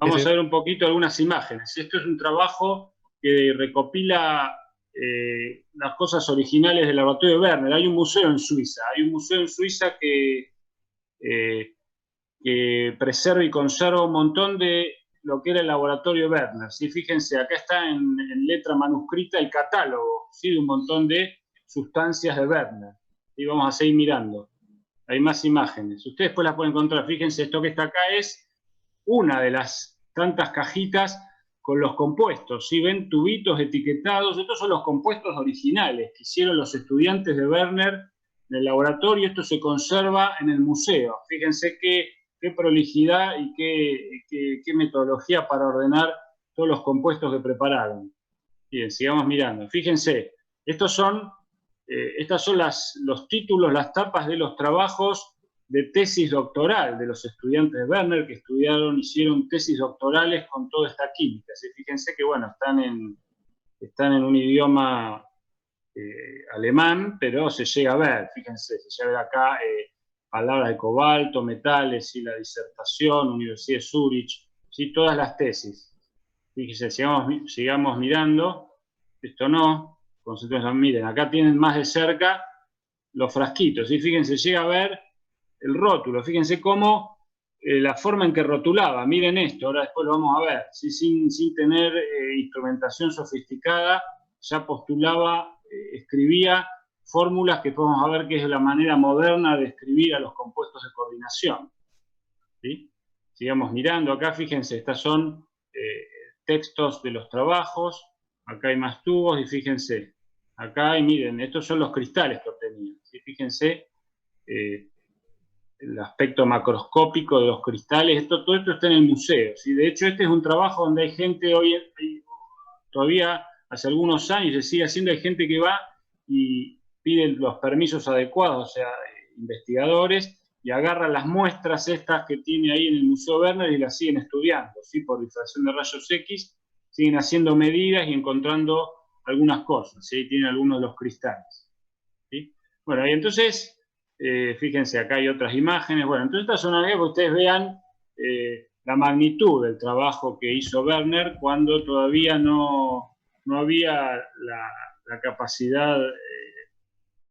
Vamos a ver un poquito algunas imágenes. Esto es un trabajo que recopila las cosas originales del laboratorio de Werner. Hay un museo en Suiza. Hay un museo en Suiza que preserva y conserva un montón de lo que era el laboratorio Werner. ¿Sí? Fíjense, acá está en letra manuscrita el catálogo, ¿sí? De un montón de sustancias de Werner. Y vamos a seguir mirando. Hay más imágenes. Ustedes después las pueden encontrar. Fíjense, esto que está acá es una de las tantas cajitas con los compuestos. ¿Sí? Ven tubitos etiquetados. Estos son los compuestos originales que hicieron los estudiantes de Werner en el laboratorio. Esto se conserva en el museo. Fíjense qué prolijidad y qué metodología para ordenar todos los compuestos que prepararon. Bien, sigamos mirando. Fíjense, estas son los títulos, las tapas de los trabajos de tesis doctoral de los estudiantes de Werner que hicieron tesis doctorales con toda esta química. ¿Sí? Fíjense que, bueno, están en un idioma alemán, pero se llega a ver, fíjense, se llega a ver acá palabras de cobalto, metales, ¿sí? La disertación, Universidad de Zurich, ¿sí? Todas las tesis. Fíjense, sigamos mirando, esto no, concentración, miren, acá tienen más de cerca los frasquitos, ¿sí? Fíjense, llega a ver el rótulo, fíjense cómo la forma en que rotulaba, miren esto, ahora después lo vamos a ver, ¿sí? sin tener instrumentación sofisticada, ya postulaba, escribía fórmulas que podemos ver que es la manera moderna de escribir a los compuestos de coordinación. ¿Sí? Sigamos mirando acá, fíjense, estas son textos de los trabajos, acá hay más tubos y fíjense, acá hay, miren, estos son los cristales que obtenían, ¿sí? Fíjense el aspecto macroscópico de los cristales, todo esto está en el museo, ¿sí? De hecho este es un trabajo donde hay gente todavía hace algunos años se sigue haciendo, hay gente que va y piden los permisos adecuados, o sea, investigadores, y agarran las muestras estas que tiene ahí en el Museo Werner y las siguen estudiando, ¿sí? Por difracción de rayos X, siguen haciendo medidas y encontrando algunas cosas, ¿sí? Ahí tienen algunos de los cristales, ¿sí? Bueno, y entonces, fíjense, acá hay otras imágenes, bueno, entonces estas son aquellas que ustedes vean la magnitud del trabajo que hizo Werner cuando todavía no había la capacidad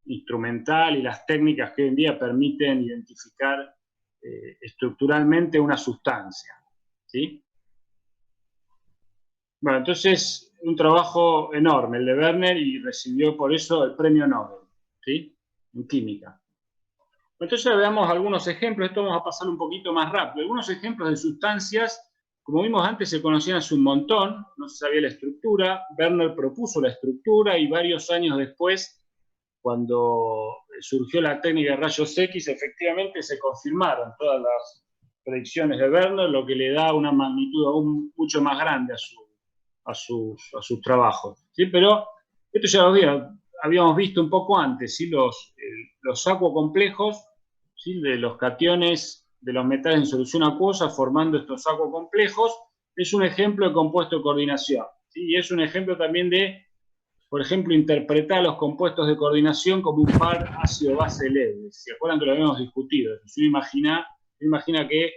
instrumental y las técnicas que hoy en día permiten identificar estructuralmente una sustancia, ¿sí? Bueno, entonces, un trabajo enorme el de Werner y recibió por eso el premio Nobel, ¿sí? En química. Entonces veamos algunos ejemplos, esto vamos a pasar un poquito más rápido. Algunos ejemplos de sustancias, como vimos antes, se conocían hace un montón, no se sabía la estructura. Werner propuso la estructura y varios años después, cuando surgió la técnica de rayos X, efectivamente se confirmaron todas las predicciones de Werner, lo que le da una magnitud aún mucho más grande a sus trabajos, ¿sí? Pero esto ya lo habíamos visto un poco antes, ¿sí? Los acuacomplejos, ¿sí? De los cationes de los metales en solución acuosa formando estos acuacomplejos, es un ejemplo de compuesto de coordinación, ¿sí? Y es un ejemplo también de, por ejemplo, interpretar los compuestos de coordinación como un par ácido-base leve. ¿Se acuerdan que lo habíamos discutido? Si uno imagina que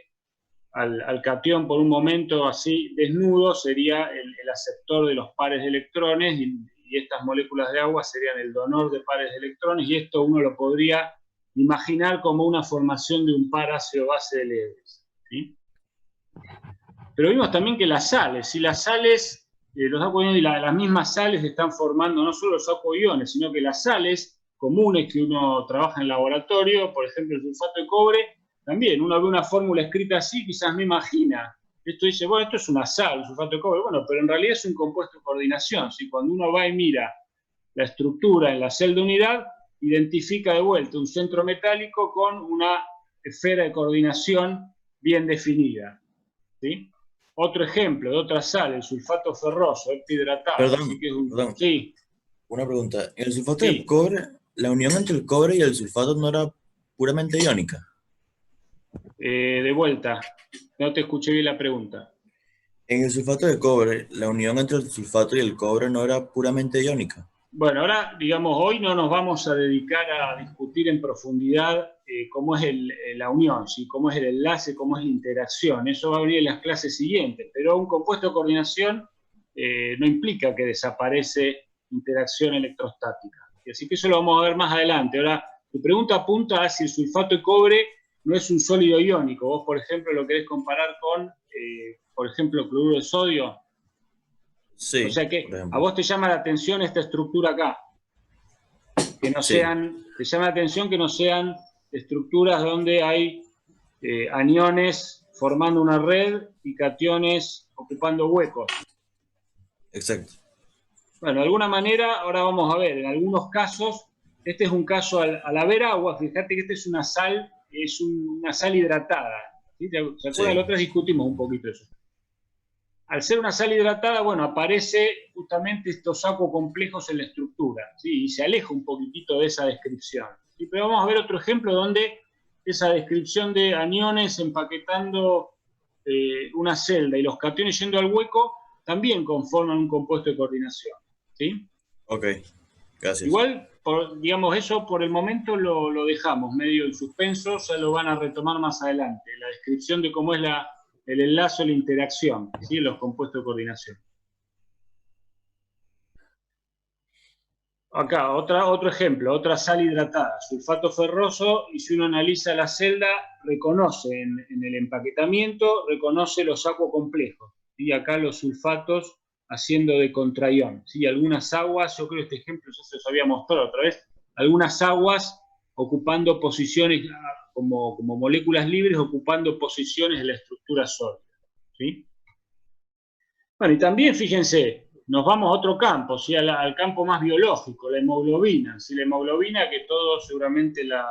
al catión por un momento así desnudo sería el aceptor de los pares de electrones y estas moléculas de agua serían el donor de pares de electrones, y esto uno lo podría imaginar como una formación de un par ácido-base de leves, ¿sí? Pero vimos también que las sales, si las sales, los acuoiones y las mismas sales están formando no solo los acuoiones, sino que las sales comunes que uno trabaja en laboratorio, por ejemplo el sulfato de cobre, también uno ve una fórmula escrita así, quizás me imagina, esto dice, bueno, esto es una sal, un sulfato de cobre, bueno, pero en realidad es un compuesto de coordinación, ¿sí? Cuando uno va y mira la estructura en la celda de unidad, identifica de vuelta un centro metálico con una esfera de coordinación bien definida, ¿sí? Otro ejemplo de otra sal, el sulfato ferroso, hidratado. Perdón, ¿Sí? perdón. Sí. Una pregunta. ¿En el sulfato Sí. de cobre, la unión entre el cobre y el sulfato no era puramente iónica? De vuelta, no te escuché bien la pregunta. En el sulfato de cobre, la unión entre el sulfato y el cobre no era puramente iónica. Bueno, ahora, digamos, hoy no nos vamos a dedicar a discutir en profundidad cómo es la unión, ¿sí? Cómo es el enlace, cómo es la interacción. Eso va a venir en las clases siguientes, pero un compuesto de coordinación no implica que desaparece interacción electrostática. Así que eso lo vamos a ver más adelante. Ahora, tu pregunta apunta a si el sulfato de cobre no es un sólido iónico. Vos, por ejemplo, lo querés comparar con, por ejemplo, cloruro de sodio. O Sí, sea que por a ejemplo. vos te llama la atención esta estructura acá. Que no Sí, sean, te llama la atención que no sean estructuras donde hay aniones formando una red y cationes ocupando huecos. exacto. Bueno, de alguna manera, ahora vamos a ver, en algunos casos, este es un caso al haber agua, fíjate que esta es una sal, una sal hidratada. ¿Sí? ¿Se acuerdan? La Sí, otra discutimos un poquito eso. Al ser una sal hidratada, bueno, aparece justamente estos acuocomplejos en la estructura, ¿sí? Y se aleja un poquitito de esa descripción. ¿Sí? Pero vamos a ver otro ejemplo donde esa descripción de aniones empaquetando una celda y los cationes yendo al hueco también conforman un compuesto de coordinación. ¿Sí? ok, gracias. Igual, digamos, eso por el momento lo dejamos medio en suspenso, ya lo van a retomar más adelante, la descripción de cómo es el enlace o la interacción, ¿sí? Los compuestos de coordinación. Acá, otro ejemplo, otra sal hidratada, sulfato ferroso, y si uno analiza la celda, reconoce en el empaquetamiento, reconoce los acuocomplejos, y acá los sulfatos haciendo de contraión. ¿Sí? Algunas aguas, yo creo que este ejemplo ya se los había mostrado otra vez, algunas aguas ocupando posiciones como moléculas libres, ocupando posiciones en la estructura sólida. ¿Sí? Bueno, y también fíjense, nos vamos a otro campo, ¿sí? Al campo más biológico, la hemoglobina. ¿Sí? La hemoglobina, que todos seguramente la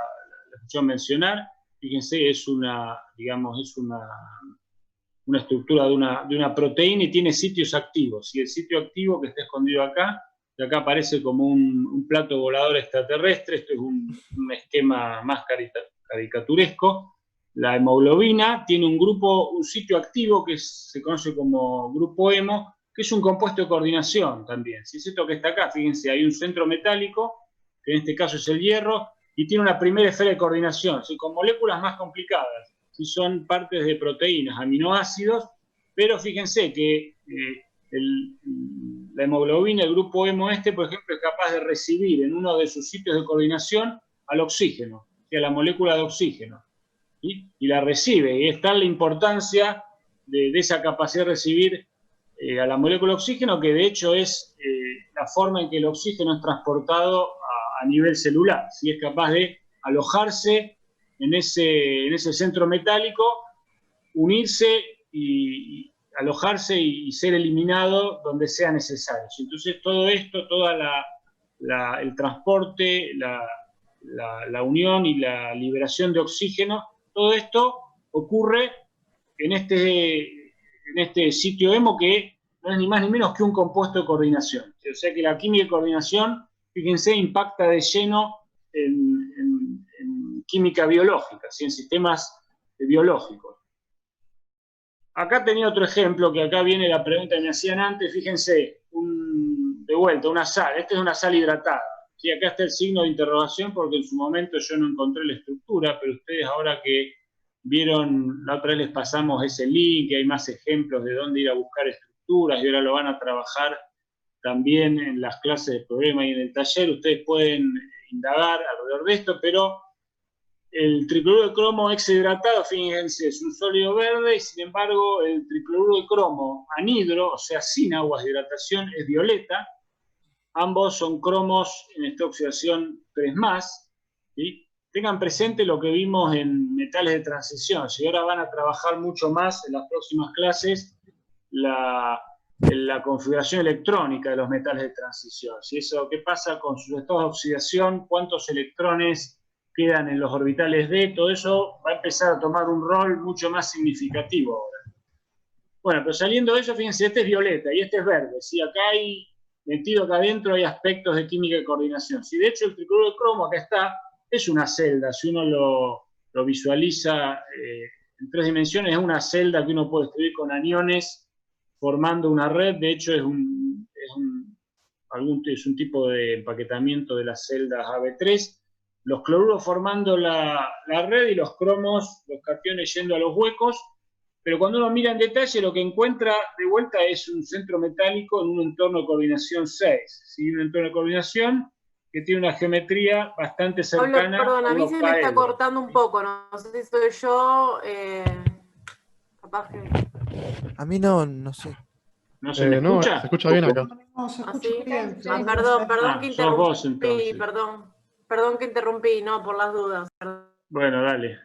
escucharon mencionar, fíjense, es una, digamos, es una estructura de una proteína y tiene sitios activos. Y el sitio activo que está escondido acá, que acá aparece como un plato volador extraterrestre, esto es un esquema más caricaturesco. La hemoglobina tiene un sitio activo que se conoce como grupo hemo, que es un compuesto de coordinación también. Si es esto que está acá, fíjense, hay un centro metálico, que en este caso es el hierro, y tiene una primera esfera de coordinación, ¿sí? Con moléculas más complicadas. Si son partes de proteínas, aminoácidos, pero fíjense que la hemoglobina, el grupo hemo por ejemplo, es capaz de recibir en uno de sus sitios de coordinación al oxígeno, o sea, la molécula de oxígeno, ¿sí? Y la recibe, y está la importancia de esa capacidad de recibir a la molécula de oxígeno, que de hecho es la forma en que el oxígeno es transportado a nivel celular, ¿sí? Es capaz de alojarse en ese centro metálico, unirse y alojarse y ser eliminado donde sea necesario. Entonces todo esto, el transporte, la unión y la liberación de oxígeno, todo esto ocurre en este sitio hemo que no es ni más ni menos que un compuesto de coordinación. O sea que la química de coordinación, fíjense, impacta de lleno en química biológica, ¿sí? En sistemas biológicos. Acá tenía otro ejemplo, que acá viene la pregunta que me hacían antes, fíjense, de vuelta, una sal, esta es una sal hidratada. ¿Sí? Acá está el signo de interrogación porque en su momento yo no encontré la estructura, pero ustedes ahora que vieron, la otra vez les pasamos ese link, hay más ejemplos de dónde ir a buscar estructuras y ahora lo van a trabajar también en las clases de problema y en el taller, ustedes pueden indagar alrededor de esto, pero el tricloruro de cromo hexahidratado, fíjense, es un sólido verde y sin embargo el tricloruro de cromo anhidro, o sea, sin aguas de hidratación, es violeta. Ambos son cromos en esta oxidación 3+. ¿Sí? Tengan presente lo que vimos en metales de transición. Si ahora van a trabajar mucho más en las próximas clases la configuración electrónica de los metales de transición. ¿Sí? Eso, ¿qué pasa con sus estados de oxidación? ¿Cuántos electrones quedan en los orbitales D? Todo eso va a empezar a tomar un rol mucho más significativo ahora. Bueno, pero saliendo de eso, fíjense, este es violeta y este es verde. ¿Sí? Acá hay, metido acá adentro, hay aspectos de química de coordinación. ¿Sí? De hecho, el tricloruro de cromo acá está, es una celda. Si uno lo visualiza en 3 dimensiones, es una celda que uno puede escribir con aniones formando una red. De hecho, es un tipo de empaquetamiento de las celdas AB3. los cloruros formando la red y los cromos, los cationes yendo a los huecos, pero cuando uno mira en detalle lo que encuentra de vuelta es un centro metálico en un entorno de coordinación 6, ¿sí? Un entorno de coordinación que tiene una geometría bastante cercana Perdón, a a un mí se me está octaedro. cortando un poco, no sé si soy yo, capaz que... A mí no sé. ¿No se me No, escucha? se escucha bien acá. No, se ¿Ah, escucha sí? bien. Ah, perdón que sos vos interrumpí, entonces. perdón que interrumpí, no, por las dudas. Bueno, dale.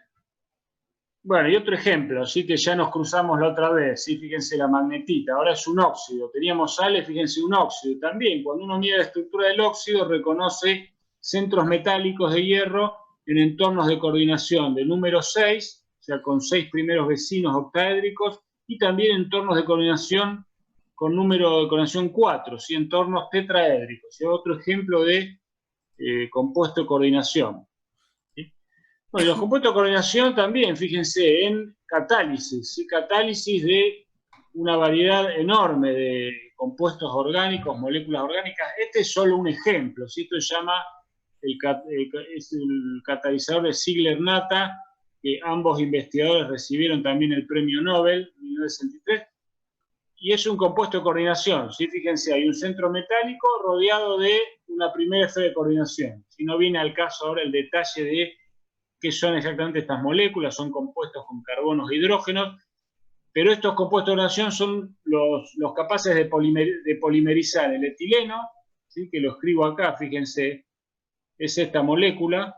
Bueno, y otro ejemplo, sí que ya nos cruzamos la otra vez, sí, fíjense la magnetita, ahora es un óxido, teníamos sales, fíjense un óxido también, cuando uno mira la estructura del óxido reconoce centros metálicos de hierro en entornos de coordinación de número 6, o sea, con 6 primeros vecinos octaédricos, y también entornos de coordinación con número de coordinación 4, ¿sí? Entornos tetraédricos, y otro ejemplo de compuesto de coordinación. Bueno, y los compuestos de coordinación también, fíjense, en catálisis, ¿sí? Catálisis de una variedad enorme de compuestos orgánicos, moléculas orgánicas. Este es solo un ejemplo, ¿sí? Esto se llama es el catalizador de Ziegler-Natta, que ambos investigadores recibieron también el premio Nobel en 1963, y es un compuesto de coordinación, ¿sí? Fíjense, hay un centro metálico rodeado de una primera esfera de coordinación. Si no viene al caso ahora el detalle de qué son exactamente estas moléculas, son compuestos con carbonos e hidrógenos, pero estos compuestos de coordinación son los capaces de polimerizar el etileno, ¿sí? Que lo escribo acá, fíjense, es esta molécula,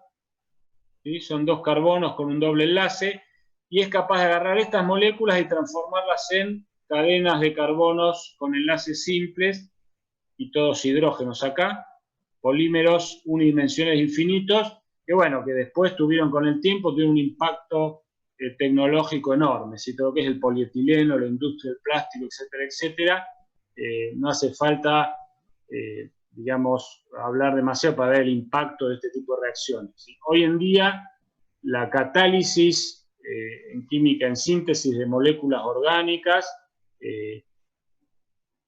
¿sí? Son 2 carbonos con un doble enlace, y es capaz de agarrar estas moléculas y transformarlas en cadenas de carbonos con enlaces simples, y todos hidrógenos acá, polímeros unidimensionales infinitos, que bueno, que después tuvieron con el tiempo, tuvieron un impacto tecnológico enorme, ¿sí? Todo lo que es el polietileno, la industria del plástico, etcétera, etcétera, no hace falta, digamos, hablar demasiado para ver el impacto de este tipo de reacciones, ¿sí? Hoy en día, la catálisis en química, en síntesis de moléculas orgánicas,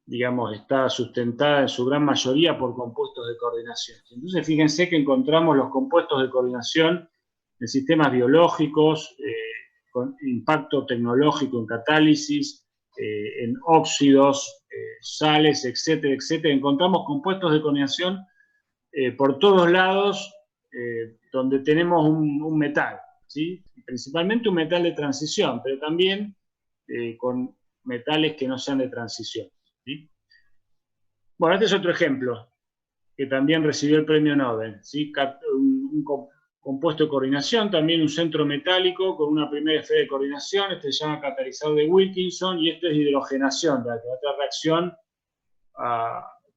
digamos, está sustentada en su gran mayoría por compuestos de coordinación. Entonces, fíjense que encontramos los compuestos de coordinación en sistemas biológicos, con impacto tecnológico en catálisis, en óxidos, sales, etcétera, etcétera. Encontramos compuestos de coordinación por todos lados donde tenemos un metal, ¿sí? Principalmente un metal de transición, pero también con metales que no sean de transición, ¿sí? Bueno, este es otro ejemplo que también recibió el premio Nobel, ¿sí? Un compuesto de coordinación, también un centro metálico con una primera esfera de coordinación, este se llama catalizador de Wilkinson, y esto es hidrogenación, otra reacción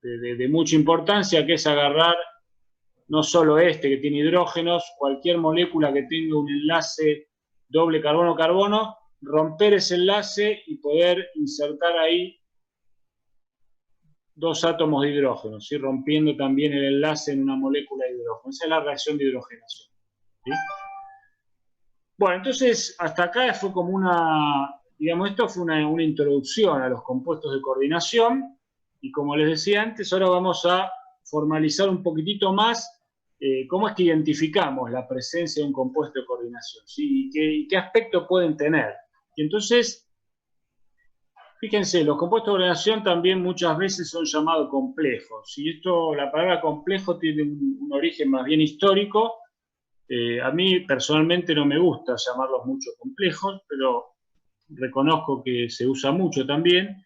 de mucha importancia, que es agarrar no solo este que tiene hidrógenos, cualquier molécula que tenga un enlace doble carbono-carbono, romper ese enlace y poder insertar ahí 2 átomos de hidrógeno, ¿sí? Rompiendo también el enlace en una molécula de hidrógeno. Esa es la reacción de hidrogenación, ¿sí? Bueno, entonces hasta acá fue como digamos, esto fue una introducción a los compuestos de coordinación, y como les decía antes, ahora vamos a formalizar un poquitito más cómo es que identificamos la presencia de un compuesto de coordinación, ¿sí? Y qué aspecto pueden tener. Y entonces, fíjense, los compuestos de coordinación también muchas veces son llamados complejos. Y la palabra complejo tiene un origen más bien histórico. A mí personalmente no me gusta llamarlos mucho complejos, pero reconozco que se usa mucho también.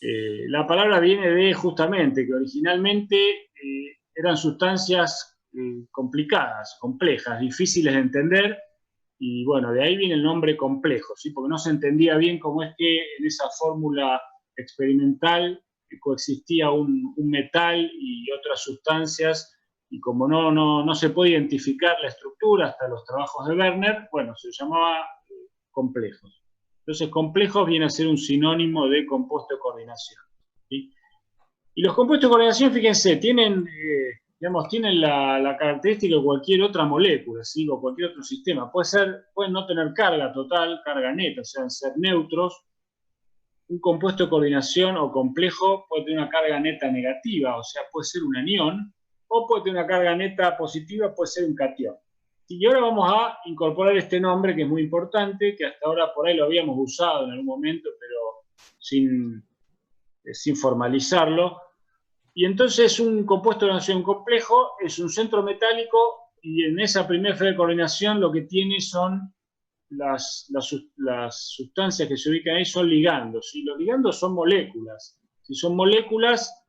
La palabra viene de justamente que originalmente eran sustancias complicadas, complejas, difíciles de entender, y bueno, de ahí viene el nombre complejo, ¿sí? Porque no se entendía bien cómo es que en esa fórmula experimental coexistía un metal y otras sustancias, y como no se puede identificar la estructura hasta los trabajos de Werner, bueno, se llamaba complejos. Entonces, complejos viene a ser un sinónimo de compuesto de coordinación, ¿sí? Y los compuestos de coordinación, fíjense, tienen la característica de cualquier otra molécula, ¿sí? O cualquier otro sistema. Pueden no tener carga total, carga neta, o sea, ser neutros. Un compuesto de coordinación o complejo puede tener una carga neta negativa, o sea, puede ser un anión, o puede tener una carga neta positiva, puede ser un catión, Y ahora vamos a incorporar este nombre que es muy importante, que hasta ahora por ahí lo habíamos usado en algún momento, pero sin formalizarlo. Y entonces un compuesto de coordinación complejo es un centro metálico y en esa primera fase de coordinación lo que tiene son las sustancias que se ubican ahí son ligandos. Y los ligandos son moléculas. Si son moléculas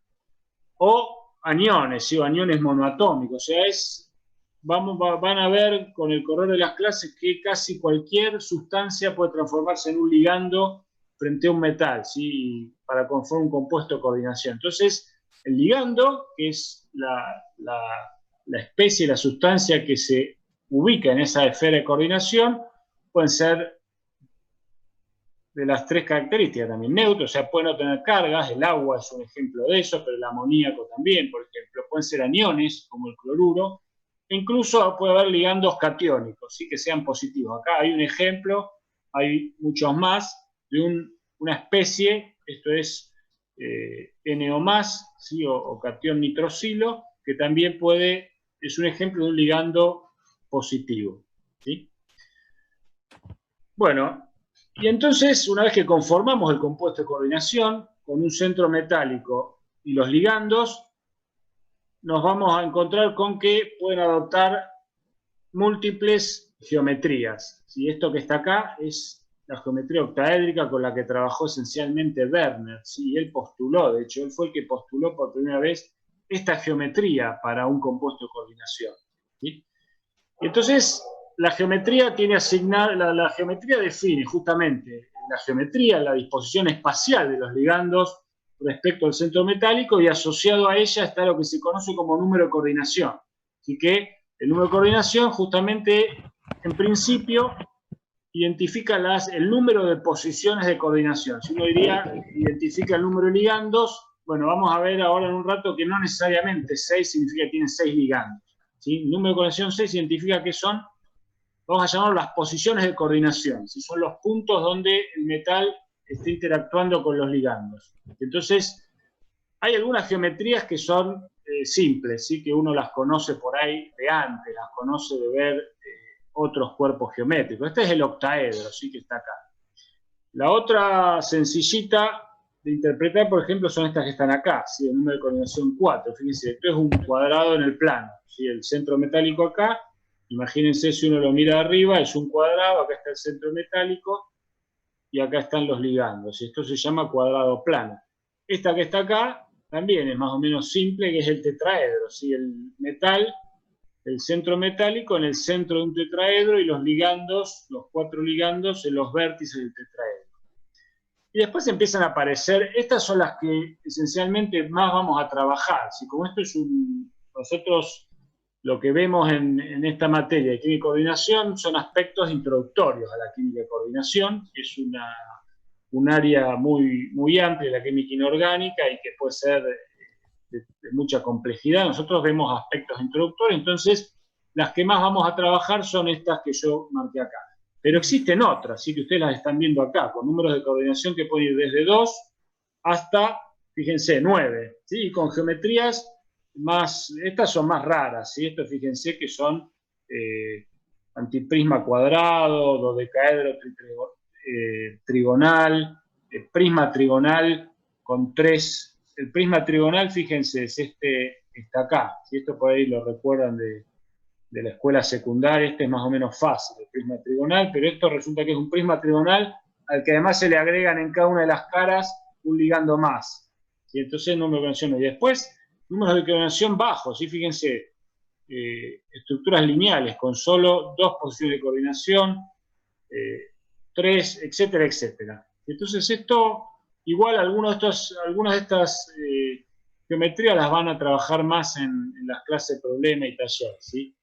o aniones, ¿sí? O aniones monoatómicos. O sea, van a ver con el correr de las clases que casi cualquier sustancia puede transformarse en un ligando frente a un metal, ¿sí? Para conformar un compuesto de coordinación. Entonces, el ligando, que es la especie, la sustancia que se ubica en esa esfera de coordinación, pueden ser de las tres características también, neutros, o sea, pueden no tener cargas, el agua es un ejemplo de eso, pero el amoníaco también, por ejemplo, pueden ser aniones, como el cloruro, e incluso puede haber ligandos catiónicos, ¿sí? Que sean positivos. Acá hay un ejemplo, hay muchos más, de una especie, esto es NO+, ¿sí? o catión nitrosilo, que también es un ejemplo de un ligando positivo, ¿sí? Bueno, y entonces, una vez que conformamos el compuesto de coordinación con un centro metálico y los ligandos, nos vamos a encontrar con que pueden adoptar múltiples geometrías. ¿Sí? Esto que está acá es la geometría octaédrica con la que trabajó esencialmente Werner. ¿Sí? Él postuló, de hecho, él fue el que postuló por primera vez esta geometría para un compuesto de coordinación. ¿Sí? Y entonces, la geometría tiene asignada, la geometría define justamente la geometría, la disposición espacial de los ligandos respecto al centro metálico, y asociado a ella está lo que se conoce como número de coordinación. Así que el número de coordinación justamente, en principio, identifica el número de posiciones de coordinación. Si uno diría, identifica el número de ligandos, bueno, vamos a ver ahora en un rato que no necesariamente 6 significa que tienen 6 ligandos. ¿Sí? El número de coordinación 6 significa que son, vamos a llamarlo las posiciones de coordinación, ¿sí? Son los puntos donde el metal está interactuando con los ligandos. Entonces, hay algunas geometrías que son simples, ¿sí? Que uno las conoce por ahí de antes, las conoce de ver otros cuerpos geométricos. Este es el octaedro, ¿sí? Que está acá. La otra sencillita de interpretar, por ejemplo, son estas que están acá, ¿sí? El número de coordinación 4. Fíjense, esto es un cuadrado en el plano, ¿sí? El centro metálico acá, imagínense si uno lo mira arriba, es un cuadrado, acá está el centro metálico y acá están los ligandos. Y esto se llama cuadrado plano. Esta que está acá también es más o menos simple, que es el tetraedro, ¿sí? El metal, el centro metálico en el centro de un tetraedro y los ligandos, los 4 ligandos en los vértices del tetraedro. Y después empiezan a aparecer, estas son las que esencialmente más vamos a trabajar. ¿Sí? Como esto es nosotros lo que vemos en esta materia de química y coordinación son aspectos introductorios a la química de coordinación, que es un área muy, muy amplia de la química inorgánica y que puede ser de mucha complejidad. Nosotros vemos aspectos introductorios, entonces las que más vamos a trabajar son estas que yo marqué acá. Pero existen otras, ¿sí? Que ustedes las están viendo acá, con números de coordinación que pueden ir desde 2 hasta, fíjense, 9, ¿sí? Y con geometrías estas son más raras, ¿sí? Estos fíjense que son antiprisma cuadrado, dodecaedro trigonal, prisma trigonal con 3. El prisma trigonal, fíjense, es este que está acá. ¿Sí? Esto por ahí lo recuerdan de la escuela secundaria. Este es más o menos fácil, el prisma trigonal, pero esto resulta que es un prisma trigonal al que además se le agregan en cada una de las caras un ligando más. ¿Sí? Entonces, número de coordinación. Y después, números de coordinación bajos. ¿Sí? Fíjense, estructuras lineales con solo 2 posiciones de coordinación, 3, etcétera, etcétera. Entonces, esto, igual algunas de estas geometrías las van a trabajar más en las clases de problema y taller, ¿sí?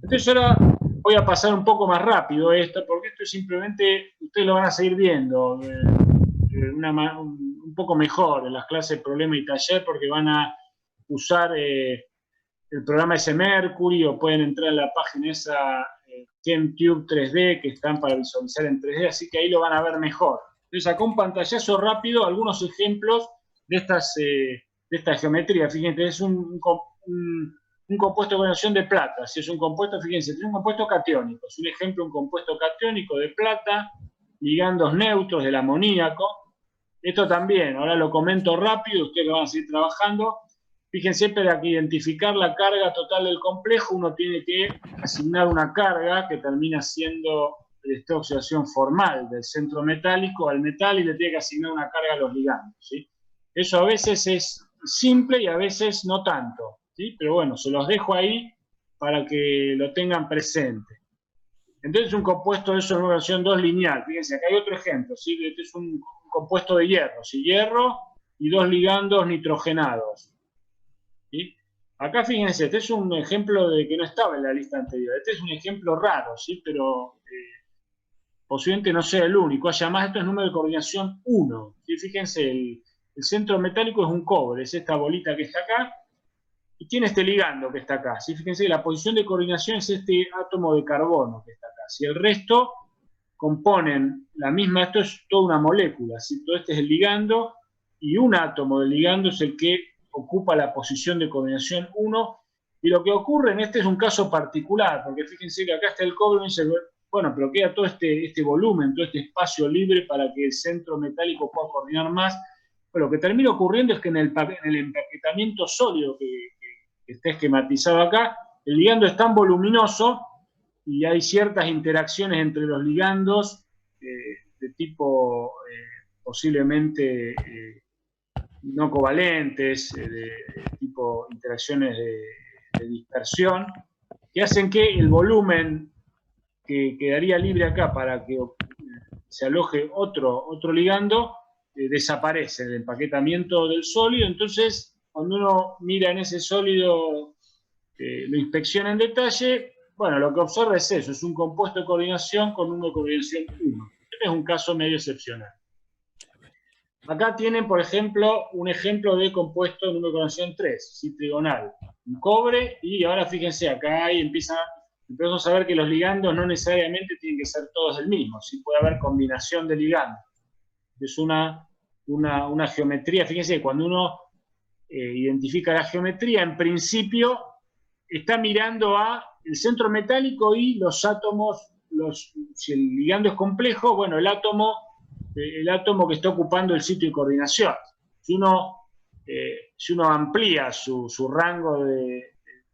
Entonces ahora voy a pasar un poco más rápido esto, porque esto es simplemente, ustedes lo van a seguir viendo un poco mejor en las clases de problema y taller, porque van a usar el programa ese Mercury, o pueden entrar en la página esa ChemTube 3D, que están para visualizar en 3D, así que ahí lo van a ver mejor. Entonces acá un pantallazo rápido, algunos ejemplos de esta geometría. Fíjense, es un un compuesto de coordinación de plata. Si es un compuesto, fíjense, tiene un compuesto catiónico. Es un ejemplo, un compuesto catiónico de plata, ligandos neutros del amoníaco. Esto también, ahora lo comento rápido, ustedes lo van a seguir trabajando. Fíjense, para que identificar la carga total del complejo, uno tiene que asignar una carga que termina siendo esta oxidación formal del centro metálico al metal y le tiene que asignar una carga a los ligandos, ¿sí? Eso a veces es simple y a veces no tanto, ¿sí? Pero bueno, se los dejo ahí para que lo tengan presente. Entonces un compuesto de eso es una relación 2 lineal. Fíjense, acá hay otro ejemplo, ¿sí? Este es un compuesto de hierro, ¿sí? Hierro y 2 ligandos nitrogenados, ¿sí? Acá fíjense, este es un ejemplo de que no estaba en la lista anterior. Este es un ejemplo raro, ¿sí? Pero posiblemente no sea el único. Haya más, esto es número de coordinación 1. ¿Sí? Fíjense, el centro metálico es un cobre, es esta bolita que está acá, y tiene este ligando que está acá. ¿Sí? Fíjense, la posición de coordinación es este átomo de carbono que está acá. Si el resto componen la misma, esto es toda una molécula, ¿sí? Todo este es el ligando, y un átomo del ligando es el que ocupa la posición de coordinación 1, y lo que ocurre en este es un caso particular, porque fíjense que acá está el cobre y dice, bueno, pero queda todo este volumen, todo este espacio libre para que el centro metálico pueda coordinar más. Pero lo que termina ocurriendo es que en el empaquetamiento sólido que está esquematizado acá, el ligando es tan voluminoso y hay ciertas interacciones entre los ligandos de tipo posiblemente no covalentes, de tipo interacciones de dispersión, que hacen que el volumen que quedaría libre acá para que se aloje otro ligando, desaparece el empaquetamiento del sólido. Entonces, cuando uno mira en ese sólido, lo inspecciona en detalle, bueno, lo que observa es eso, es un compuesto de coordinación con número de coordinación 1. Este es un caso medio excepcional. Acá tienen, por ejemplo, un ejemplo de compuesto de número de coordinación 3, ¿sí? Trigonal, un cobre, y ahora fíjense, acá ahí empezamos a ver que los ligandos no necesariamente tienen que ser todos el mismo, ¿sí? Puede haber combinación de ligandos. Es una geometría, fíjense, cuando uno identifica la geometría, en principio está mirando a el centro metálico y los átomos, si el ligando es complejo, bueno, el átomo que está ocupando el sitio de coordinación. Si uno amplía su rango de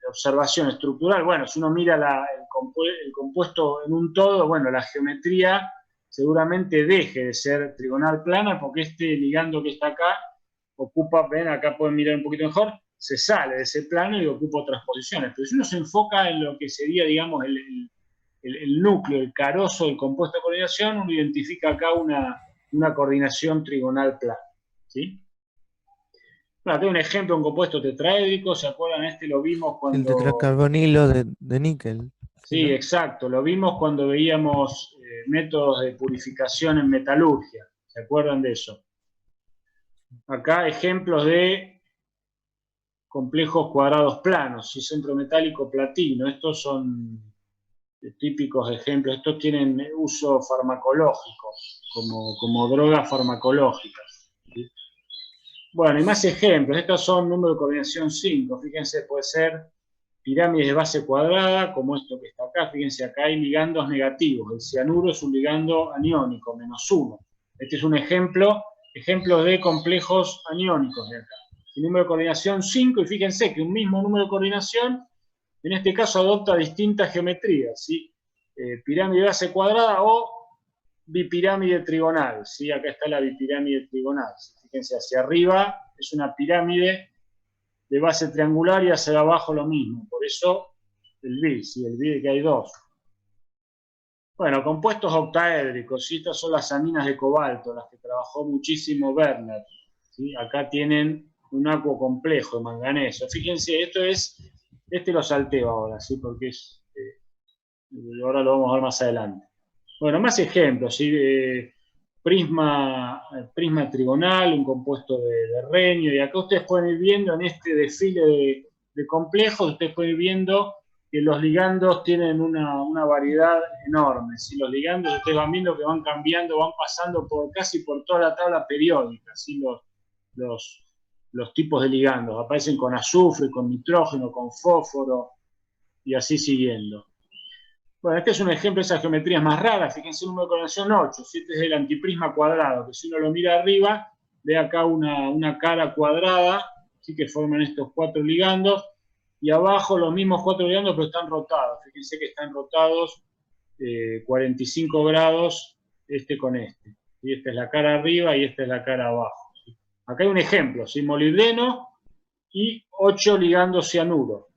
observación estructural, bueno, si uno mira el compuesto en un todo, bueno, la geometría seguramente deje de ser trigonal plana porque este ligando que está acá ocupa, ven, acá pueden mirar un poquito mejor, se sale de ese plano y ocupa otras posiciones. Pero si uno se enfoca en lo que sería, digamos, el núcleo, el carozo del compuesto de coordinación, uno identifica acá una coordinación trigonal plana, ¿sí? Bueno, tengo un ejemplo, un compuesto tetraédrico, ¿se acuerdan? Este lo vimos cuando... El tetracarbonilo de níquel. Sí, ¿no? exacto, lo vimos cuando veíamos métodos de purificación en metalurgia, ¿se acuerdan de eso? Acá ejemplos de complejos cuadrados planos, y centro metálico platino, estos son típicos ejemplos, estos tienen uso farmacológico, como drogas farmacológicas, ¿sí? Bueno, y más ejemplos, estos son número de coordinación 5, fíjense, puede ser pirámides de base cuadrada, como esto que está acá, fíjense, acá hay ligandos negativos, el cianuro es un ligando aniónico, -1. Este es un ejemplo de complejos aniónicos de acá. El número de coordinación 5, y fíjense que un mismo número de coordinación, en este caso adopta distintas geometrías, ¿sí? Pirámide de base cuadrada o bipirámide trigonal, ¿sí? Acá está la bipirámide trigonal. Fíjense, hacia arriba es una pirámide de base triangular y hacia abajo lo mismo. Por eso el bi, ¿sí? El bi de que hay dos. Bueno, compuestos octaédricos, ¿sí? Estas son las aminas de cobalto, las que trabajó muchísimo Werner, ¿sí? Acá tienen un acuo complejo de manganeso. Fíjense, este lo salteo ahora, ¿sí? Porque ahora lo vamos a ver más adelante. Bueno, más ejemplos, ¿sí? Prisma trigonal, un compuesto de renio, y acá ustedes pueden ir viendo en este desfile de complejos, ustedes pueden ir viendo que los ligandos tienen una variedad enorme. ¿Sí? Los ligandos ustedes van viendo que van cambiando, van pasando casi por toda la tabla periódica. ¿Sí? los tipos de ligandos. Aparecen con azufre, con nitrógeno, con fósforo, y así siguiendo. Bueno, este es un ejemplo de esas geometrías más raras. Fíjense el número de coordinación 8. Este es el antiprisma cuadrado, que si uno lo mira arriba, ve acá una cara cuadrada, ¿sí? Que forman estos 4 ligandos, y abajo los mismos 4 ligandos, pero están rotados. Fíjense que están rotados 45 grados este con este. ¿Sí? Esta es la cara arriba y esta es la cara abajo. ¿Sí? Acá hay un ejemplo, ¿sí? Molibdeno y 8 ligandos cianuro.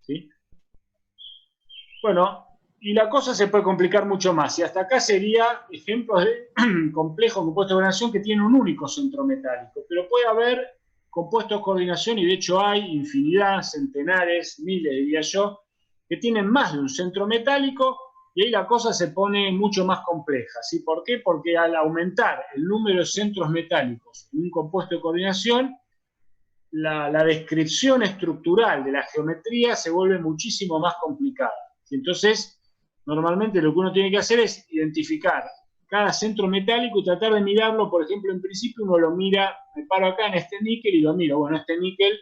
¿Sí? Bueno, y la cosa se puede complicar mucho más. Y hasta acá sería ejemplos de complejos compuestos de coordinación que tienen un único centro metálico. Pero puede haber compuestos de coordinación, y de hecho hay infinidad, centenares, miles, diría yo, que tienen más de un centro metálico, y ahí la cosa se pone mucho más compleja. ¿Sí? ¿Por qué? Porque al aumentar el número de centros metálicos en un compuesto de coordinación, la descripción estructural de la geometría se vuelve muchísimo más complicada. ¿Sí? Entonces, normalmente lo que uno tiene que hacer es identificar cada centro metálico y tratar de mirarlo. Por ejemplo, en principio uno lo mira, me paro acá en este níquel y lo miro. Bueno, este níquel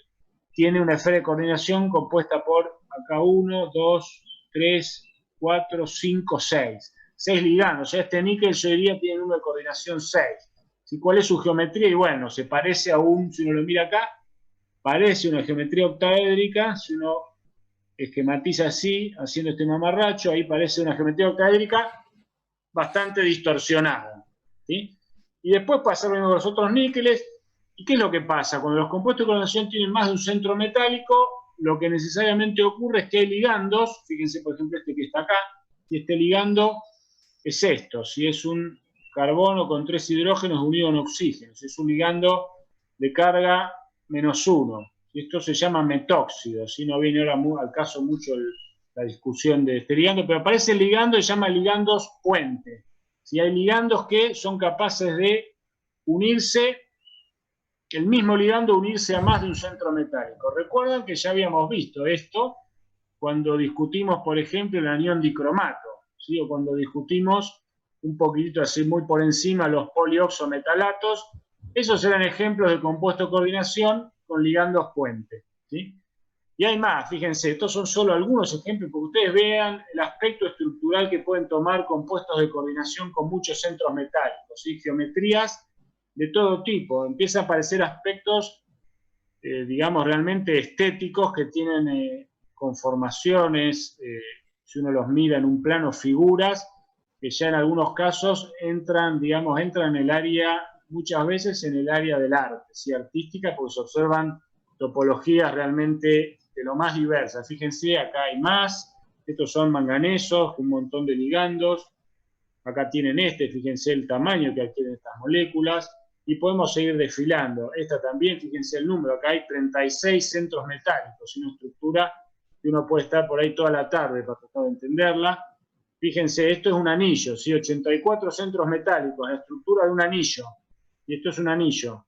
tiene una esfera de coordinación compuesta por acá 1, 2, 3, 4, 5, 6. 6 ligandos. O sea, este níquel yo diría tiene número de coordinación 6. ¿Sí? ¿Cuál es su geometría? Y bueno, se parece a si uno lo mira acá, parece una geometría octaédrica. Si uno esquematiza así, haciendo este mamarracho, ahí parece una geometría octaédrica bastante distorsionada. ¿Sí? Y después pasa lo mismo con los otros níqueles. ¿Y qué es lo que pasa? Cuando los compuestos de coordinación tienen más de un centro metálico, lo que necesariamente ocurre es que hay ligandos. Fíjense, por ejemplo, este que está acá, y este ligando es esto. Si es un carbono con 3 hidrógenos unido a un oxígeno, si es un ligando de carga -1. Esto se llama metóxido, ¿sí? No viene ahora al caso mucho la discusión de este ligando, pero aparece el ligando y se llama ligandos puente. ¿Sí? Hay ligandos que son capaces de unirse, el mismo ligando unirse a más de un centro metálico. Recuerdan que ya habíamos visto esto cuando discutimos, por ejemplo, el anión dicromato, ¿sí? O cuando discutimos un poquitito así muy por encima los polioxometalatos. Esos eran ejemplos de compuesto de coordinación con ligandos puente. ¿Sí? Y hay más, fíjense, estos son solo algunos ejemplos, porque ustedes vean el aspecto estructural que pueden tomar compuestos de coordinación con muchos centros metálicos, ¿sí? Geometrías de todo tipo. Empiezan a aparecer aspectos, digamos, realmente estéticos, que tienen conformaciones, si uno los mira en un plano, figuras, que ya en algunos casos entran, digamos, entran en el área, muchas veces en el área del arte, ¿sí? Artística, porque se observan topologías realmente de lo más diversas. Fíjense, acá hay más, estos son manganesos, un montón de ligandos, acá tienen fíjense el tamaño que adquieren estas moléculas, y podemos seguir desfilando. Esta también, fíjense el número, acá hay 36 centros metálicos, una estructura que uno puede estar por ahí toda la tarde para tratar de entenderla. Fíjense, esto es un anillo, ¿sí? 84 centros metálicos, la estructura de un anillo, y esto es un anillo.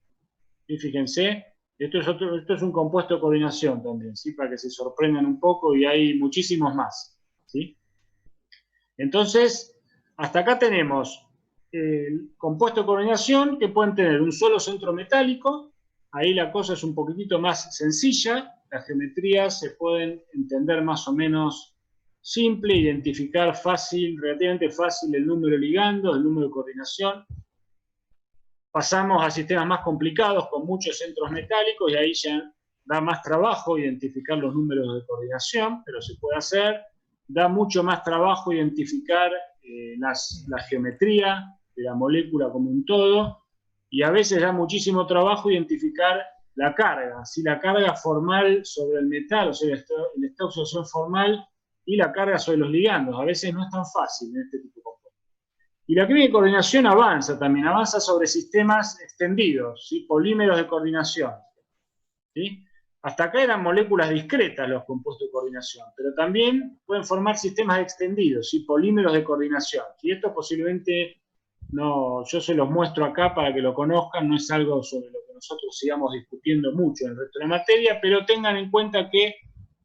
Y fíjense, esto es un compuesto de coordinación también, ¿sí? Para que se sorprendan un poco, y hay muchísimos más, ¿sí? Entonces, hasta acá tenemos el compuesto de coordinación que pueden tener un solo centro metálico. Ahí la cosa es un poquitito más sencilla, las geometrías se pueden entender más o menos simple, identificar fácil, relativamente fácil el número de ligandos, el número de coordinación. Pasamos a sistemas más complicados con muchos centros metálicos, y ahí ya da más trabajo identificar los números de coordinación, pero se puede hacer. Da mucho más trabajo identificar la geometría de la molécula como un todo, y a veces da muchísimo trabajo identificar la carga, ¿sí? La carga formal sobre el metal, o sea, el estado de oxidación formal, y la carga sobre los ligandos. A veces no es tan fácil en este tipo de compuestos. Y la química de coordinación avanza también, avanza sobre sistemas extendidos, ¿sí? Polímeros de coordinación, ¿sí? Hasta acá eran moléculas discretas los compuestos de coordinación, pero también pueden formar sistemas extendidos, ¿sí? Polímeros de coordinación. Y esto posiblemente no, yo se los muestro acá para que lo conozcan, no es algo sobre lo que nosotros sigamos discutiendo mucho en el resto de la materia, pero tengan en cuenta que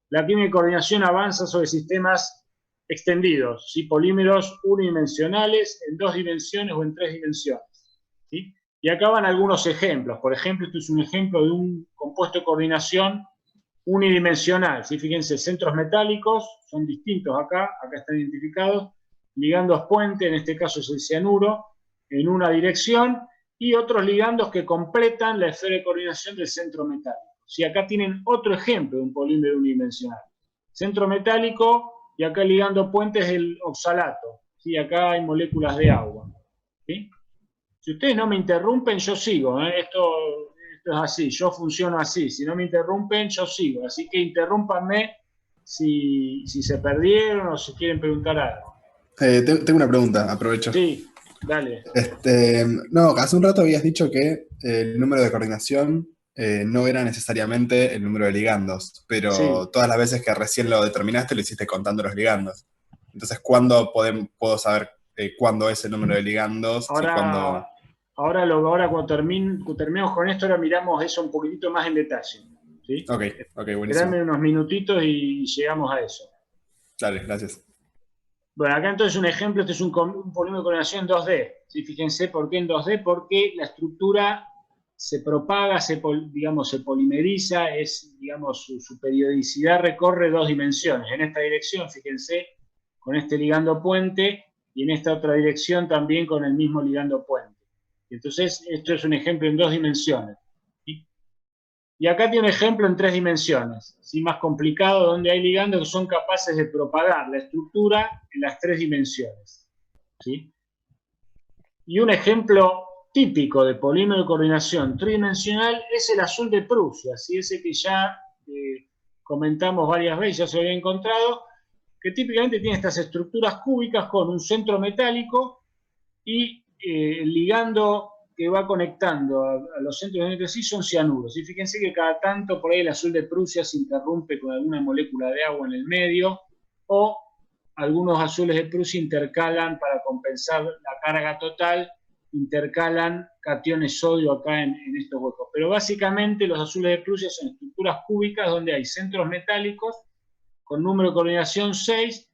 la química de coordinación avanza sobre sistemas extendidos, ¿sí? Polímeros unidimensionales, en 2 dimensiones o en 3 dimensiones, ¿sí? Y acá van algunos ejemplos. Por ejemplo, este es un ejemplo de un compuesto compuesto de coordinación unidimensional. ¿Sí? Fíjense, centros metálicos son distintos acá están identificados, ligandos puente, en este caso es el cianuro, en una dirección, y otros ligandos que completan la esfera de coordinación del centro metálico. ¿Sí? Acá tienen otro ejemplo de un polímero unidimensional. Centro metálico, y acá el ligando puente es el oxalato. ¿Sí? Acá hay moléculas de agua. ¿Sí? Si ustedes no me interrumpen, yo sigo. Esto es así, yo funciono así. Si no me interrumpen, yo sigo. Así que interrúmpanme si se perdieron o si quieren preguntar algo. Tengo una pregunta, aprovecho. Sí, dale. No, hace un rato habías dicho que el número de coordinación no era necesariamente el número de ligandos, pero Sí. todas las veces que recién lo determinaste lo hiciste contando los ligandos. Entonces, ¿cuándo puedo saber cuándo es el número de ligandos? Ahora cuando terminemos con esto, ahora miramos eso un poquitito más en detalle. ¿Sí? Ok, buenísimo. Esperadme unos minutitos y llegamos a eso. Dale, gracias. Bueno, acá entonces un ejemplo, este es un polímero de coordinación 2D. ¿Sí? Fíjense por qué en 2D, porque la estructura se propaga, se polimeriza, su periodicidad recorre 2 dimensiones. En esta dirección, fíjense, con este ligando puente, y en esta otra dirección también con el mismo ligando puente. Entonces, esto es un ejemplo en 2 dimensiones. ¿Sí? Y acá tiene un ejemplo en 3 dimensiones, ¿sí? Más complicado, donde hay ligandos que son capaces de propagar la estructura en las 3 dimensiones. ¿Sí? Y un ejemplo típico de polímero de coordinación tridimensional es el azul de Prusia, ¿sí? Ese que ya comentamos varias veces, ya se había encontrado, que típicamente tiene estas estructuras cúbicas con un centro metálico y el ligando que va conectando a los centros entre sí son cianuros. Y fíjense que cada tanto por ahí el azul de Prusia se interrumpe con alguna molécula de agua en el medio, o algunos azules de Prusia intercalan para compensar la carga total, intercalan cationes sodio acá en estos huecos. Pero básicamente los azules de Prusia son estructuras cúbicas donde hay centros metálicos con número de coordinación 6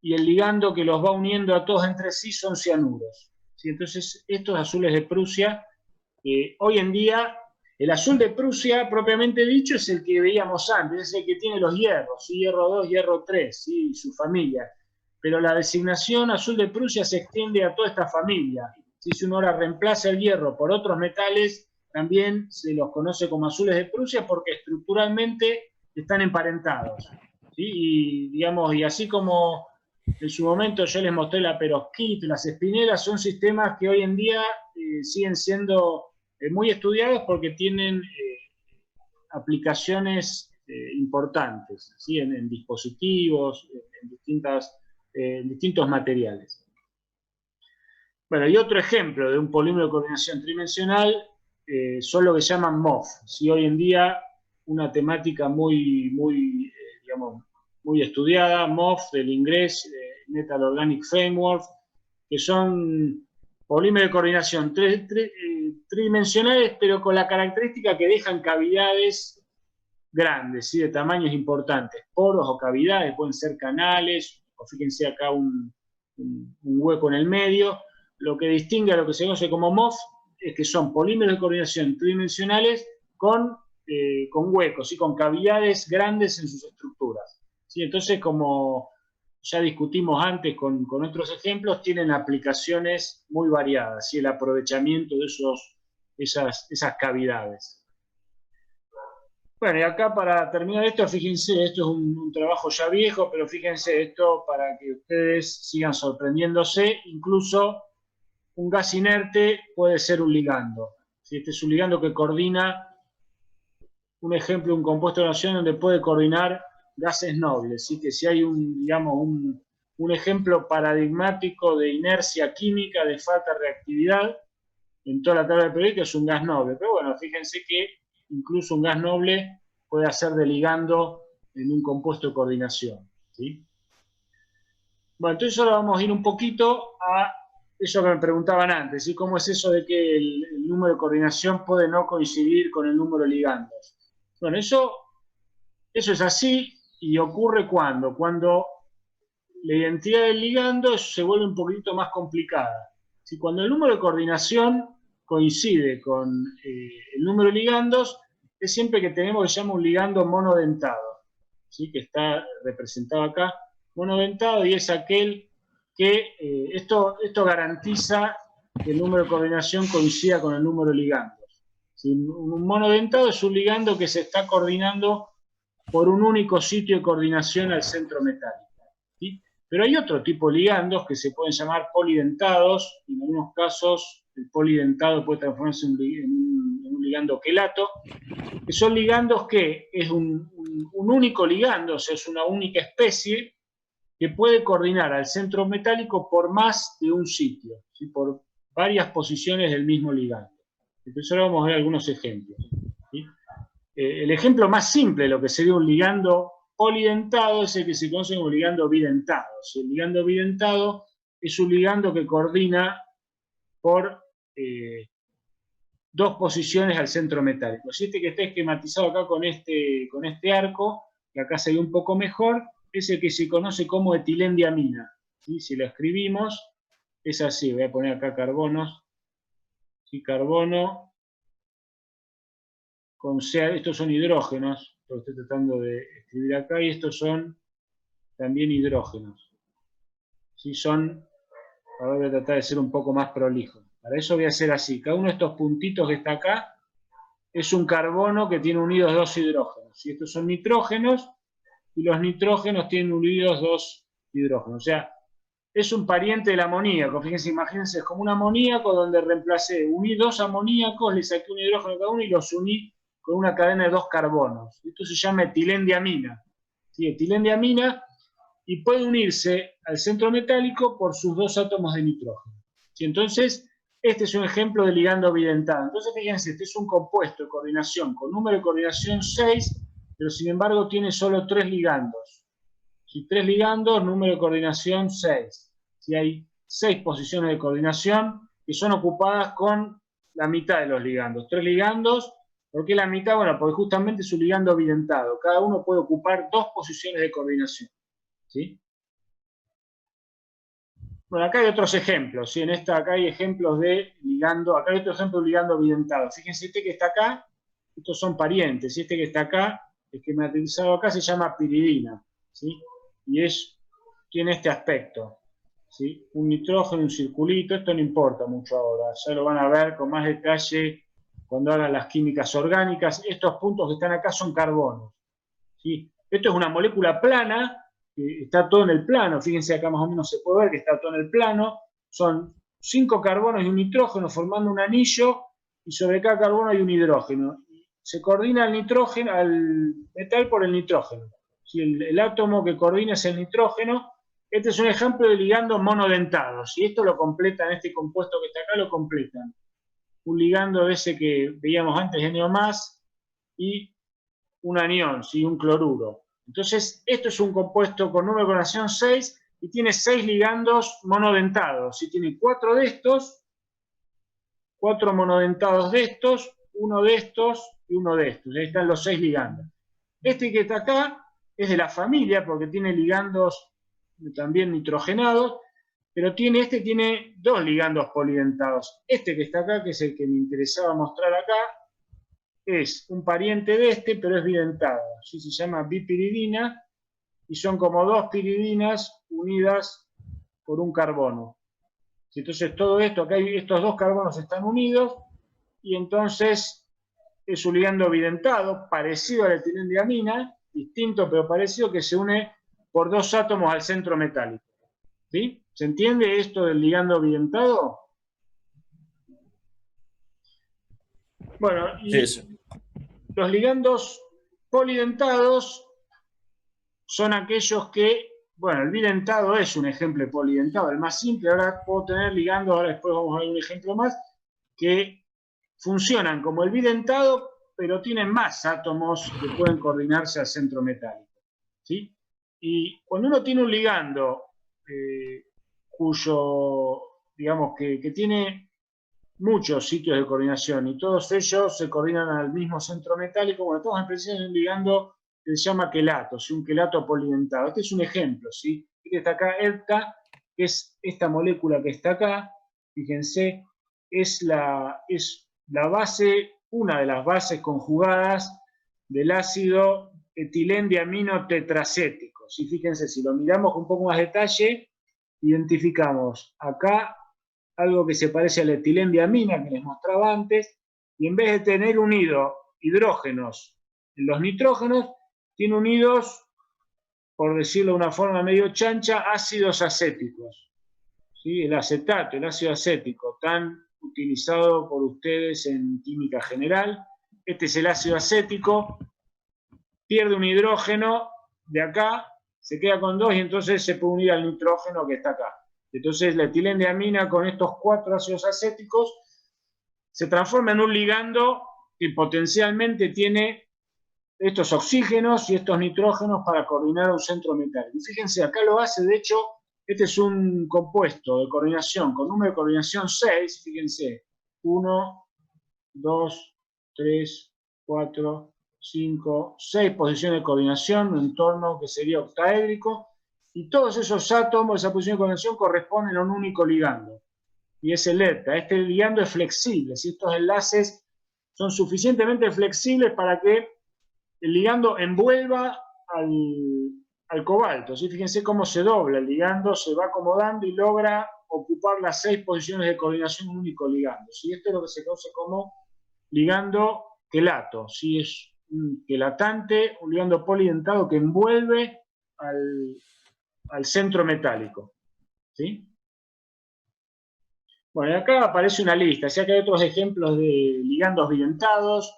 y el ligando que los va uniendo a todos entre sí son cianuros. ¿Sí? Entonces, estos azules de Prusia, hoy en día, el azul de Prusia, propiamente dicho, es el que veíamos antes, es el que tiene los hierros, ¿sí? Hierro 2, hierro 3, ¿sí? Y su familia. Pero la designación azul de Prusia se extiende a toda esta familia. ¿Sí? Si uno ahora reemplaza el hierro por otros metales, también se los conoce como azules de Prusia porque estructuralmente están emparentados. ¿Sí? Y así como en su momento yo les mostré la perovskita, las espinelas, son sistemas que hoy en día siguen siendo muy estudiados porque tienen aplicaciones importantes, ¿sí? en dispositivos, en distintos materiales. Bueno, y otro ejemplo de un polímero de coordinación tridimensional son lo que llaman MOF. ¿Sí? Hoy en día una temática muy estudiada, MOF del inglés, Metal Organic Framework, que son polímeros de coordinación tridimensionales, pero con la característica que dejan cavidades grandes, ¿sí? De tamaños importantes, poros o cavidades, pueden ser canales, o fíjense acá un hueco en el medio. Lo que distingue a lo que se conoce como MOF es que son polímeros de coordinación tridimensionales con huecos, ¿sí? Con cavidades grandes en sus estructuras. ¿Sí? Entonces, como ya discutimos antes con otros ejemplos, tienen aplicaciones muy variadas, ¿sí? El aprovechamiento de esas cavidades. Bueno, y acá para terminar esto, fíjense, esto es un trabajo ya viejo, pero fíjense esto para que ustedes sigan sorprendiéndose. Incluso un gas inerte puede ser un ligando. ¿Sí? Este es un ligando que coordina, un ejemplo, un compuesto de reacción donde puede coordinar gases nobles. ¿Sí? Que si hay un ejemplo paradigmático de inercia química, de falta de reactividad, en toda la tabla periódica es un gas noble. Pero bueno, fíjense que incluso un gas noble puede hacer de ligando en un compuesto de coordinación. ¿Sí? Bueno, entonces ahora vamos a ir un poquito a eso que me preguntaban antes, ¿sí? ¿Cómo es eso de que el número de coordinación puede no coincidir con el número de ligandos? Bueno, eso es así y ocurre cuando la identidad del ligando se vuelve un poquito más complicada. ¿Sí? Cuando el número de coordinación coincide con el número de ligandos, es siempre que tenemos que se llama un ligando monodentado, ¿sí? Que está representado acá, monodentado, y es aquel que esto garantiza que el número de coordinación coincida con el número de ligandos. ¿Sí? Un monodentado es un ligando que se está coordinando por un único sitio de coordinación al centro metálico. ¿Sí? Pero hay otro tipo de ligandos que se pueden llamar polidentados, y en algunos casos el polidentado puede transformarse en un ligando quelato, que son ligandos que es un único ligando, o sea, es una única especie que puede coordinar al centro metálico por más de un sitio, ¿sí? Por varias posiciones del mismo ligando. Entonces ahora vamos a ver algunos ejemplos. ¿Sí? El ejemplo más simple de lo que sería un ligando polidentado es el que se conoce como ligando bidentado. ¿Sí? El ligando bidentado es un ligando que coordina por dos posiciones al centro metálico. Si este que está esquematizado acá con este arco, que acá se ve un poco mejor, es el que se conoce como etilendiamina. ¿Sí? Si lo escribimos, es así. Voy a poner acá carbonos. ¿Sí? Carbono con C, estos son hidrógenos, lo estoy tratando de escribir acá, y estos son también hidrógenos. ¿Sí? Ahora voy a tratar de ser un poco más prolijo. Para eso voy a hacer así. Cada uno de estos puntitos que está acá es un carbono que tiene unidos dos hidrógenos. ¿Sí? Estos son nitrógenos, y los nitrógenos tienen unidos dos hidrógenos. O sea, es un pariente del amoníaco. Fíjense, imagínense, es como un amoníaco donde uní dos amoníacos, le saqué un hidrógeno a cada uno y los uní con una cadena de dos carbonos. Esto se llama etilendiamina. ¿Sí? Etilendiamina, y puede unirse al centro metálico por sus dos átomos de nitrógeno. ¿Sí? Entonces, este es un ejemplo de ligando bidentado. Entonces, fíjense, este es un compuesto de coordinación con número de coordinación 6, pero sin embargo tiene solo 3 ligandos. ¿Sí? 3 ligandos, número de coordinación 6. ¿Sí? Hay 6 posiciones de coordinación que son ocupadas con la mitad de los ligandos. 3 ligandos, ¿por qué la mitad? Bueno, porque justamente es un ligando bidentado. Cada uno puede ocupar 2 posiciones de coordinación. ¿Sí? Bueno, acá hay otros ejemplos, ¿sí? Acá hay ejemplos de ligando, acá hay otro ejemplo de ligando bidentado. Fíjense, este que está acá, estos son parientes, y este que está acá, esquematizado acá, se llama piridina, ¿sí? Y tiene este aspecto, ¿sí? Un nitrógeno, un circulito, esto no importa mucho ahora, ya lo van a ver con más detalle cuando hagan las químicas orgánicas. Estos puntos que están acá son carbonos, ¿sí? Esto es una molécula plana, que está todo en el plano, fíjense acá más o menos se puede ver que está todo en el plano, son 5 carbonos y un nitrógeno formando un anillo, y sobre cada carbono hay un hidrógeno. Se coordina el nitrógeno, al metal por el nitrógeno. ¿Sí? El átomo que coordina es el nitrógeno. Este es un ejemplo de ligando monodentado. Si esto lo completan, este compuesto que está acá lo completan. Un ligando de ese que veíamos antes, NO+, y un anión, ¿sí? Un cloruro. Entonces, esto es un compuesto con número de coordinación 6 y tiene 6 ligandos monodentados. ¿Sí? Tiene 4 de estos, 4 monodentados de estos, uno de estos y uno de estos. Ahí están los 6 ligandos. Este que está acá es de la familia porque tiene ligandos también nitrogenados, pero este tiene 2 ligandos polidentados. Este que está acá, que es el que me interesaba mostrar acá, es un pariente de este, pero es bidentado. ¿Sí? Se llama bipiridina, y son como 2 piridinas unidas por un carbono. ¿Sí? Entonces todo esto, acá estos 2 carbonos están unidos, y entonces es un ligando bidentado, parecido a la etilendiamina, distinto pero parecido, que se une por 2 átomos al centro metálico. ¿Sí? ¿Se entiende esto del ligando bidentado? Bueno, y Sí. los ligandos polidentados son aquellos que, bueno, el bidentado es un ejemplo de polidentado, el más simple. Ahora puedo tener ligandos, ahora después vamos a ver un ejemplo más, que funcionan como el bidentado, pero tienen más átomos que pueden coordinarse al centro metálico. ¿Sí? Y cuando uno tiene un ligando cuyo, digamos, que tiene muchos sitios de coordinación y todos ellos se coordinan al mismo centro metálico, bueno, estamos en presencia de un ligando que se llama quelato, ¿sí? Un quelato polidentado. Este es un ejemplo, ¿sí? Este está acá, EPTA, que es esta molécula que está acá, fíjense, es la base una de las bases conjugadas del ácido etilendiamino tetracético. ¿Sí? Fíjense, si lo miramos con un poco más de detalle, identificamos acá algo que se parece a la etilendiamina que les mostraba antes, y en vez de tener unido hidrógenos en los nitrógenos, tiene unidos, por decirlo de una forma medio chancha, ácidos acéticos. ¿Sí? El acetato, el ácido acético, tan utilizado por ustedes en química general. Este es el ácido acético, pierde un hidrógeno de acá, se queda con 2 y entonces se puede unir al nitrógeno que está acá. Entonces la etilendiamina con estos 4 ácidos acéticos se transforma en un ligando que potencialmente tiene estos oxígenos y estos nitrógenos para coordinar un centro metálico. Y fíjense, acá lo hace, de hecho, este es un compuesto de coordinación con número de coordinación 6, fíjense, 1, 2, 3, 4, 5, 6 posiciones de coordinación, un entorno que sería octaédrico, y todos esos átomos, esa posición de coordinación, corresponden a un único ligando, y es el ETA. Este ligando es flexible, si estos enlaces son suficientemente flexibles para que el ligando envuelva al cobalto. ¿Sí? Fíjense cómo se dobla, el ligando se va acomodando y logra ocupar las 6 posiciones de coordinación en un único ligando. ¿Sí? Esto es lo que se conoce como ligando quelato. ¿Sí? Es un quelatante, un ligando polidentado que envuelve al centro metálico. ¿Sí? Bueno, acá aparece una lista, ya que hay otros ejemplos de ligandos bidentados,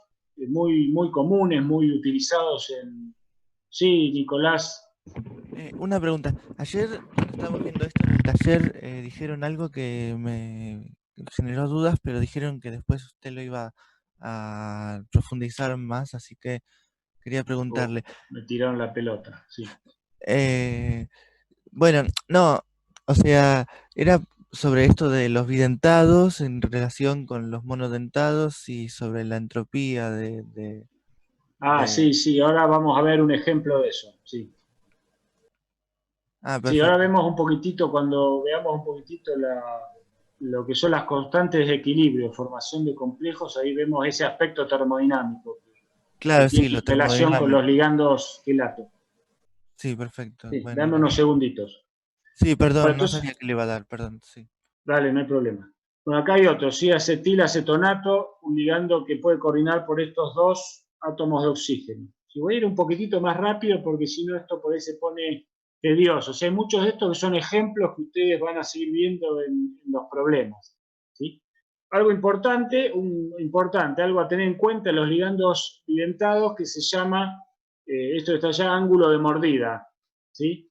muy, muy comunes, muy utilizados en... Sí, Nicolás. Una pregunta. Ayer, cuando estábamos viendo esto en el taller, dijeron algo que me generó dudas, pero dijeron que después usted lo iba a profundizar más, así que quería preguntarle. Me tiraron la pelota, sí. Bueno, no, o sea, era sobre esto de los bidentados en relación con los monodentados y sobre la entropía de... Sí, sí, ahora vamos a ver un ejemplo de eso, sí. Ah, Sí, ahora perfecto. vemos un poquitito, cuando veamos un poquitito lo que son las constantes de equilibrio, formación de complejos, ahí vemos ese aspecto termodinámico que Claro, sí, tiene lo relación con los termodinámico. ligandos quelato. Sí, perfecto. Sí, Bueno, dame unos segunditos. sí, Bueno, perdón, no entonces, sabía que le iba a dar, perdón, sí. dale, no hay problema. Bueno, acá hay otro, sí, acetilacetonato, un ligando que puede coordinar por estos 2 átomos de oxígeno. Si voy a ir un poquitito más rápido porque si no esto por ahí se pone tedioso. O sea, hay muchos de estos que son ejemplos que ustedes van a seguir viendo en los problemas. ¿Sí? Algo importante, algo a tener en cuenta en los ligandos bidentados que se llama, esto está ya ángulo de mordida. ¿Sí?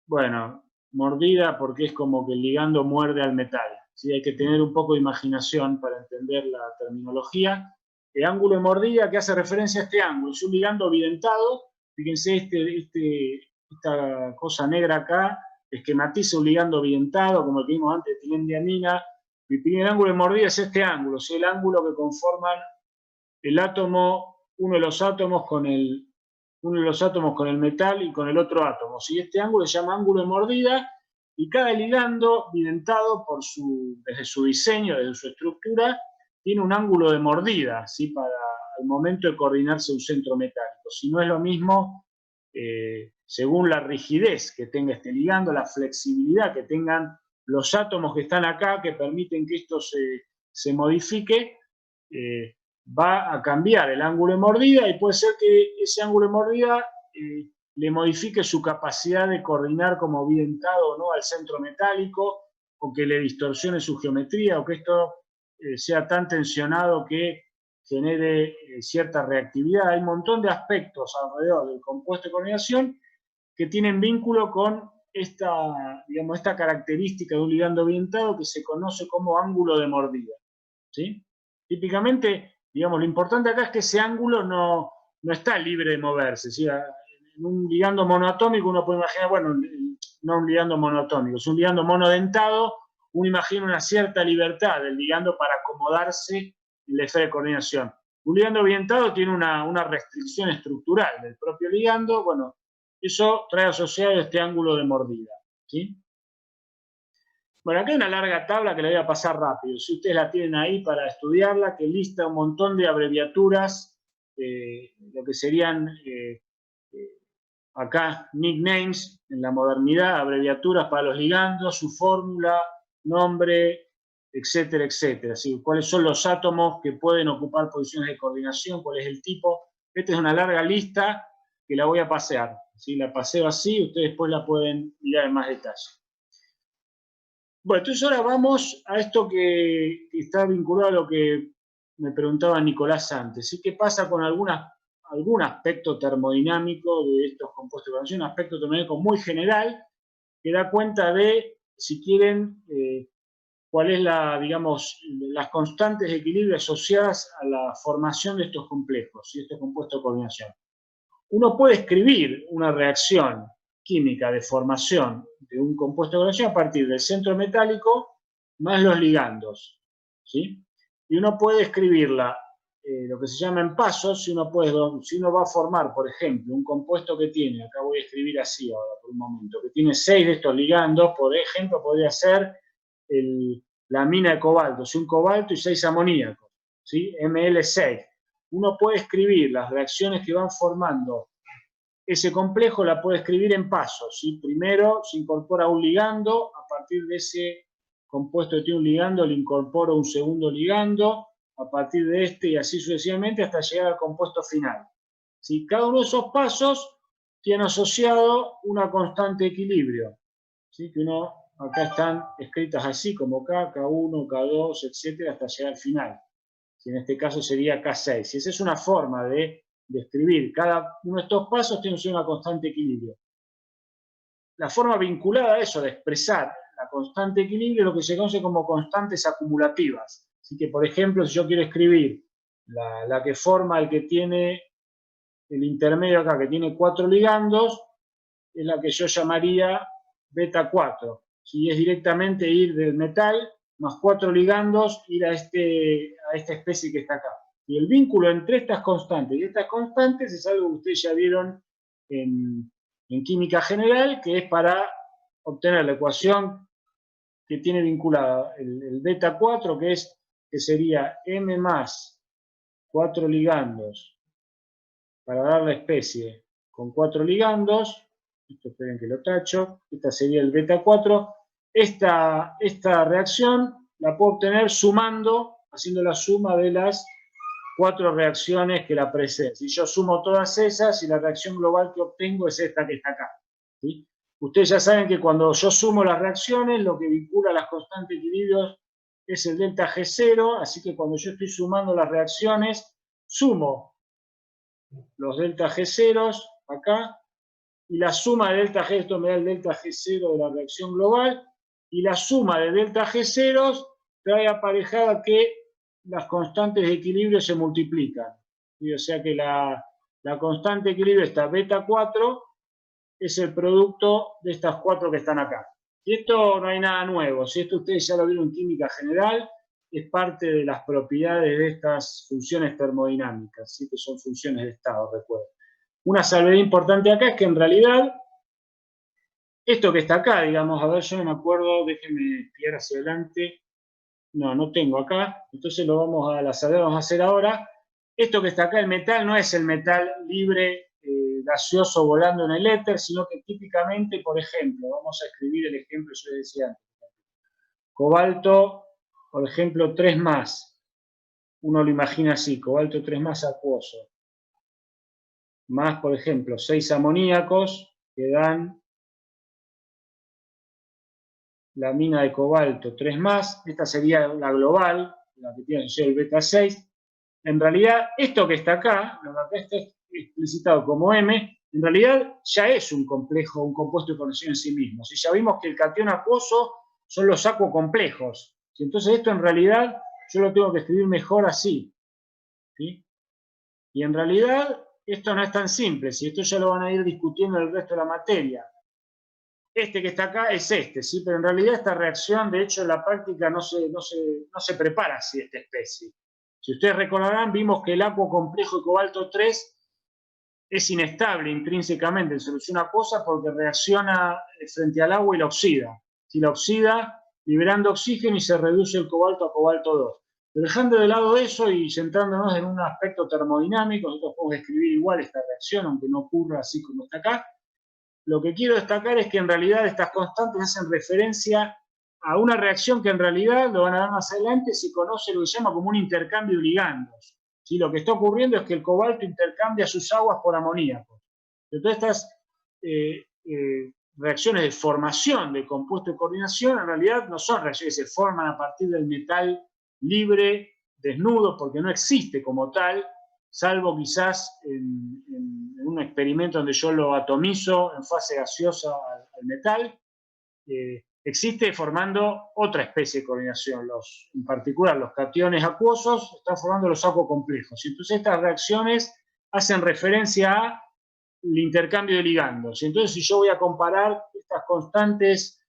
Bueno, mordida porque es como que el ligando muerde al metal. ¿Sí? Hay que tener un poco de imaginación para entender la terminología. El ángulo de mordida que hace referencia a este ángulo es un ligando bidentado. Fíjense, esta cosa negra acá esquematiza un ligando bidentado, como el que vimos antes de etilendiamina. El primer ángulo de mordida es este ángulo, ¿sí? El ángulo que conforman el átomo, uno de los átomos con el metal y con el otro átomo. ¿Sí? Este ángulo se llama ángulo de mordida y cada ligando bidentado desde su diseño, desde su estructura, tiene un ángulo de mordida, ¿sí? Para el momento de coordinarse un centro metálico. Si no es lo mismo, según la rigidez que tenga este ligando, la flexibilidad que tengan los átomos que están acá, que permiten que esto se modifique, va a cambiar el ángulo de mordida y puede ser que ese ángulo de mordida le modifique su capacidad de coordinar como bidentado o no al centro metálico, o que le distorsione su geometría, o que esto sea tan tensionado que genere cierta reactividad. Hay un montón de aspectos alrededor del compuesto de coordinación que tienen vínculo con esta característica de un ligando bidentado que se conoce como ángulo de mordida. ¿Sí? Típicamente, digamos, lo importante acá es que ese ángulo no está libre de moverse. ¿Sí? En un ligando monoatómico uno puede imaginar, bueno, no un ligando monoatómico, es un ligando monodentado, uno imagina una cierta libertad del ligando para acomodarse en la esfera de coordinación. Un ligando bidentado tiene una restricción estructural del propio ligando, bueno, eso trae asociado este ángulo de mordida. ¿Sí? Bueno, acá hay una larga tabla que la voy a pasar rápido. Si ustedes la tienen ahí para estudiarla, que lista un montón de abreviaturas, lo que serían acá nicknames en la modernidad, abreviaturas para los ligandos, su fórmula, nombre, etcétera, etcétera. ¿Sí? ¿Cuáles son los átomos que pueden ocupar posiciones de coordinación? ¿Cuál es el tipo? Esta es una larga lista que la voy a pasear. ¿Sí? La paseo así, ustedes después la pueden mirar en más detalle. Bueno, entonces ahora vamos a esto que está vinculado a lo que me preguntaba Nicolás antes. ¿Sí? ¿Qué pasa con algún aspecto termodinámico de estos compuestos de coordinación? Un aspecto termodinámico muy general que da cuenta de, si quieren, cuál es las constantes de equilibrio asociadas a la formación de estos complejos y estos compuestos de coordinación. Uno puede escribir una reacción química de formación de un compuesto de coordinación a partir del centro metálico más los ligandos, ¿sí? Y uno puede escribirla, lo que se llama en pasos, si uno va a formar, por ejemplo, un compuesto que tiene, acá voy a escribir así ahora por un momento, que tiene 6 de estos ligandos, por ejemplo, podría ser la mina de cobalto, un cobalto y 6 amoníacos, ¿sí? Ml6. Uno puede escribir las reacciones que van formando ese complejo, la puede escribir en pasos, ¿sí? Primero se incorpora un ligando, a partir de ese compuesto que tiene un ligando le incorporo un segundo ligando, a partir de este y así sucesivamente hasta llegar al compuesto final. ¿Sí? Cada uno de esos pasos tiene asociado una constante de equilibrio, ¿sí? Que acá están escritas así como K, K1, K2, etcétera, hasta llegar al final. ¿Sí? En este caso sería K6. Y esa es una forma de escribir. Cada uno de estos pasos tiene una constante de equilibrio. La forma vinculada a eso de expresar la constante de equilibrio es lo que se conoce como constantes acumulativas. Así que, por ejemplo, si yo quiero escribir la que forma el que tiene el intermedio acá, que tiene 4 ligandos, es la que yo llamaría beta 4. Si es directamente ir del metal más 4 ligandos, ir a esta especie que está acá. Y el vínculo entre estas constantes y estas constantes es algo que ustedes ya vieron en química general, que es para obtener la ecuación que tiene vinculada el beta 4, que sería M más 4 ligandos para dar la especie con 4 ligandos. Esto esperen que lo tacho. Esta sería el beta 4. Esta reacción la puedo obtener sumando, haciendo la suma de las 4 reacciones que la preceden. Si yo sumo todas esas, y la reacción global que obtengo es esta que está acá, ¿sí? Ustedes ya saben que cuando yo sumo las reacciones, lo que vincula a las constantes de equilibrio es el delta G0, así que cuando yo estoy sumando las reacciones, sumo los delta G0 acá, y la suma de delta G, esto me da el delta G0 de la reacción global, y la suma de delta G0 trae aparejada que las constantes de equilibrio se multiplican. ¿Sí? O sea que la constante de equilibrio, esta beta 4, es el producto de estas 4 que están acá. Y esto no hay nada nuevo. Si esto ustedes ya lo vieron en química general, es parte de las propiedades de estas funciones termodinámicas, ¿sí? Que son funciones de estado, recuerden. Una salvedad importante acá es que en realidad, esto que está acá, digamos, a ver, yo no me acuerdo, déjenme tirar hacia adelante. No tengo acá, entonces la salvedad vamos a hacer ahora. Esto que está acá, el metal, no es el metal libre, gaseoso volando en el éter, sino que típicamente, por ejemplo, vamos a escribir el ejemplo que yo les decía antes. Cobalto, por ejemplo, 3 más. Uno lo imagina así, cobalto 3 más acuoso. Más, por ejemplo, 6 amoníacos que dan la mina de cobalto 3 más. Esta sería la global, la que tiene el beta 6. En realidad, esto que está acá, lo que acá está explicitado como M, en realidad ya es un complejo, un compuesto de coordinación en sí mismo. Si ya vimos que el catión acuoso son los acuocomplejos. Entonces esto en realidad yo lo tengo que escribir mejor así, ¿sí? Y en realidad esto no es tan simple, si esto ya lo van a ir discutiendo en el resto de la materia. Este que está acá es este, ¿sí? Pero en realidad esta reacción, de hecho, en la práctica no se prepara así esta especie. Si ustedes recordarán, vimos que el acuo complejo de cobalto 3 es inestable intrínsecamente en solución acuosa porque reacciona frente al agua y la oxida. Si la oxida, liberando oxígeno y se reduce el cobalto a cobalto 2. Pero dejando de lado eso y centrándonos en un aspecto termodinámico, nosotros podemos describir igual esta reacción, aunque no ocurra así como está acá. Lo que quiero destacar es que en realidad estas constantes hacen referencia a una reacción que en realidad, lo van a ver más adelante, se conoce lo que se llama como un intercambio de ligandos. ¿Sí? Lo que está ocurriendo es que el cobalto intercambia sus aguas por amoníaco. Entonces estas reacciones de formación de compuesto de coordinación en realidad no son reacciones que se forman a partir del metal libre, desnudo, porque no existe como tal, salvo quizás en un experimento donde yo lo atomizo en fase gaseosa al metal, existe formando otra especie de coordinación. En particular, los cationes acuosos están formando los acuocomplejos. Y entonces estas reacciones hacen referencia al intercambio de ligandos. Y entonces si yo voy a comparar estas constantes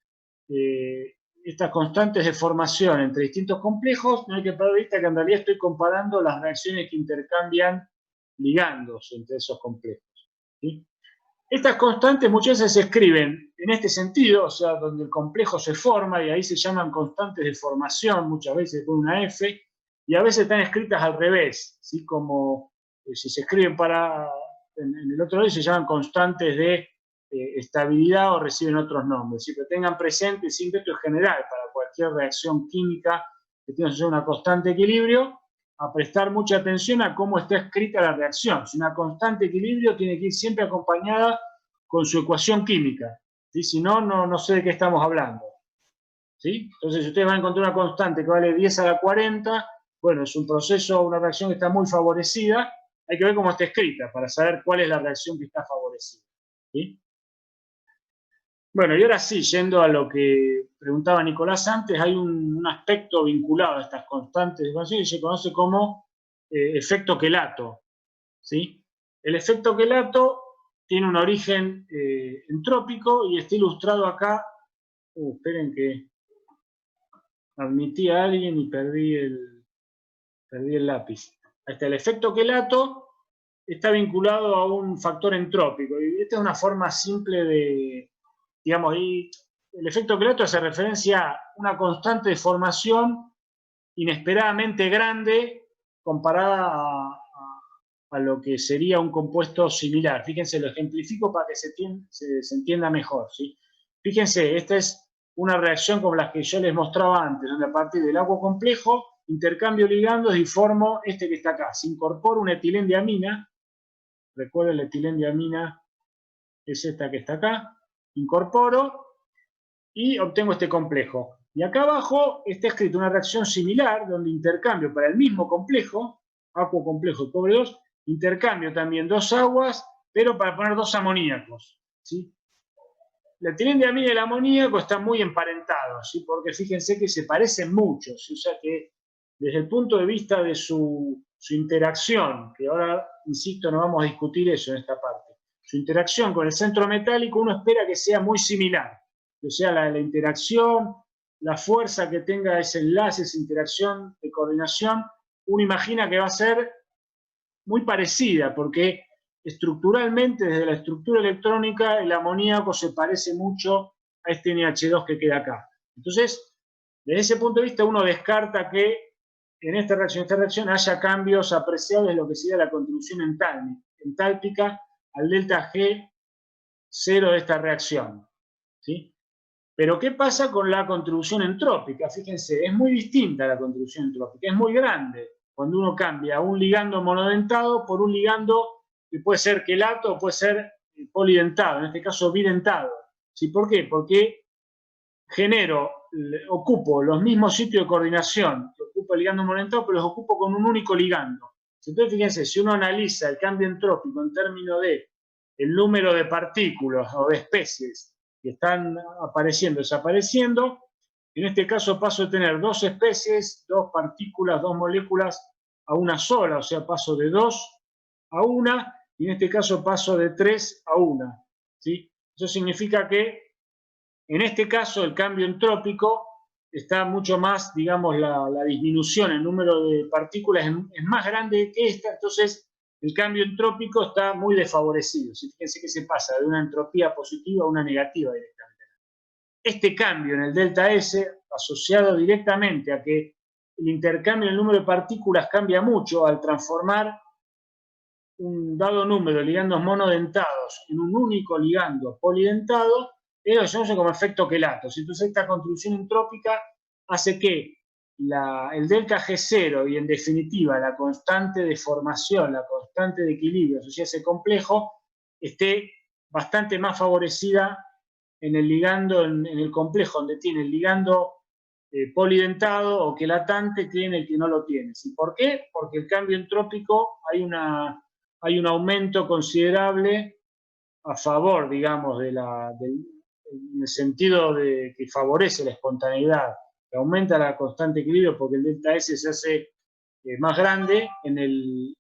de formación entre distintos complejos, no hay que perder de vista que en realidad estoy comparando las reacciones que intercambian ligandos entre esos complejos. ¿Sí? Estas constantes muchas veces se escriben en este sentido, o sea, donde el complejo se forma, y ahí se llaman constantes de formación, muchas veces con una F, y a veces están escritas al revés, ¿sí? Como si se escriben en el otro lado se llaman constantes de estabilidad o reciben otros nombres. ¿Sí? Pero tengan presente, siempre esto es general para cualquier reacción química que tenga una constante de equilibrio, a prestar mucha atención a cómo está escrita la reacción. Si una constante de equilibrio tiene que ir siempre acompañada con su ecuación química. ¿Sí? Si no, no sé de qué estamos hablando. ¿Sí? Entonces, si ustedes van a encontrar una constante que vale 10 a la 40, bueno, es un proceso, una reacción que está muy favorecida. Hay que ver cómo está escrita para saber cuál es la reacción que está favorecida. ¿Sí? Bueno, y ahora sí, yendo a lo que preguntaba Nicolás antes, hay un aspecto vinculado a estas constantes de ecuación y se conoce como efecto quelato. ¿Sí? El efecto quelato tiene un origen entrópico y está ilustrado acá. Esperen que admití a alguien y perdí el lápiz. Ahí está, el efecto quelato está vinculado a un factor entrópico. Y esta es una forma simple de, digamos, y el efecto quelato hace referencia a una constante de formación inesperadamente grande comparada a lo que sería un compuesto similar. Fíjense, lo ejemplifico para que se entienda mejor. ¿Sí? Fíjense, esta es una reacción como las que yo les mostraba antes, donde a partir del agua complejo intercambio ligandos y formo este que está acá. Se incorpora una etilendiamina. Recuerden, la etilendiamina es esta que está acá. Incorporo y obtengo este complejo. Y acá abajo está escrito una reacción similar, donde intercambio para el mismo complejo, acuo complejo y cobre 2, intercambio también dos aguas, pero para poner dos amoníacos. ¿Sí? La etilendiamina y el amoníaco están muy emparentados, ¿sí? Porque fíjense que se parecen mucho, ¿sí? O sea que desde el punto de vista de su interacción, que ahora, insisto, no vamos a discutir eso en esta parte, su interacción con el centro metálico, uno espera que sea muy similar. O sea, la interacción, la fuerza que tenga ese enlace, esa interacción de coordinación, uno imagina que va a ser muy parecida, porque estructuralmente, desde la estructura electrónica, el amoníaco se parece mucho a este NH2 que queda acá. Entonces, desde ese punto de vista, uno descarta que en esta reacción haya cambios apreciables en lo que sería la contribución entálpica al delta G0 de esta reacción. ¿Sí? Pero ¿qué pasa con la contribución entrópica? Fíjense, es muy distinta la contribución entrópica, es muy grande cuando uno cambia un ligando monodentado por un ligando que puede ser quelato o puede ser polidentado, en este caso bidentado. ¿Sí? ¿Por qué? Porque ocupo los mismos sitios de coordinación que ocupa el ligando monodentado, pero los ocupo con un único ligando. Entonces, fíjense, si uno analiza el cambio entrópico en términos de el número de partículas o de especies que están apareciendo, desapareciendo, en este caso paso de tener dos especies, dos partículas, dos moléculas a una sola, o sea, paso de 2 a 1, y en este caso paso de 3 a 1. ¿Sí? Eso significa que en este caso el cambio entrópico está mucho más, digamos, la disminución, el número de partículas es más grande que esta, entonces el cambio entrópico está muy desfavorecido. Fíjense que se pasa de una entropía positiva a una negativa directamente. este cambio en el delta S, asociado directamente a que el intercambio del número de partículas cambia mucho al transformar un dado número de ligandos monodentados en un único ligando polidentado, eso se conoce como efecto quelatos. Entonces esta contribución entrópica hace que el delta G0 y en definitiva la constante de formación, la constante de equilibrio asociada a ese complejo, esté bastante más favorecida en el ligando, en el complejo donde tiene el ligando polidentado o quelatante, tiene el que no lo tiene. ¿Y por qué? Porque el cambio entrópico hay un aumento considerable a favor, digamos, en el sentido de que favorece la espontaneidad, que aumenta la constante de equilibrio porque el delta S se hace más grande en el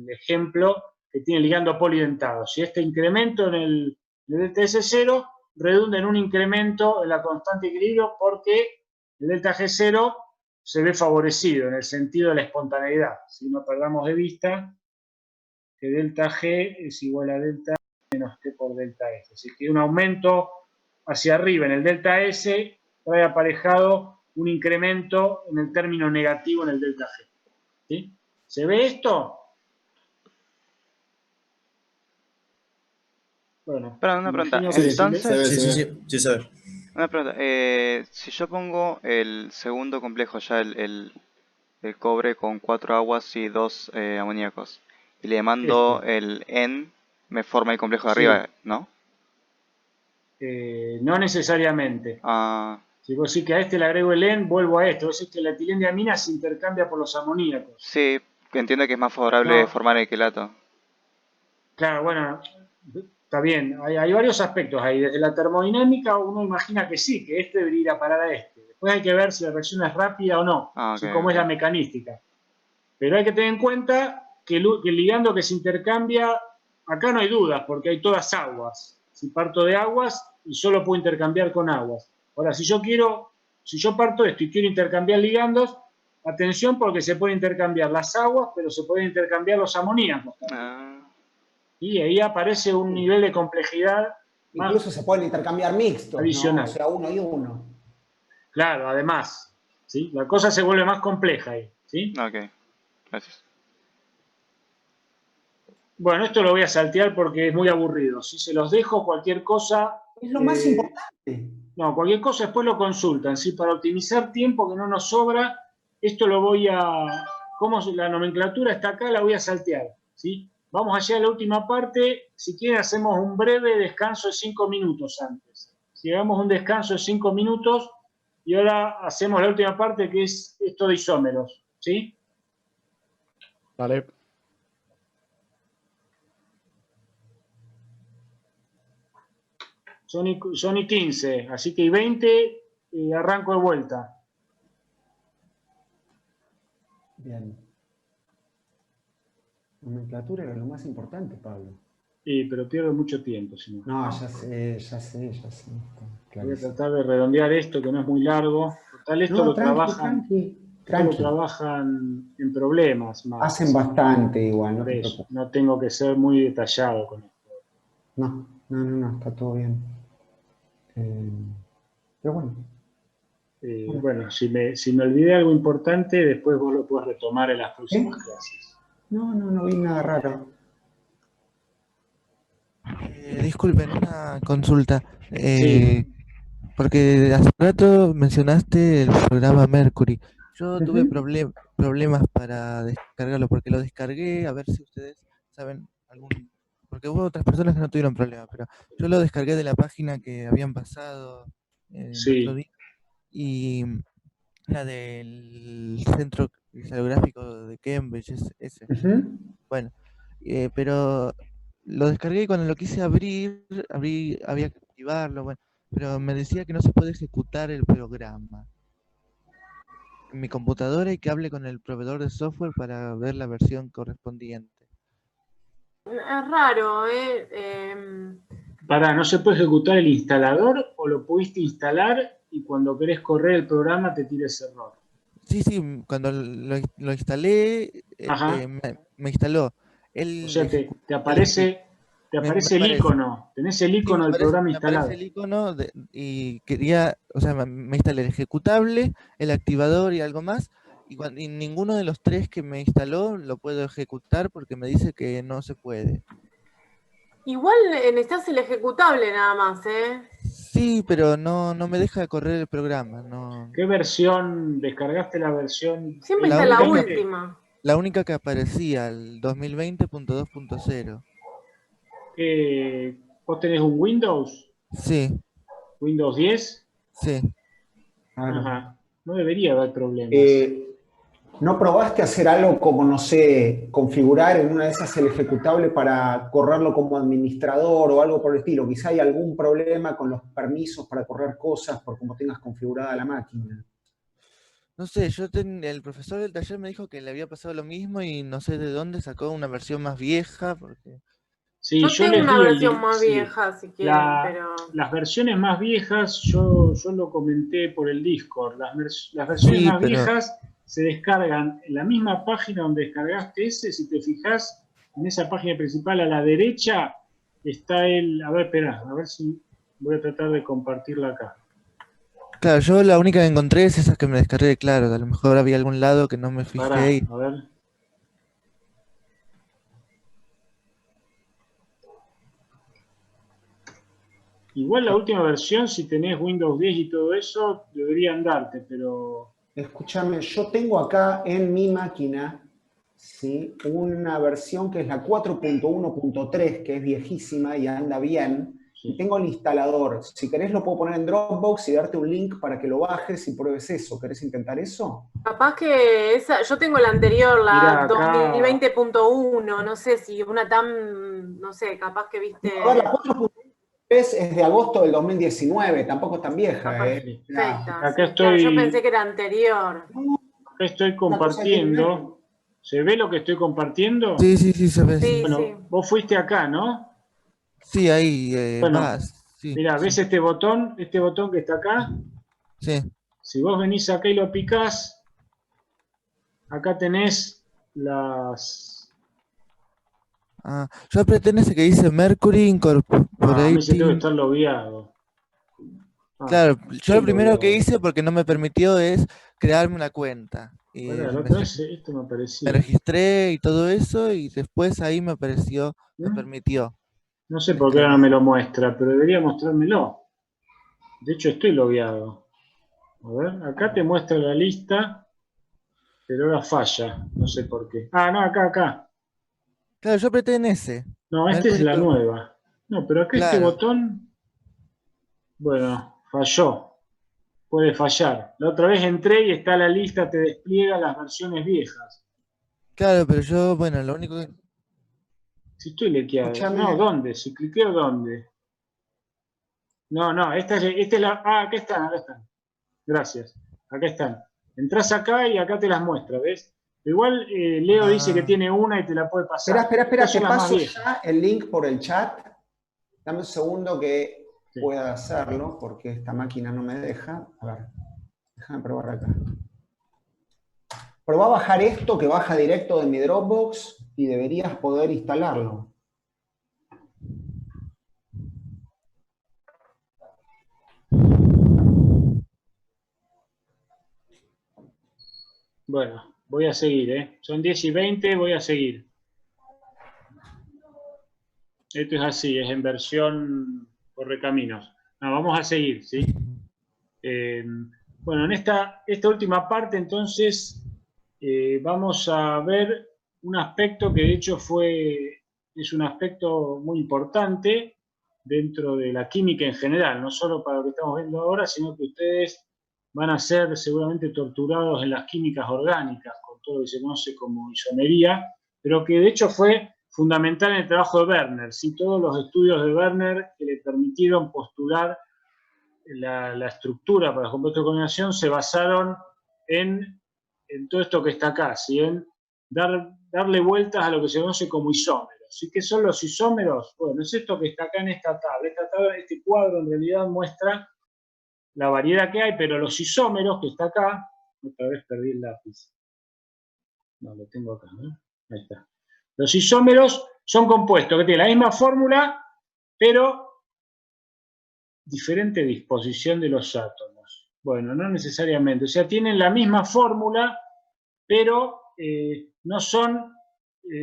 ejemplo que tiene ligando polidentado. Si este incremento en el delta S0 redunda en un incremento en la constante de equilibrio porque el delta G0 se ve favorecido en el sentido de la espontaneidad. Si no perdamos de vista que delta G es igual a delta menos T por delta S. Así que un aumento hacia arriba en el delta S trae aparejado un incremento en el término negativo en el delta G. ¿Sí? ¿Se ve esto? Bueno. Pero una pregunta, imagino que entonces, Sí, se ve. una pregunta, si yo pongo el segundo complejo ya, el cobre con 4 aguas y 2 amoníacos, y le mando el N, me forma el complejo de Sí. arriba, ¿no? No necesariamente. Ah, Si vos decís que a este le agrego el N, vuelvo a esto. Vos decís que la etilendiamina se intercambia por los amoníacos. sí, que entiendo que es más favorable No. formar el quelato. Claro, bueno, está bien. Hay varios aspectos ahí. Desde la termodinámica uno imagina que sí, que este debería ir a parar a este. Después hay que ver si la reacción es rápida o no, así como es la mecanística. Pero hay que tener en cuenta que el ligando que se intercambia, acá no hay dudas, porque hay todas aguas. Si parto de aguas, y solo puedo intercambiar con aguas. Ahora, si yo parto de esto y quiero intercambiar ligandos, atención porque se pueden intercambiar las aguas, pero se pueden intercambiar los amoníacos también. Y ahí aparece un nivel de complejidad. Incluso se pueden intercambiar mixtos, adicional. ¿no? O sea, uno y uno. Claro, además, ¿sí? La cosa se vuelve más compleja ahí, ¿sí? Ok, gracias. Bueno, esto lo voy a saltear porque es muy aburrido. Si se los dejo, cualquier cosa... Es lo más importante. No, cualquier cosa después lo consultan, ¿sí? Para optimizar tiempo que no nos sobra, esto lo voy a... Como la nomenclatura está acá, la voy a saltear, ¿sí? Vamos allá a la última parte. Si quieren, hacemos un breve descanso de 5 minutos antes. Si hagamos un descanso de 5 minutos y ahora hacemos la última parte que es esto de isómeros, ¿sí? Vale. Son y 15, así que y 20 arranco de vuelta. Bien. Nomenclatura era lo más importante, Pablo. Sí, pero pierdo mucho tiempo. Si no. No, ya sé. Voy a tratar de redondear esto, que no es muy largo. Total, esto lo trabajan en problemas. Más. Hacen bastante igual, Por eso, no tengo que ser muy detallado con esto. No, está todo bien. Pero bueno. Bueno, si me olvidé algo importante, después vos lo podés retomar en las próximas clases. No vi nada raro. Disculpen, una consulta. Sí. Porque hace rato mencionaste el programa Mercury. Yo tuve problemas para descargarlo, porque lo descargué, a ver si ustedes saben porque hubo otras personas que no tuvieron problema, pero yo lo descargué de la página que habían pasado el otro día, y la del Centro Cristalográfico de Cambridge, ese. Bueno, pero lo descargué y cuando lo quise abrir, había que activarlo, bueno, pero me decía que no se puede ejecutar el programa en mi computadora y que hable con el proveedor de software para ver la versión correspondiente. Es raro, ¿no se puede ejecutar el instalador o lo pudiste instalar y cuando querés correr el programa te tira ese error? Sí, cuando lo instalé, me instaló. O sea, te aparece te Me aparece el aparece. icono. Tenés el Sí, icono del programa me instalado. aparece el icono y quería, o sea, me instalé el ejecutable, el activador y algo más, y ninguno de los tres que me instaló lo puedo ejecutar porque me dice que no se puede. Igual necesitas el ejecutable nada más, ¿eh? Sí, pero no me deja correr el programa. No. ¿Qué versión? ¿Descargaste la versión Siempre está la 2020? última. La única que aparecía, el 2020.2.0. ¿Vos tenés un Windows? Sí, ¿Windows 10? sí. Claro. Ajá. No debería haber problemas. ¿No probaste hacer algo como, no sé, configurar en una de esas el ejecutable para correrlo como administrador o algo por el estilo? Quizá hay algún problema con los permisos para correr cosas por cómo tengas configurada la máquina. No sé, el profesor del taller me dijo que le había pasado lo mismo y no sé de dónde sacó una versión más vieja, porque... Sí, Yo yo tengo les una di el versión link. más Sí. vieja, si quieren, pero... Las versiones más viejas, yo lo comenté por el Discord. Las versiones Sí, más pero... viejas se descargan en la misma página donde descargaste ese. Si te fijas, en esa página principal a la derecha está el... A ver, espera, a ver si voy a tratar de compartirla acá. Claro, yo la única que encontré es esa que me descargué, claro, a lo mejor había algún lado que no me Pará, fijé. a ver. Igual la última versión, si tenés Windows 10 y todo eso, debería andarte, pero... Escúchame, yo tengo acá en mi máquina, ¿sí?, una versión que es la 4.1.3, que es viejísima y anda bien. Sí. Y tengo el instalador. Si querés lo puedo poner en Dropbox y darte un link para que lo bajes y pruebes eso. ¿Querés intentar eso? Capaz que esa, yo tengo la anterior, la Mirá, acá... 2020.1, no sé si una tan, no sé, capaz que viste... A ver, la 4.1.3 es de agosto del 2019, tampoco es tan vieja, ¿eh? Perfecta, Acá sí, claro, yo pensé estoy... que era anterior. Acá estoy Una cosa que tiene que ver con- compartiendo. ¿Se ve lo que estoy compartiendo? Sí, se ve, sí. Sí, Bueno, sí. vos fuiste acá, ¿no? Sí, ahí Bueno, vas. Sí, mirá, ¿ves sí, este botón? Este botón que está acá. sí. Si vos venís acá y lo picás, acá tenés las... Ah, yo apreté en ese que dice Mercury Ah, me dice tengo que Incorporating. estar logueado. Claro, yo estoy lo primero que logueado. hice, porque no me permitió, es crearme una cuenta. Y Pará, la me, otra vez esto me me aparecía. registré y todo eso, y después ahí me apareció, me permitió. No sé por qué ahora no me lo muestra, pero debería mostrármelo. De hecho, estoy logueado. A ver, acá te muestra la lista, pero ahora falla. No sé por qué. Ah, no, acá. Claro, yo apreté en ese. No, esta es Mercury la nueva. No, pero acá este Claro, botón, bueno, falló. Puede fallar. La otra vez entré y está la lista, te despliega las versiones viejas. claro, pero yo, bueno, lo único que... Si estoy lequeado. Escúchame. No, ¿dónde? Si cliqueo, ¿dónde? No, esta es la... Ah, acá están. Gracias. Acá están. Entrás acá y acá te las muestra, ¿ves? Igual Leo dice que tiene una y te la puede pasar. Espera, Estas te son las más paso viejas. ya el link por el chat. Dame un segundo que Sí. pueda hacerlo, porque esta máquina no me deja. A ver, déjame probar acá. Probá a bajar esto que baja directo de mi Dropbox y deberías poder instalarlo. Bueno, voy a seguir, ¿eh? Son 10 y 20, voy a seguir. Esto es así, es en versión correcaminos. No, vamos a seguir, ¿sí? Bueno, en esta última parte, entonces, vamos a ver un aspecto que de hecho es un aspecto muy importante dentro de la química en general, no solo para lo que estamos viendo ahora, sino que ustedes van a ser seguramente torturados en las químicas orgánicas, con todo lo que se conoce como isomería, pero que de hecho fue fundamental en el trabajo de Werner, ¿sí? Todos los estudios de Werner que le permitieron postular la estructura para los compuestos de coordinación se basaron en todo esto que está acá, ¿sí? En darle vueltas a lo que se conoce como isómeros. ¿Sí? ¿Qué son los isómeros? Bueno, es esto que está acá en esta tabla. Este cuadro en realidad muestra la variedad que hay, pero los isómeros que está acá, otra vez perdí el lápiz. No, lo tengo acá, ¿no? Ahí está. Los isómeros son compuestos que tienen la misma fórmula, pero diferente disposición de los átomos. Bueno, no necesariamente. O sea, tienen la misma fórmula, pero no son,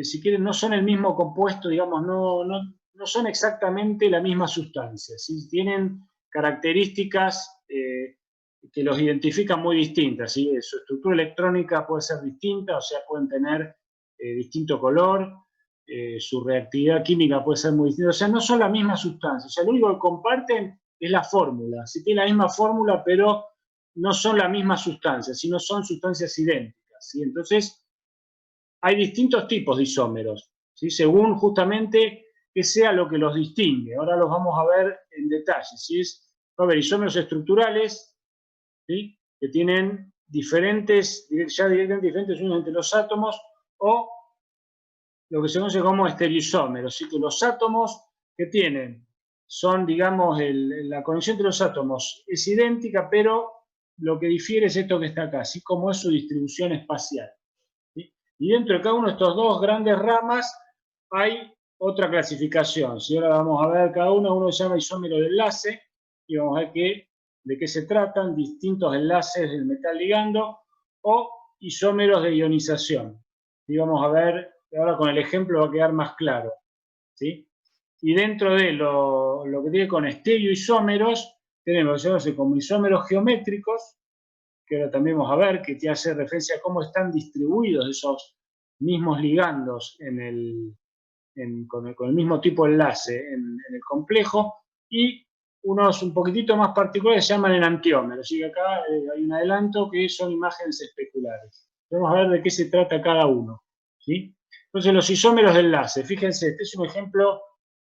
si quieren, no son el mismo compuesto, digamos, no son exactamente la misma sustancia. ¿Sí? Tienen características que los identifican muy distintas. ¿Sí? Su estructura electrónica puede ser distinta, o sea, pueden tener distinto color, su reactividad química puede ser muy distinta. O sea, no son la misma sustancia. O sea, lo único que comparten es la fórmula. Sí, tienen la misma fórmula, pero no son la misma sustancia, sino son sustancias idénticas. ¿Sí? Entonces, hay distintos tipos de isómeros, ¿sí? Según justamente qué sea lo que los distingue. Ahora los vamos a ver en detalle. ¿Sí? Va a haber isómeros estructurales, ¿sí? Que tienen diferentes, ya directamente diferentes unos entre los átomos, o lo que se conoce como estereoisómeros, ¿sí? Que los átomos que tienen son, digamos, la conexión entre los átomos es idéntica, pero lo que difiere es esto que está acá, así como es su distribución espacial. ¿Sí? Y dentro de cada uno de estos dos grandes ramas hay otra clasificación. ¿Sí? Ahora vamos a ver cada uno se llama isómero de enlace, y vamos a ver de qué se tratan, distintos enlaces del metal ligando, o isómeros de ionización. Y vamos a ver, ahora con el ejemplo va a quedar más claro. ¿Sí? Y dentro de lo que tiene con estereoisómeros, tenemos como isómeros geométricos, que ahora también vamos a ver, que te hace referencia a cómo están distribuidos esos mismos ligandos con el mismo tipo de enlace en el complejo, y unos un poquitito más particulares se llaman enantiómeros. Así que acá hay un adelanto que son imágenes especulares. Vamos a ver de qué se trata cada uno. ¿Sí? Entonces, los isómeros de enlace, fíjense, este es un ejemplo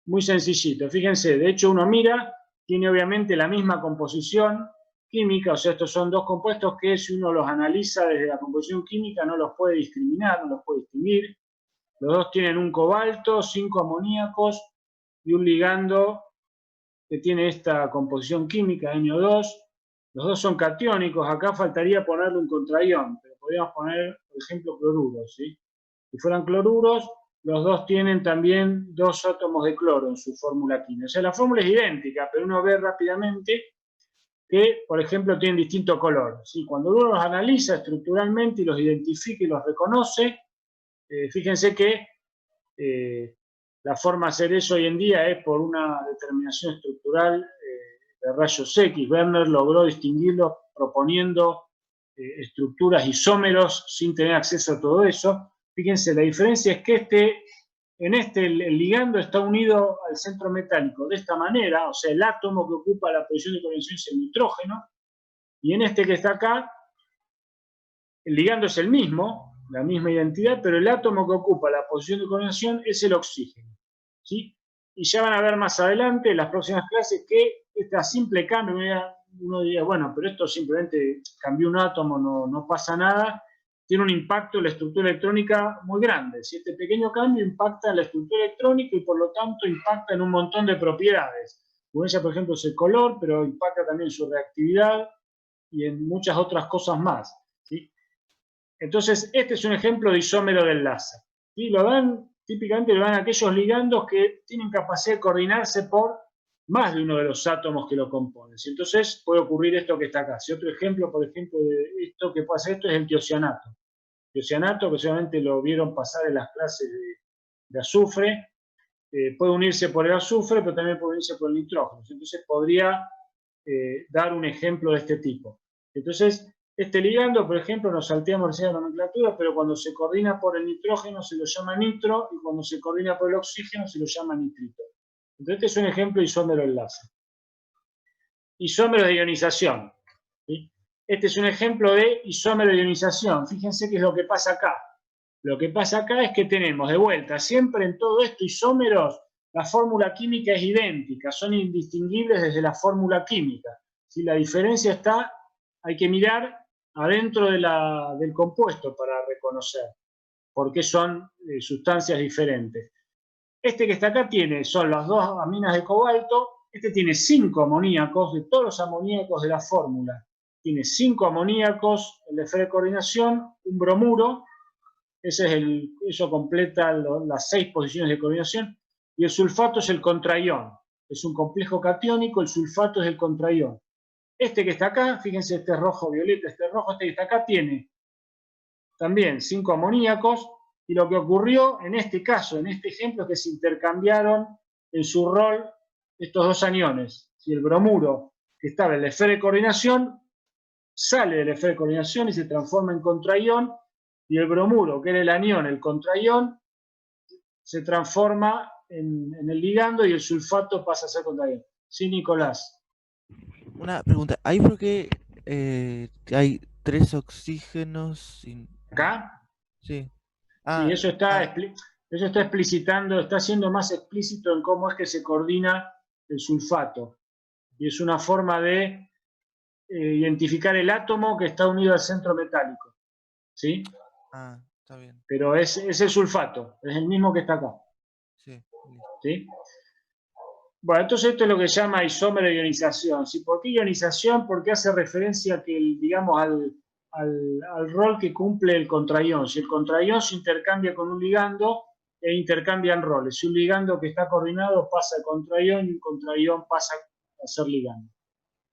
muy sencillito. Fíjense, de hecho uno mira, tiene obviamente la misma composición química, o sea, estos son dos compuestos que si uno los analiza desde la composición química no los puede discriminar, no los puede distinguir. Los dos tienen un cobalto, 5 amoníacos y un ligando que tiene esta composición química, NO2. Los dos son catiónicos, acá faltaría ponerle un contraión, pero podríamos poner, por ejemplo, cloruros. ¿Sí? Si fueran cloruros, los dos tienen también 2 átomos de cloro en su fórmula química. O sea, la fórmula es idéntica, pero uno ve rápidamente que, por ejemplo, tienen distinto color. ¿Sí? Cuando uno los analiza estructuralmente y los identifica y los reconoce, fíjense que la forma de hacer eso hoy en día es por una determinación estructural de rayos X. Werner logró distinguirlos proponiendo estructuras isómeros sin tener acceso a todo eso. Fíjense, la diferencia es que el ligando está unido al centro metálico de esta manera, o sea, el átomo que ocupa la posición de conexión es el nitrógeno, y en este que está acá, el ligando es el mismo, la misma identidad, pero el átomo que ocupa la posición de conexión es el oxígeno. ¿Sí? Y ya van a ver más adelante, en las próximas clases, que este simple cambio, uno diría, bueno, pero esto simplemente cambió un átomo, no pasa nada, tiene un impacto en la estructura electrónica muy grande. Si este pequeño cambio impacta en la estructura electrónica y por lo tanto impacta en un montón de propiedades. Como ella, por ejemplo, es el color, pero impacta también su reactividad y en muchas otras cosas más. ¿Sí? Entonces, este es un ejemplo de isómero de enlace. ¿Sí? Típicamente lo dan aquellos ligandos que tienen capacidad de coordinarse por más de uno de los átomos que lo componen. ¿Sí? Entonces puede ocurrir esto que está acá. Si otro ejemplo, por ejemplo, de esto que puede hacer esto es el tiocianato. El tiocianato, que seguramente lo vieron pasar en las clases de azufre, puede unirse por el azufre, pero también puede unirse por el nitrógeno. Entonces podría dar un ejemplo de este tipo. Entonces, este ligando, por ejemplo, nos salteamos recién la nomenclatura, pero cuando se coordina por el nitrógeno se lo llama nitro, y cuando se coordina por el oxígeno se lo llama nitrito. Entonces, este es un ejemplo de isómero enlace. Isómero de ionización. ¿Sí? Este es un ejemplo de isómero de ionización. Fíjense qué es lo que pasa acá. Lo que pasa acá es que tenemos, de vuelta, siempre en todo esto isómeros, la fórmula química es idéntica, son indistinguibles desde la fórmula química. Si la diferencia está, hay que mirar adentro del compuesto para reconocer por qué son sustancias diferentes. Este que está acá son las 2 aminas de cobalto, este tiene 5 amoníacos, de todos los amoníacos de la fórmula. Tiene 5 amoníacos, el de esfera de coordinación, un bromuro, Eso completa las 6 posiciones de coordinación. Y el sulfato es el contraión. Es un complejo catiónico, el sulfato es el contraión. Este que está acá, fíjense, este rojo, violeta, este rojo, este que está acá tiene también 5 amoníacos, y lo que ocurrió en este caso, en este ejemplo, es que se intercambiaron en su rol estos 2 aniones. Si el bromuro, que estaba en la esfera de coordinación, sale de la esfera de coordinación y se transforma en contraión, y el bromuro, que era el anión, el contraión, se transforma en el ligando y el sulfato pasa a ser contraión. Sí, Nicolás. Una pregunta, ¿hay por qué hay 3 oxígenos? ¿Acá? Sí. Sí, eso está explicitando, está siendo más explícito en cómo es que se coordina el sulfato. Y es una forma de identificar el átomo que está unido al centro metálico. ¿Sí? Ah, está bien. Pero es el sulfato, es el mismo que está acá. Sí. ¿Sí? Bueno, entonces esto es lo que se llama isómero de ionización. ¿Sí? ¿Por qué ionización? Porque hace referencia que digamos, al rol que cumple el contraión. Si el contraión se intercambia con un ligando, intercambian roles. Si un ligando que está coordinado pasa al contraión y un contraión pasa a ser ligando.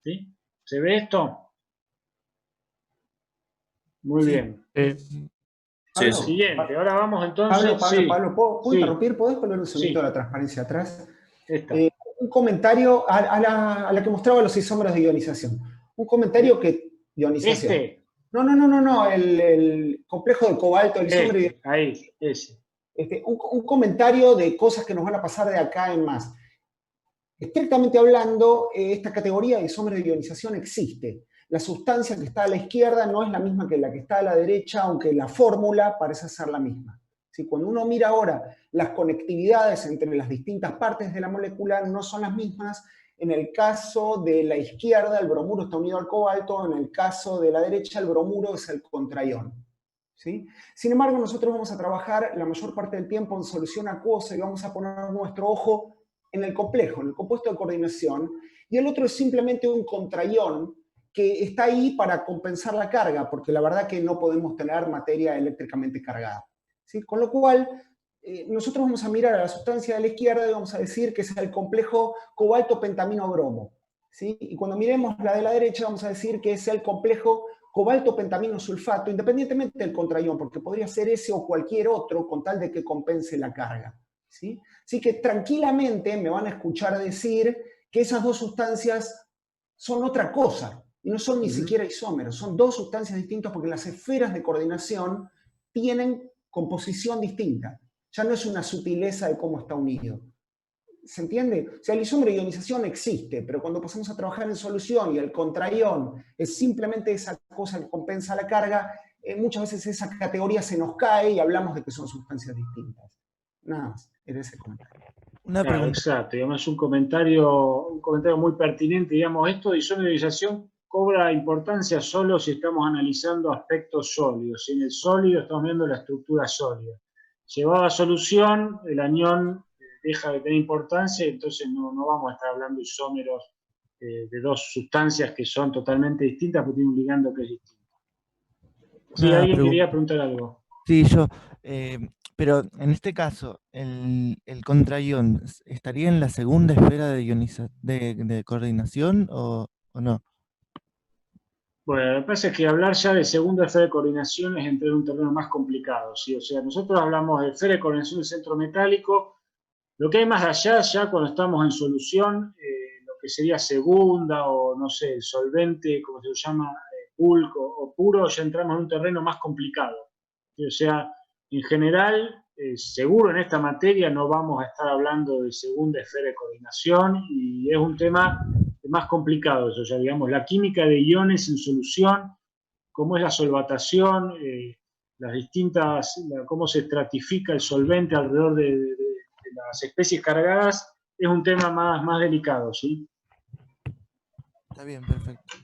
¿Sí? ¿Se ve esto? Muy bien. Pablo, Siguiente, ahora vamos entonces. Pablo, ¿puedo interrumpir? ¿Podés poner un segundito de la transparencia atrás? Un comentario a la que mostraba los isómeros de ionización. Un comentario que... Ionización. No, el complejo de cobalto, el isómero ahí, ese. Un comentario de cosas que nos van a pasar de acá en más. Estrictamente hablando, esta categoría de isómero de ionización existe. La sustancia que está a la izquierda no es la misma que la que está a la derecha, aunque la fórmula parece ser la misma. ¿Sí? Cuando uno mira ahora las conectividades entre las distintas partes de la molécula no son las mismas. En el caso de la izquierda, el bromuro está unido al cobalto. En el caso de la derecha, el bromuro es el contraión. ¿Sí? Sin embargo, nosotros vamos a trabajar la mayor parte del tiempo en solución acuosa y vamos a poner nuestro ojo en el complejo, en el compuesto de coordinación, y el otro es simplemente un contraión que está ahí para compensar la carga, porque la verdad que no podemos tener materia eléctricamente cargada. ¿Sí? Con lo cual, nosotros vamos a mirar a la sustancia de la izquierda y vamos a decir que es el complejo cobalto-pentamino-bromo. ¿Sí? Y cuando miremos la de la derecha vamos a decir que es el complejo cobalto-pentamino-sulfato, independientemente del contraión, porque podría ser ese o cualquier otro con tal de que compense la carga. ¿Sí? Así que tranquilamente me van a escuchar decir que esas 2 sustancias son otra cosa, y no son ni siquiera isómeros, son 2 sustancias distintas porque las esferas de coordinación tienen composición distinta. Ya no es una sutileza de cómo está unido. ¿Se entiende? O sea, el isómero de ionización existe, pero cuando pasamos a trabajar en solución y el contraión es simplemente esa cosa que compensa la carga, muchas veces esa categoría se nos cae y hablamos de que son sustancias distintas. Nada más, era ese comentario. Claro, exacto, digamos, es un comentario muy pertinente. Digamos, esto de isómero de ionización cobra importancia solo si estamos analizando aspectos sólidos. Si en el sólido estamos viendo la estructura sólida. Llevado a solución, el anión deja de tener importancia, entonces no vamos a estar hablando de isómeros de 2 sustancias que son totalmente distintas porque tienen un ligando que es distinto. Sí, ¿alguien quería preguntar algo? Sí, yo. Pero en este caso, el contraión, ¿estaría en la segunda esfera de coordinación o no? Bueno, lo que pasa es que hablar ya de segunda esfera de coordinación es entrar en un terreno más complicado, ¿sí? O sea, nosotros hablamos de esfera de coordinación del centro metálico. Lo que hay más allá, ya cuando estamos en solución, lo que sería segunda o, no sé, el solvente, como se lo llama, bulk o puro, ya entramos en un terreno más complicado. ¿Sí? O sea, en general, seguro en esta materia no vamos a estar hablando de segunda esfera de coordinación y es un tema más complicado eso, ya digamos, la química de iones en solución, cómo es la solvatación, las distintas, cómo se estratifica el solvente alrededor de las especies cargadas, es un tema más delicado, ¿sí? Está bien, perfecto.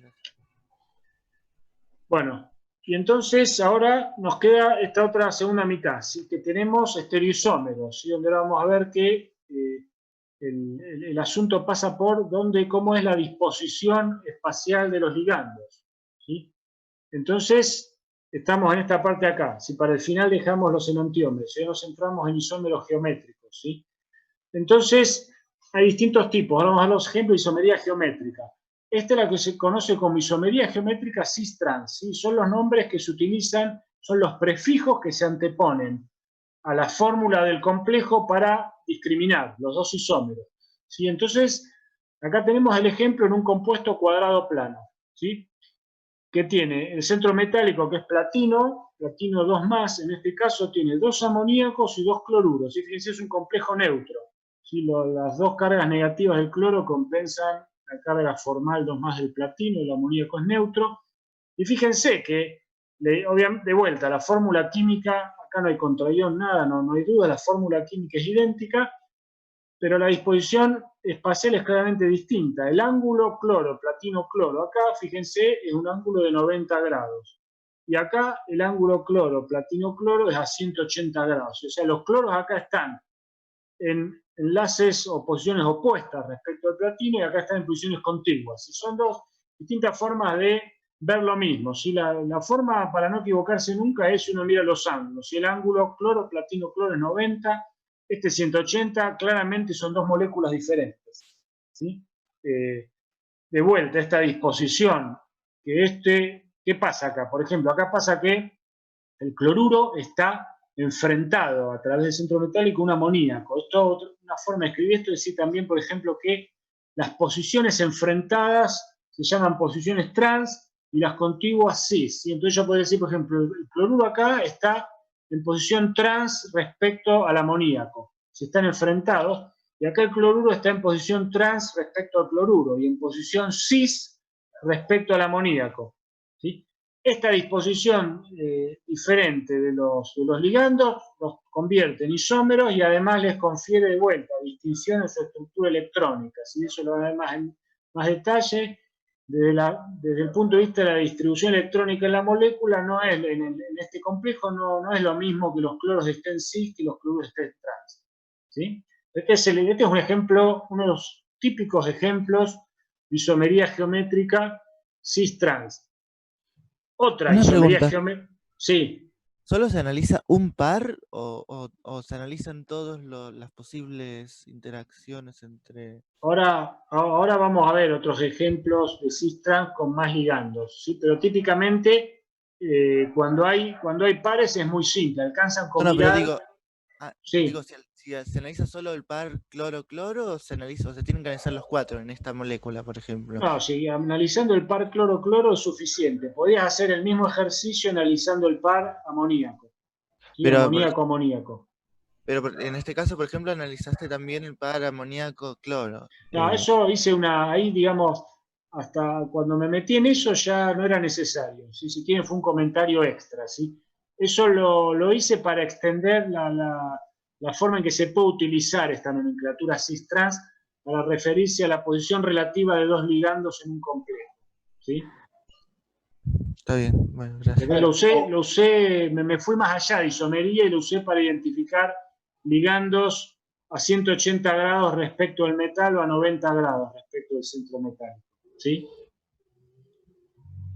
Bueno, y entonces ahora nos queda esta otra segunda mitad, ¿sí? Que tenemos estereoisómeros, ¿sí? Donde ahora vamos a ver que el asunto pasa por cómo es la disposición espacial de los ligandos, ¿sí? Entonces, estamos en esta parte acá. Si para el final dejamos los enantiómeros, ya nos centramos en isómeros geométricos, ¿sí? Entonces, hay distintos tipos. Ahora vamos a ver los ejemplos de isomería geométrica. Esta es la que se conoce como isomería geométrica cis-trans, ¿sí? Son los nombres que se utilizan, son los prefijos que se anteponen a la fórmula del complejo para discriminar los dos isómeros, ¿sí? Entonces, acá tenemos el ejemplo en un compuesto cuadrado plano, ¿sí? Que tiene el centro metálico, que es platino 2+, en este caso tiene 2 amoníacos y 2 cloruros, ¿sí? Fíjense, es un complejo neutro, ¿sí? Las dos cargas negativas del cloro compensan la carga formal 2+ del platino, el amoníaco es neutro, y fíjense que, obviamente, de vuelta, la fórmula química, acá no hay contraión, nada, no hay duda, la fórmula química es idéntica, pero la disposición espacial es claramente distinta. El ángulo cloro, platino, cloro, acá, fíjense, es un ángulo de 90 grados. Y acá el ángulo cloro, platino, cloro es a 180 grados. O sea, los cloros acá están en enlaces o posiciones opuestas respecto al platino y acá están en posiciones contiguas. Y son dos distintas formas de ver lo mismo, ¿sí? La forma para no equivocarse nunca es si uno mira los ángulos. Si el ángulo cloro, platino, cloro es 90, este 180, claramente son dos moléculas diferentes, ¿sí? De vuelta, esta disposición, ¿qué pasa acá? Por ejemplo, acá pasa que el cloruro está enfrentado a través del centro metálico a un amoníaco. Esto, una forma de escribir esto es decir también, por ejemplo, que las posiciones enfrentadas se llaman posiciones trans y las contiguas cis, ¿sí? Entonces yo puedo decir, por ejemplo, el cloruro acá está en posición trans respecto al amoníaco. Se están enfrentados, y acá el cloruro está en posición trans respecto al cloruro, y en posición cis respecto al amoníaco, ¿sí? Esta disposición diferente de los ligandos los convierte en isómeros y además les confiere de vuelta distinción en su estructura electrónica, ¿sí? Eso lo van a ver más en más detalle. Desde el punto de vista de la distribución electrónica en la molécula, no es, en este complejo no es lo mismo que los cloros estén cis que los cloruros estén trans, ¿sí? Este es un ejemplo, uno de los típicos ejemplos de isomería geométrica cis-trans. Otra Una isomería pregunta. geométrica. Sí. ¿Solo se analiza un par o se analizan todas las posibles interacciones entre...? Ahora vamos a ver otros ejemplos de cis-trans con más ligandos, ¿sí? Pero típicamente cuando hay pares es muy simple, alcanzan con No, pero mirar. digo, Sí. si se analiza solo el par cloro-cloro, o se tienen que analizar los 4 en esta molécula, por ejemplo. No, sí, analizando el par cloro-cloro es suficiente. Podrías hacer el mismo ejercicio analizando el par amoníaco, ¿sí? Pero Amoníaco-amoníaco. Pero en este caso, por ejemplo, analizaste también el par amoníaco-cloro. No, eso hice ahí digamos, hasta cuando me metí en eso ya no era necesario, ¿sí? Si quieren fue un comentario extra, ¿sí? Eso lo hice para extender la forma en que se puede utilizar esta nomenclatura cis-trans para referirse a la posición relativa de dos ligandos en un complejo, ¿sí? Está bien, bueno, gracias. Me fui más allá de isomería y lo usé para identificar ligandos a 180 grados respecto al metal o a 90 grados respecto del centro metálico, ¿sí?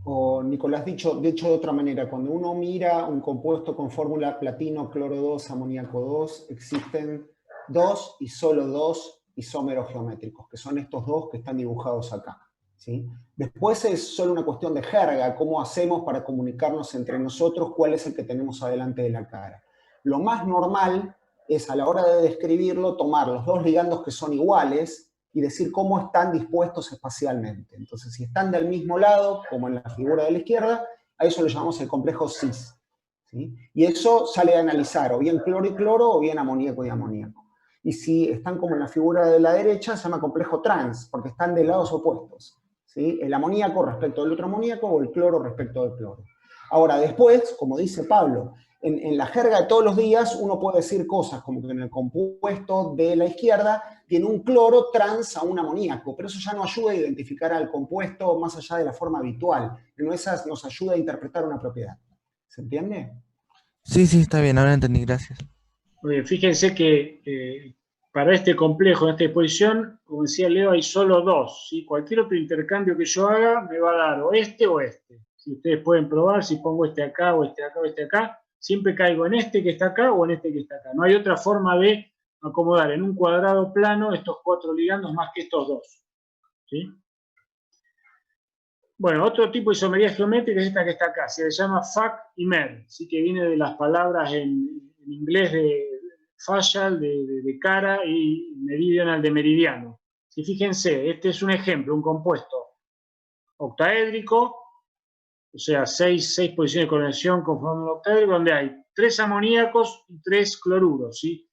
O Nicolás, dicho de otra manera, cuando uno mira un compuesto con fórmula platino, cloro 2, amoníaco 2, existen dos y solo dos isómeros geométricos, que son estos dos que están dibujados acá, ¿sí? Después es solo una cuestión de jerga, cómo hacemos para comunicarnos entre nosotros, cuál es el que tenemos adelante de la cara. Lo más normal es, a la hora de describirlo, tomar los dos ligandos que son iguales y decir cómo están dispuestos espacialmente. Entonces, si están del mismo lado, como en la figura de la izquierda, a eso lo llamamos el complejo cis, ¿sí? Y eso sale a analizar o bien cloro y cloro o bien amoníaco y amoníaco. Y si están como en la figura de la derecha, se llama complejo trans, porque están de lados opuestos, ¿sí? El amoníaco respecto del otro amoníaco o el cloro respecto del cloro. Ahora, después, como dice Pablo, en la jerga de todos los días uno puede decir cosas como que en el compuesto de la izquierda tiene un cloro trans a un amoníaco, pero eso ya no ayuda a identificar al compuesto más allá de la forma habitual. En esas nos ayuda a interpretar una propiedad. ¿Se entiende? Sí, está bien, ahora entendí, gracias. Muy bien, fíjense que para este complejo, en esta disposición, como decía Leo, hay solo dos, ¿sí? Cualquier otro intercambio que yo haga me va a dar o este, Si ustedes pueden probar, si pongo este acá o este acá o este acá, siempre caigo en este que está acá o en este que está acá. No hay otra forma de acomodar en un cuadrado plano estos 4 ligandos más que estos 2. ¿Sí? Bueno, otro tipo de isomería geométrica es esta que está acá, se llama FAC y MER, ¿sí? Que viene de las palabras en inglés de facial, de cara, y meridional, de meridiano. Si fíjense, este es un ejemplo, un compuesto octaédrico, o sea, 6 posiciones de coordinación conformando un octaedro, donde hay 3 amoníacos y 3 cloruros, ¿sí?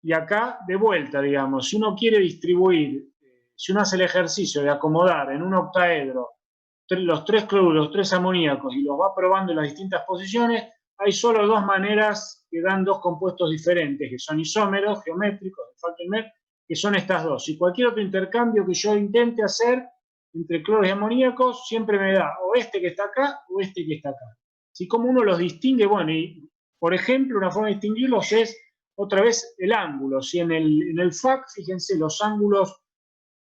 Y acá, de vuelta, digamos, si uno quiere distribuir, si uno hace el ejercicio de acomodar en un octaedro los 3 cloruros, los 3 amoníacos, y los va probando en las distintas posiciones, hay solo 2 maneras que dan 2 compuestos diferentes, que son isómeros geométricos, de FAC y MER, que son estas dos. Y cualquier otro intercambio que yo intente hacer entre cloros y amoníacos, siempre me da o este que está acá o este que está acá. Si como uno los distingue, bueno, y por ejemplo, una forma de distinguirlos es otra vez el ángulo. Si en el FAC, fíjense, los ángulos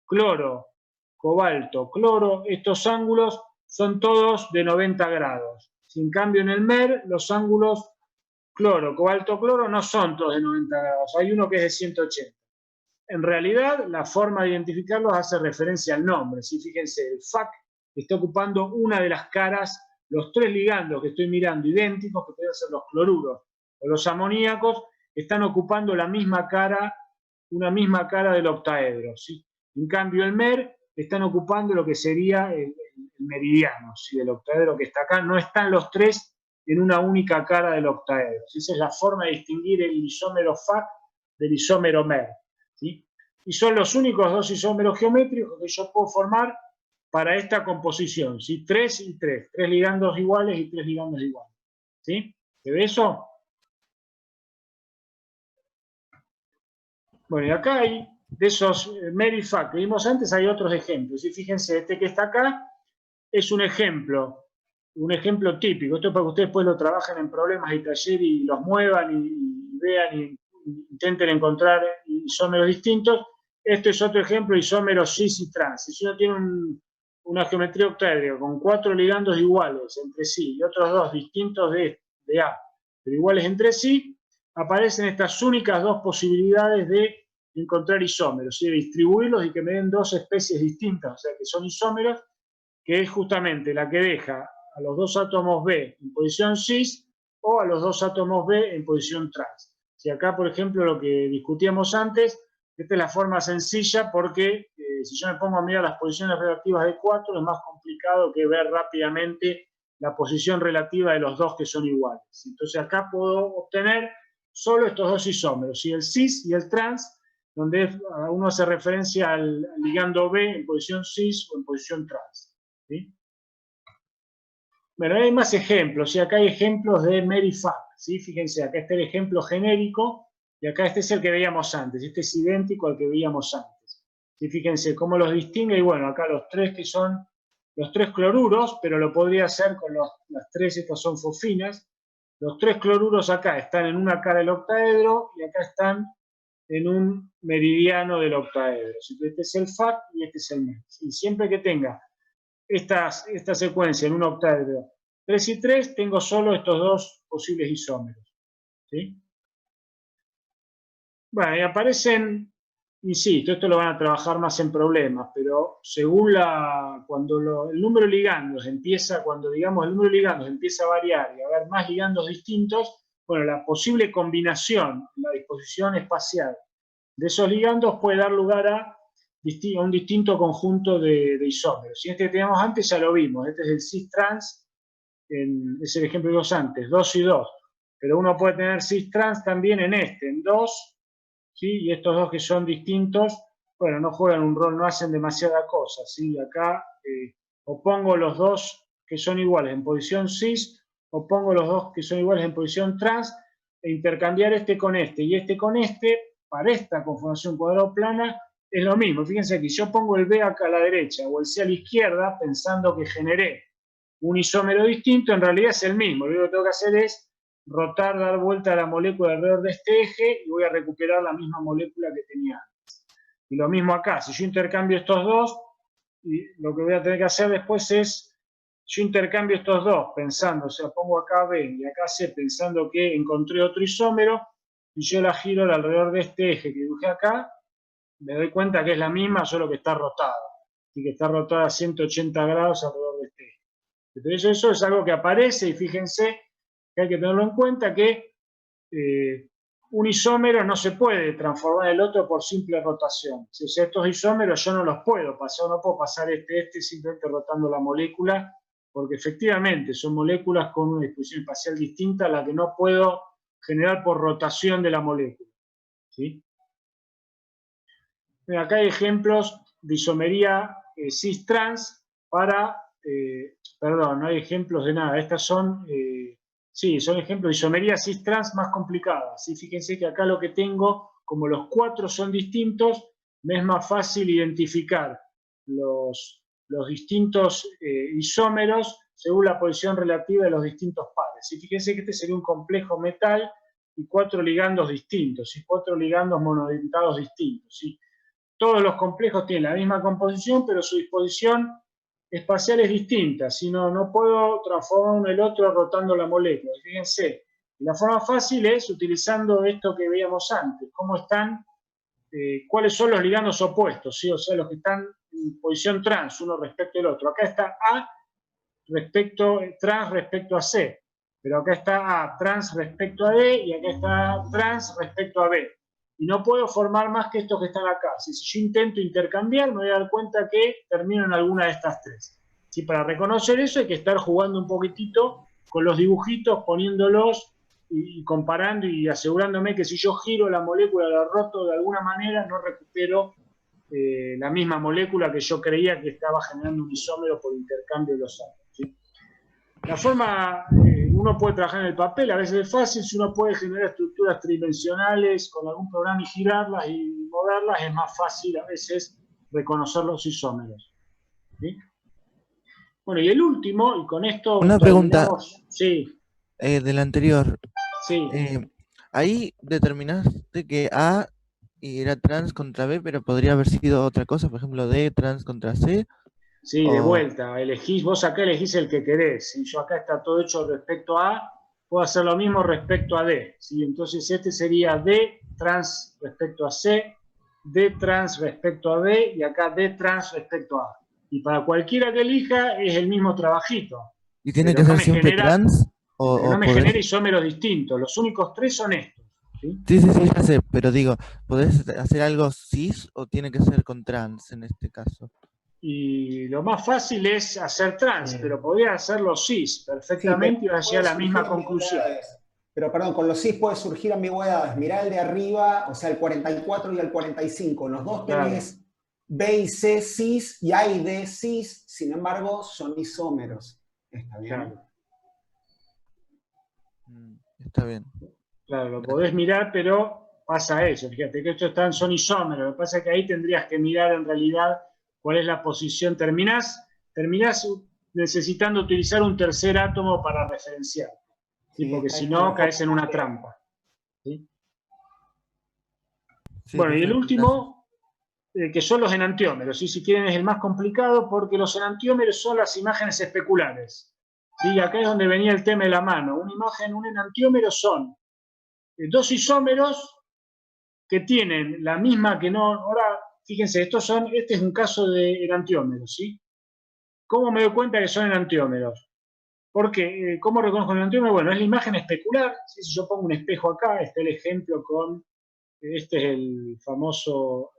cloro, cobalto, cloro, estos ángulos son todos de 90 grados. Si en cambio en el MER, los ángulos cloro, cobalto, cloro no son todos de 90 grados. Hay uno que es de 180. En realidad, la forma de identificarlos hace referencia al nombre. ¿Sí? Fíjense, el FAC está ocupando una de las caras, los 3 ligandos que estoy mirando idénticos, que pueden ser los cloruros o los amoníacos, están ocupando la misma cara, una misma cara del octaedro. ¿Sí? En cambio, el MER están ocupando lo que sería el meridiano, ¿sí? Del octaedro que está acá. No están los 3 en una única cara del octaedro. ¿Sí? Esa es la forma de distinguir el isómero FAC del isómero MER. ¿Sí? Y son los únicos 2 isómeros geométricos que yo puedo formar para esta composición, ¿sí? 3 y 3, 3 ligandos iguales y 3 ligandos iguales. ¿Sí? ¿Se ve eso? Bueno, y acá hay, de esos MER y FAC que vimos antes, hay otros ejemplos. Y fíjense, este que está acá es un ejemplo típico. Esto es para que ustedes después lo trabajen en problemas y taller y los muevan y vean y intenten encontrar isómeros distintos. Este es otro ejemplo, isómeros cis y trans. Si uno tiene una geometría octaédrica con 4 ligandos iguales entre sí y otros 2 distintos de A, pero iguales entre sí, aparecen estas únicas 2 posibilidades de encontrar isómeros, ¿sí? De distribuirlos y que me den 2 especies distintas, o sea que son isómeros, que es justamente la que deja a los 2 átomos B en posición cis o a los 2 átomos B en posición trans. Si acá, por ejemplo, lo que discutíamos antes, esta es la forma sencilla porque si yo me pongo a mirar las posiciones relativas de 4, es más complicado que ver rápidamente la posición relativa de los 2 que son iguales. Entonces acá puedo obtener solo estos 2 isómeros, ¿sí? El cis y el trans, donde uno hace referencia al ligando B en posición cis o en posición trans. ¿Sí? Bueno, hay más ejemplos, ¿sí? Acá hay ejemplos de MER y FAC, ¿sí? Fíjense, acá está el ejemplo genérico y acá este es el que veíamos antes, este es idéntico al que veíamos antes. ¿Sí? Fíjense cómo los distingue, y bueno, acá los 3 que son los 3 cloruros, pero lo podría hacer con las 3, estas son fosfinas. Los 3 cloruros acá están en una cara del octaedro y acá están en un meridiano del octaedro. Este es el FAC y este es el MER. Y siempre que tenga esta secuencia en un octaedro 3 y 3, tengo solo estos 2 posibles isómeros. ¿Sí? Bueno, y aparecen, insisto, esto lo van a trabajar más en problemas, pero según cuando el número de ligandos empieza, cuando digamos el número de ligandos empieza a variar y a haber más ligandos distintos, bueno, la posible combinación, la disposición espacial de esos ligandos puede dar lugar a un distinto conjunto de isómeros. Y este que teníamos antes ya lo vimos, este es el cis-trans, es el ejemplo que vimos antes, 2 y 2. Pero uno puede tener cis-trans también en 2, ¿sí? Y estos 2 que son distintos, bueno, no juegan un rol, no hacen demasiada cosa, ¿sí? Acá o pongo los 2 que son iguales en posición cis, o pongo los 2 que son iguales en posición trans, e intercambiar este con este y este con este, para esta conformación cuadrado plana, es lo mismo. Fíjense que yo pongo el B acá a la derecha o el C a la izquierda pensando que generé un isómero distinto, en realidad es el mismo. Lo único que tengo que hacer es rotar, dar vuelta a la molécula alrededor de este eje y voy a recuperar la misma molécula que tenía antes. Y lo mismo acá, si yo intercambio estos 2, y lo que voy a tener que hacer después es yo intercambio estos dos pensando, o sea, pongo acá B y acá C pensando que encontré otro isómero, y yo la giro alrededor de este eje que dibujé acá, me doy cuenta que es la misma, solo que está rotada. Así que está rotada a 180 grados alrededor de este eje. Entonces eso es algo que aparece, y fíjense que hay que tenerlo en cuenta, que un isómero no se puede transformar en el otro por simple rotación. Si estos isómeros yo no los puedo pasar, no puedo pasar este simplemente rotando la molécula, porque efectivamente son moléculas con una disposición espacial distinta a la que no puedo generar por rotación de la molécula. ¿Sí? Acá hay ejemplos de isomería cis-trans para, perdón, no hay ejemplos de nada, estas son, sí, son ejemplos de isomería cis-trans más complicadas. ¿Sí? Fíjense que acá lo que tengo, como los 4 son distintos, me es más fácil identificar los distintos isómeros según la posición relativa de los distintos pares. ¿Sí? Fíjense que este sería un complejo metal y 4 ligandos distintos, ¿sí? 4 ligandos monodentados distintos, ¿sí? Todos los complejos tienen la misma composición, pero su disposición espacial es distinta. Si no puedo transformar uno en el otro rotando la molécula. Fíjense, la forma fácil es utilizando esto que veíamos antes. ¿Cómo están? ¿Cuáles son los ligandos opuestos? ¿Sí? O sea, los que están en posición trans, uno respecto al otro. Acá está A trans respecto a C. Pero acá está A trans respecto a D y acá está trans respecto a B. Y no puedo formar más que estos que están acá. Si yo intento intercambiar, me voy a dar cuenta que termino en alguna de estas 3. ¿Sí? Para reconocer eso hay que estar jugando un poquitito con los dibujitos, poniéndolos y comparando y asegurándome que si yo giro la molécula, la roto de alguna manera, no recupero la misma molécula que yo creía que estaba generando un isómero por intercambio de los átomos. ¿Sí? La forma, uno puede trabajar en el papel, a veces es fácil, si uno puede generar estructuras tridimensionales con algún programa y girarlas y moverlas, es más fácil a veces reconocer los isómeros. ¿Sí? Bueno, y el último, y con esto Una pregunta. Sí. Del anterior. Sí. Ahí determinaste que A era trans contra B, pero podría haber sido otra cosa, por ejemplo, D trans contra C. Sí, de vuelta, vos acá elegís el que querés. Si yo acá está todo hecho respecto a A, puedo hacer lo mismo respecto a D. ¿Sí? Entonces este sería D trans respecto a C, D trans respecto a B y acá D trans respecto a A. Y para cualquiera que elija es el mismo trabajito. ¿Y tiene que ser siempre trans? No me genera isómeros distintos. Los únicos 3 son estos. ¿Sí? Sí, ya sé, pero digo, ¿podés hacer algo cis o tiene que ser con trans en este caso? Y lo más fácil es hacer trans, pero podría hacerlo cis perfectamente y vas a llegar a la misma conclusión. Pero perdón, con los cis puede surgir ambigüedades. Mirá el de arriba, o sea, el 44 y el 45. Los dos tenés B y C cis y A y D cis, sin embargo, son isómeros. ¿Está bien? Claro. Está bien. Claro, lo podés mirar, pero pasa eso. Fíjate que estos son isómeros. Lo que pasa es que ahí tendrías que mirar en realidad cuál es la posición. Terminás necesitando utilizar un tercer átomo para referenciar. ¿Sí? Porque si no, caes en una trampa. ¿Sí? Sí, bueno, y el último, que son los enantiómeros. ¿Sí? Si quieren, es el más complicado porque los enantiómeros son las imágenes especulares. ¿Sí? Acá es donde venía el tema de la mano. Un enantiómero son 2 isómeros que tienen la misma que no... Ahora, fíjense, este es un caso de enantiómeros, ¿sí? ¿Cómo me doy cuenta que son enantiómeros? Porque, ¿cómo reconozco el enantiómero? Bueno, es la imagen especular. ¿Sí? Si yo pongo un espejo acá, está el ejemplo con... Este es el famoso...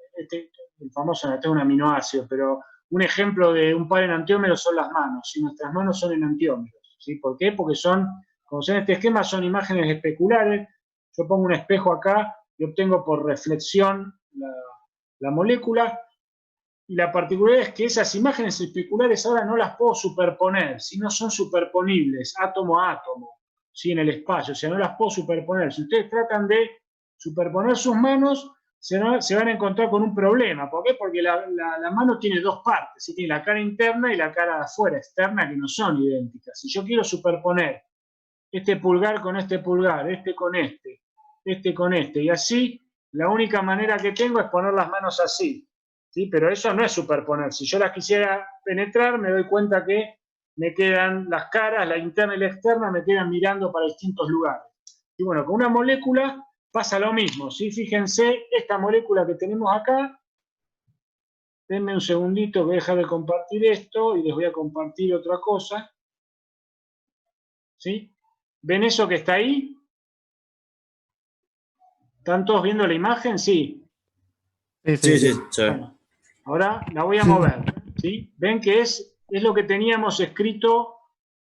no tengo un aminoácido, pero un ejemplo de un par de enantiómeros son las manos. ¿Sí? Nuestras manos son enantiómeros. ¿Sí? ¿Por qué? Porque son, como se ve en este esquema, son imágenes especulares. Yo pongo un espejo acá y obtengo por reflexión la molécula, y la particularidad es que esas imágenes especulares ahora no las puedo superponer, si no son superponibles, átomo a átomo, ¿sí? En el espacio, o sea, no las puedo superponer. Si ustedes tratan de superponer sus manos, se van a encontrar con un problema. ¿Por qué? Porque la mano tiene 2 partes, ¿sí? Tiene la cara interna y la cara de afuera, externa, que no son idénticas. Si yo quiero superponer este pulgar con este pulgar, este con este con este, y así, la única manera que tengo es poner las manos así, ¿sí? Pero eso no es superponer. Si yo las quisiera penetrar, me doy cuenta que me quedan las caras, la interna y la externa, me quedan mirando para distintos lugares. Y bueno, con una molécula pasa lo mismo, ¿sí? Fíjense, esta molécula que tenemos acá, denme un segundito, voy a dejar de compartir esto y les voy a compartir otra cosa. ¿Sí? ¿Ven eso que está ahí? ¿Están todos viendo la imagen? Sí. Sí. Bueno, ahora la voy a mover. ¿Sí? Ven que es lo que teníamos escrito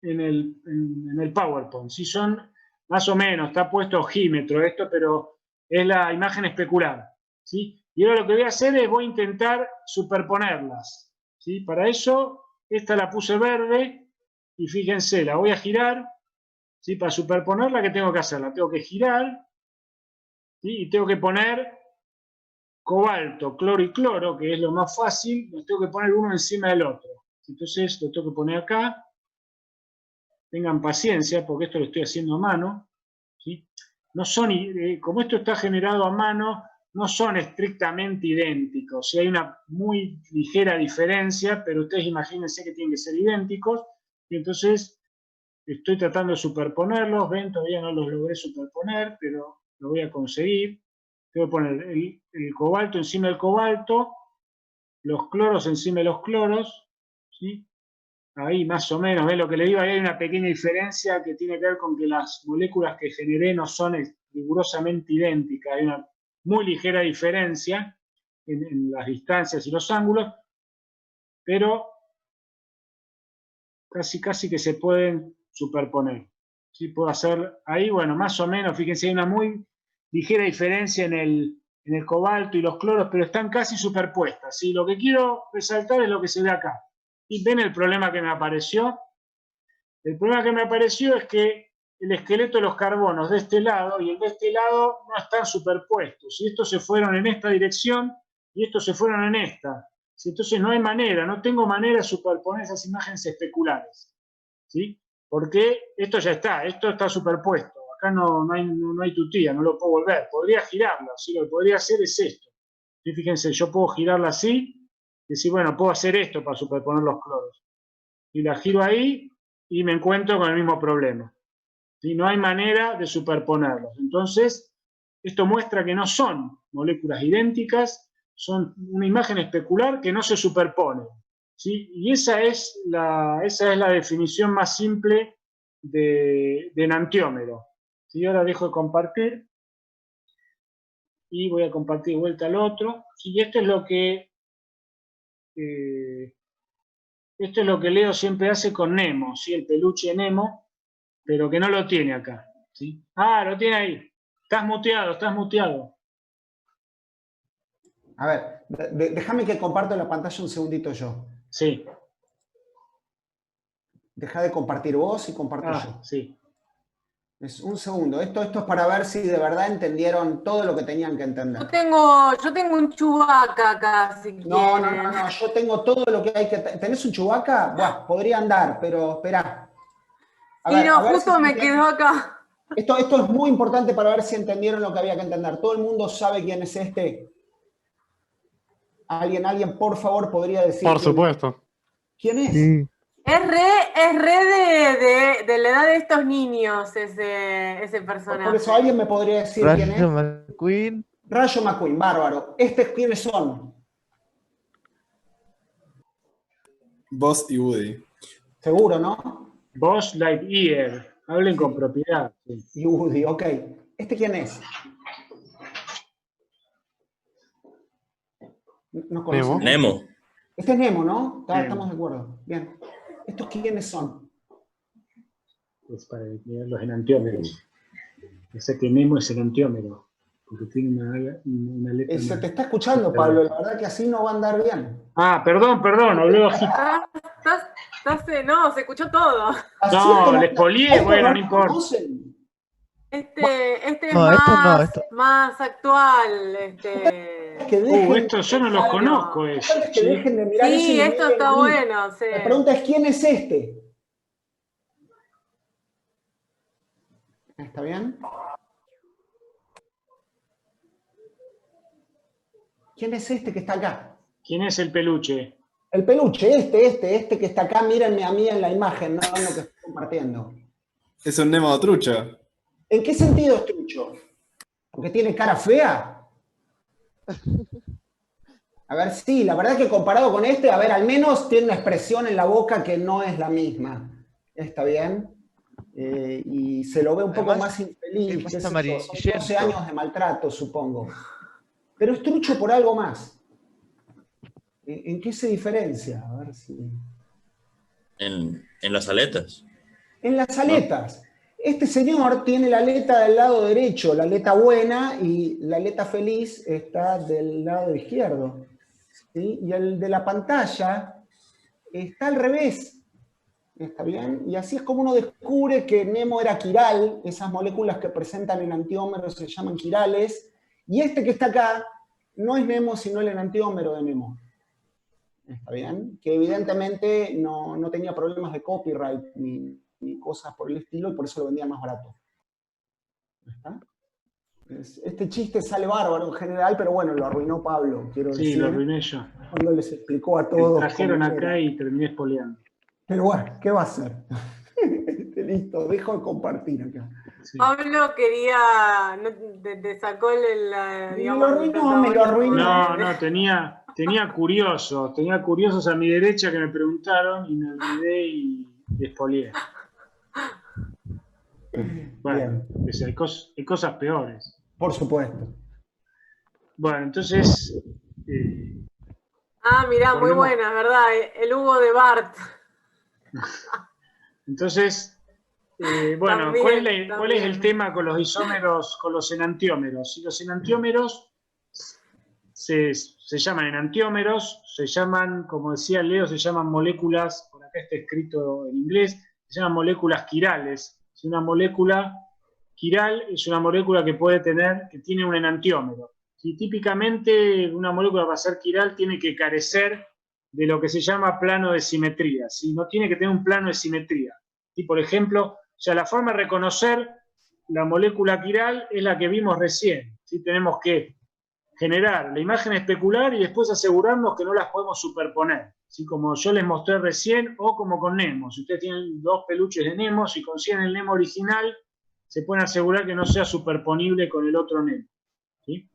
en el PowerPoint. ¿Sí? Son más o menos, está puesto ojímetro esto, pero es la imagen especular. ¿Sí? Y ahora lo que voy a hacer es voy a intentar superponerlas. ¿Sí? Para eso, esta la puse verde y fíjense, la voy a girar. ¿Sí? Para superponerla, ¿qué tengo que hacer? La tengo que girar, ¿sí? Y tengo que poner cobalto, cloro y cloro, que es lo más fácil, los tengo que poner uno encima del otro. Entonces lo tengo que poner acá. Tengan paciencia, porque esto lo estoy haciendo a mano. ¿Sí? No son, como esto está generado a mano, no son estrictamente idénticos. ¿Sí? Hay una muy ligera diferencia, pero ustedes imagínense que tienen que ser idénticos. Y entonces estoy tratando de superponerlos. Ven, todavía no los logré superponer, pero lo voy a conseguir. Tengo que poner el cobalto encima del cobalto, los cloros encima de los cloros, ¿sí? Ahí más o menos, ¿ven lo que le digo? Ahí hay una pequeña diferencia que tiene que ver con que las moléculas que generé no son rigurosamente idénticas. Hay una muy ligera diferencia en las distancias y los ángulos, pero casi que se pueden superponer. ¿Sí? Puedo hacer ahí, bueno, más o menos, fíjense, hay una muy ligera diferencia en el cobalto y los cloros, pero están casi superpuestas. ¿Sí? Lo que quiero resaltar es lo que se ve acá. ¿Y ven el problema que me apareció? El problema que me apareció es que el esqueleto de los carbonos de este lado y el de este lado no están superpuestos. Y estos se fueron en esta dirección y estos se fueron en esta. Entonces no hay manera, no tengo manera de superponer esas imágenes especulares. ¿Sí? Porque esto ya está, esto está superpuesto. Acá no hay tutía, no lo puedo volver. Podría girarla, ¿sí? Lo que podría hacer es esto. ¿Sí? Fíjense, yo puedo girarla así y decir, bueno, puedo hacer esto para superponer los cloros. Y la giro ahí y me encuentro con el mismo problema. ¿Sí? No hay manera de superponerlos. Entonces, esto muestra que no son moléculas idénticas, son una imagen especular que no se superpone. ¿Sí? Y esa es la definición más simple de enantiómero. ¿Sí? Ahora dejo de compartir y voy a compartir de vuelta al otro. ¿Sí? Y esto es lo que Leo siempre hace con Nemo, ¿sí? El peluche Nemo, pero que no lo tiene acá. ¿Sí? Ah, lo tiene ahí. Estás muteado, estás muteado. A ver, déjame que comparto la pantalla un segundito yo. Sí. Deja de compartir vos y comparto yo. Sí. Es un segundo. Esto es para ver si de verdad entendieron todo lo que tenían que entender. Yo tengo un Chewbacca acá, si No, quieren. yo tengo todo lo que hay que... ¿Tenés un Chewbacca? Buah, podría andar, pero esperá. Sí, no, justo me quedó acá. Esto es muy importante para ver si entendieron lo que había que entender. ¿Todo el mundo sabe quién es este? ¿Alguien, por favor, podría decir? Por supuesto. ¿Quién es? Sí. Es re de la edad de estos niños ese personaje. Por eso, ¿alguien me podría decir quién es? Rayo McQueen. Rayo McQueen, bárbaro. ¿Quiénes son? Buzz y Woody. Seguro, ¿no? Buzz Lightyear. Hablen con propiedad. Sí. Y Woody, ok. ¿Este quién es? ¿No conocen? Nemo. Este es Nemo, ¿no? Nemo. Estamos de acuerdo. Bien. ¿Estos quiénes son? Es para ver los enantiómeros. O sea que Nemo es enantiómero. Porque tiene una letra. Se te está escuchando, Pablo. La verdad que así no va a andar bien. Ah, perdón, hablé bajito. No, se escuchó todo. No, les polié, bueno, no importa. Este es No, más actual. Estos yo no los conozco. Que dejen de mirar sí, eso y esto está bueno. Sí. La pregunta es, ¿quién es este? ¿Está bien? ¿Quién es este que está acá? ¿Quién es el peluche? El peluche, este que está acá, mírenme a mí en la imagen, no en lo que estoy compartiendo. Es un Nemo trucho. ¿En qué sentido es trucho? ¿Porque tiene cara fea? A ver, sí, la verdad que comparado con este, a ver, al menos tiene una expresión en la boca que no es la misma. ¿Está bien? Y se lo ve un poco Además, más infeliz. es qué sé yo, amarillento. son 12 años de maltrato, supongo. Pero es trucho por algo más. ¿En qué se diferencia? A ver si... En las aletas. En las aletas. Este señor tiene la aleta del lado derecho, la aleta buena, y la aleta feliz está del lado izquierdo. ¿Sí? Y el de la pantalla está al revés. ¿Está bien? Y así es como uno descubre que Nemo era quiral, esas moléculas que presentan enantiómeros se llaman quirales, y este que está acá no es Nemo, sino el enantiómero de Nemo. ¿Está bien? Que evidentemente no tenía problemas de copyright ni cosas por el estilo, y por eso lo vendía más barato. ¿Está? Este chiste sale bárbaro en general, pero bueno, lo arruinó Pablo, quiero decir. Sí, lo arruiné yo. Cuando les explicó a todos. Me trajeron cómo acá era. y terminé espoleando. Pero bueno, ¿qué va a hacer? Listo, dejo de compartir acá. Sí. Pablo quería, te sacó Me lo arruinó. No, tenía curiosos a mi derecha que me preguntaron y me olvidé y espoleé. Bueno, hay cosas peores. Por supuesto. Bueno, entonces... mirá, muy volvemos. buena, ¿verdad? El Hugo de Bart. Entonces, bueno, También, ¿cuál es el tema con los isómeros, con los enantiómeros? Si los enantiómeros se llaman enantiómeros, se llaman, como decía Leo, se llaman moléculas, por acá está escrito en inglés, se llaman moléculas quirales. Si una molécula quiral es una molécula que tiene un enantiómero. Si típicamente una molécula para ser quiral tiene que carecer de lo que se llama plano de simetría, ¿sí? No tiene que tener un plano de simetría. Y por ejemplo, la forma de reconocer la molécula quiral es la que vimos recién, ¿sí? Tenemos que generar la imagen especular y después asegurarnos que no las podemos superponer, ¿sí? Como yo les mostré recién, o como con Nemo. Si ustedes tienen dos peluches de Nemo, si consiguen el Nemo original, se pueden asegurar que no sea superponible con el otro Nemo, ¿sí?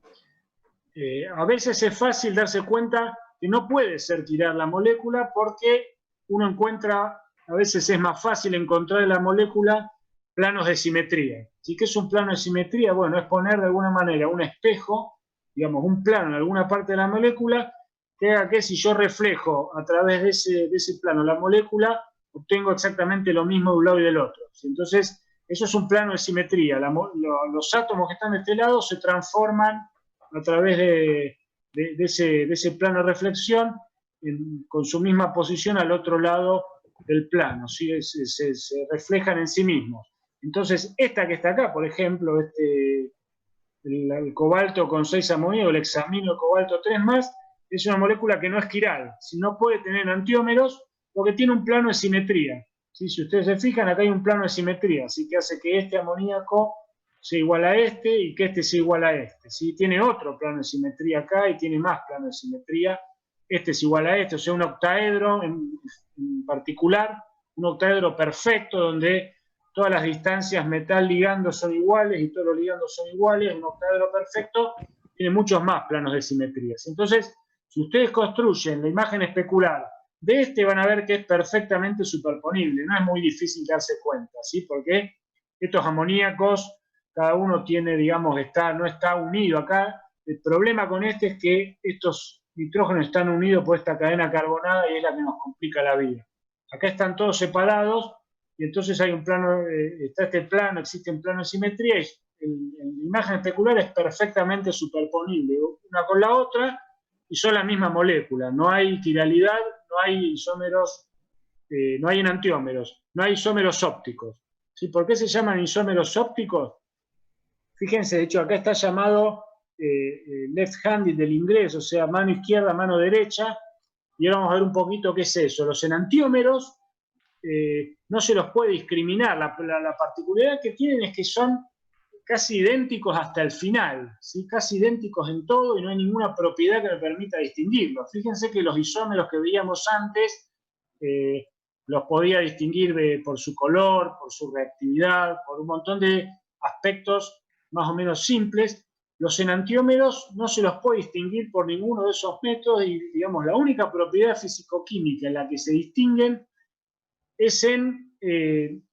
A veces es fácil darse cuenta que no puede ser quiral la molécula porque uno encuentra, a veces es más fácil encontrar en la molécula planos de simetría. ¿Sí? ¿Qué es un plano de simetría? Bueno, es poner de alguna manera un espejo, digamos, un plano en alguna parte de la molécula, que haga que si yo reflejo a través de ese plano la molécula, obtengo exactamente lo mismo de un lado y del otro. ¿Sí? Entonces, eso es un plano de simetría. Los átomos que están de este lado se transforman a través de ese plano de reflexión con su misma posición al otro lado del plano, ¿sí? Se reflejan en sí mismos. Entonces, esta que está acá, por ejemplo, el cobalto con 6 amoníaco, el hexamino cobalto 3+, es una molécula que no es quiral, si no puede tener antiómeros porque tiene un plano de simetría. ¿Sí? Si ustedes se fijan, acá hay un plano de simetría, así que hace que este amoníaco sea igual a este y que este sea igual a este. ¿Sí? Tiene otro plano de simetría acá y tiene más plano de simetría. Este es igual a este, o sea, un octaedro en particular, un octaedro perfecto donde todas las distancias metal ligando son iguales y todos los ligandos son iguales, un octaedro perfecto, tiene muchos más planos de simetrías. Entonces, si ustedes construyen la imagen especular de este, van a ver que es perfectamente superponible, no es muy difícil darse cuenta, ¿sí? Porque estos amoníacos, cada uno tiene, digamos, no está unido acá. El problema con este es que estos nitrógenos están unidos por esta cadena carbonada y es la que nos complica la vida. Acá están todos separados y entonces hay un plano, está este plano, existe un plano de simetría y la imagen especular es perfectamente superponible una con la otra y son la misma molécula. No hay quiralidad, no hay isómeros, no hay enantiómeros, no hay isómeros ópticos. ¿Sí? ¿Por qué se llaman isómeros ópticos? Fíjense, de hecho acá está llamado left-handed del inglés, o sea, mano izquierda, mano derecha, y ahora vamos a ver un poquito qué es eso. Los enantiómeros no se los puede discriminar, la particularidad que tienen es que son casi idénticos hasta el final, ¿sí? Casi idénticos en todo y no hay ninguna propiedad que me permita distinguirlos. Fíjense que los isómeros que veíamos antes los podía distinguir por su color, por su reactividad, por un montón de aspectos más o menos simples. Los enantiómeros no se los puede distinguir por ninguno de esos métodos y, digamos, la única propiedad físico-química en la que se distinguen es en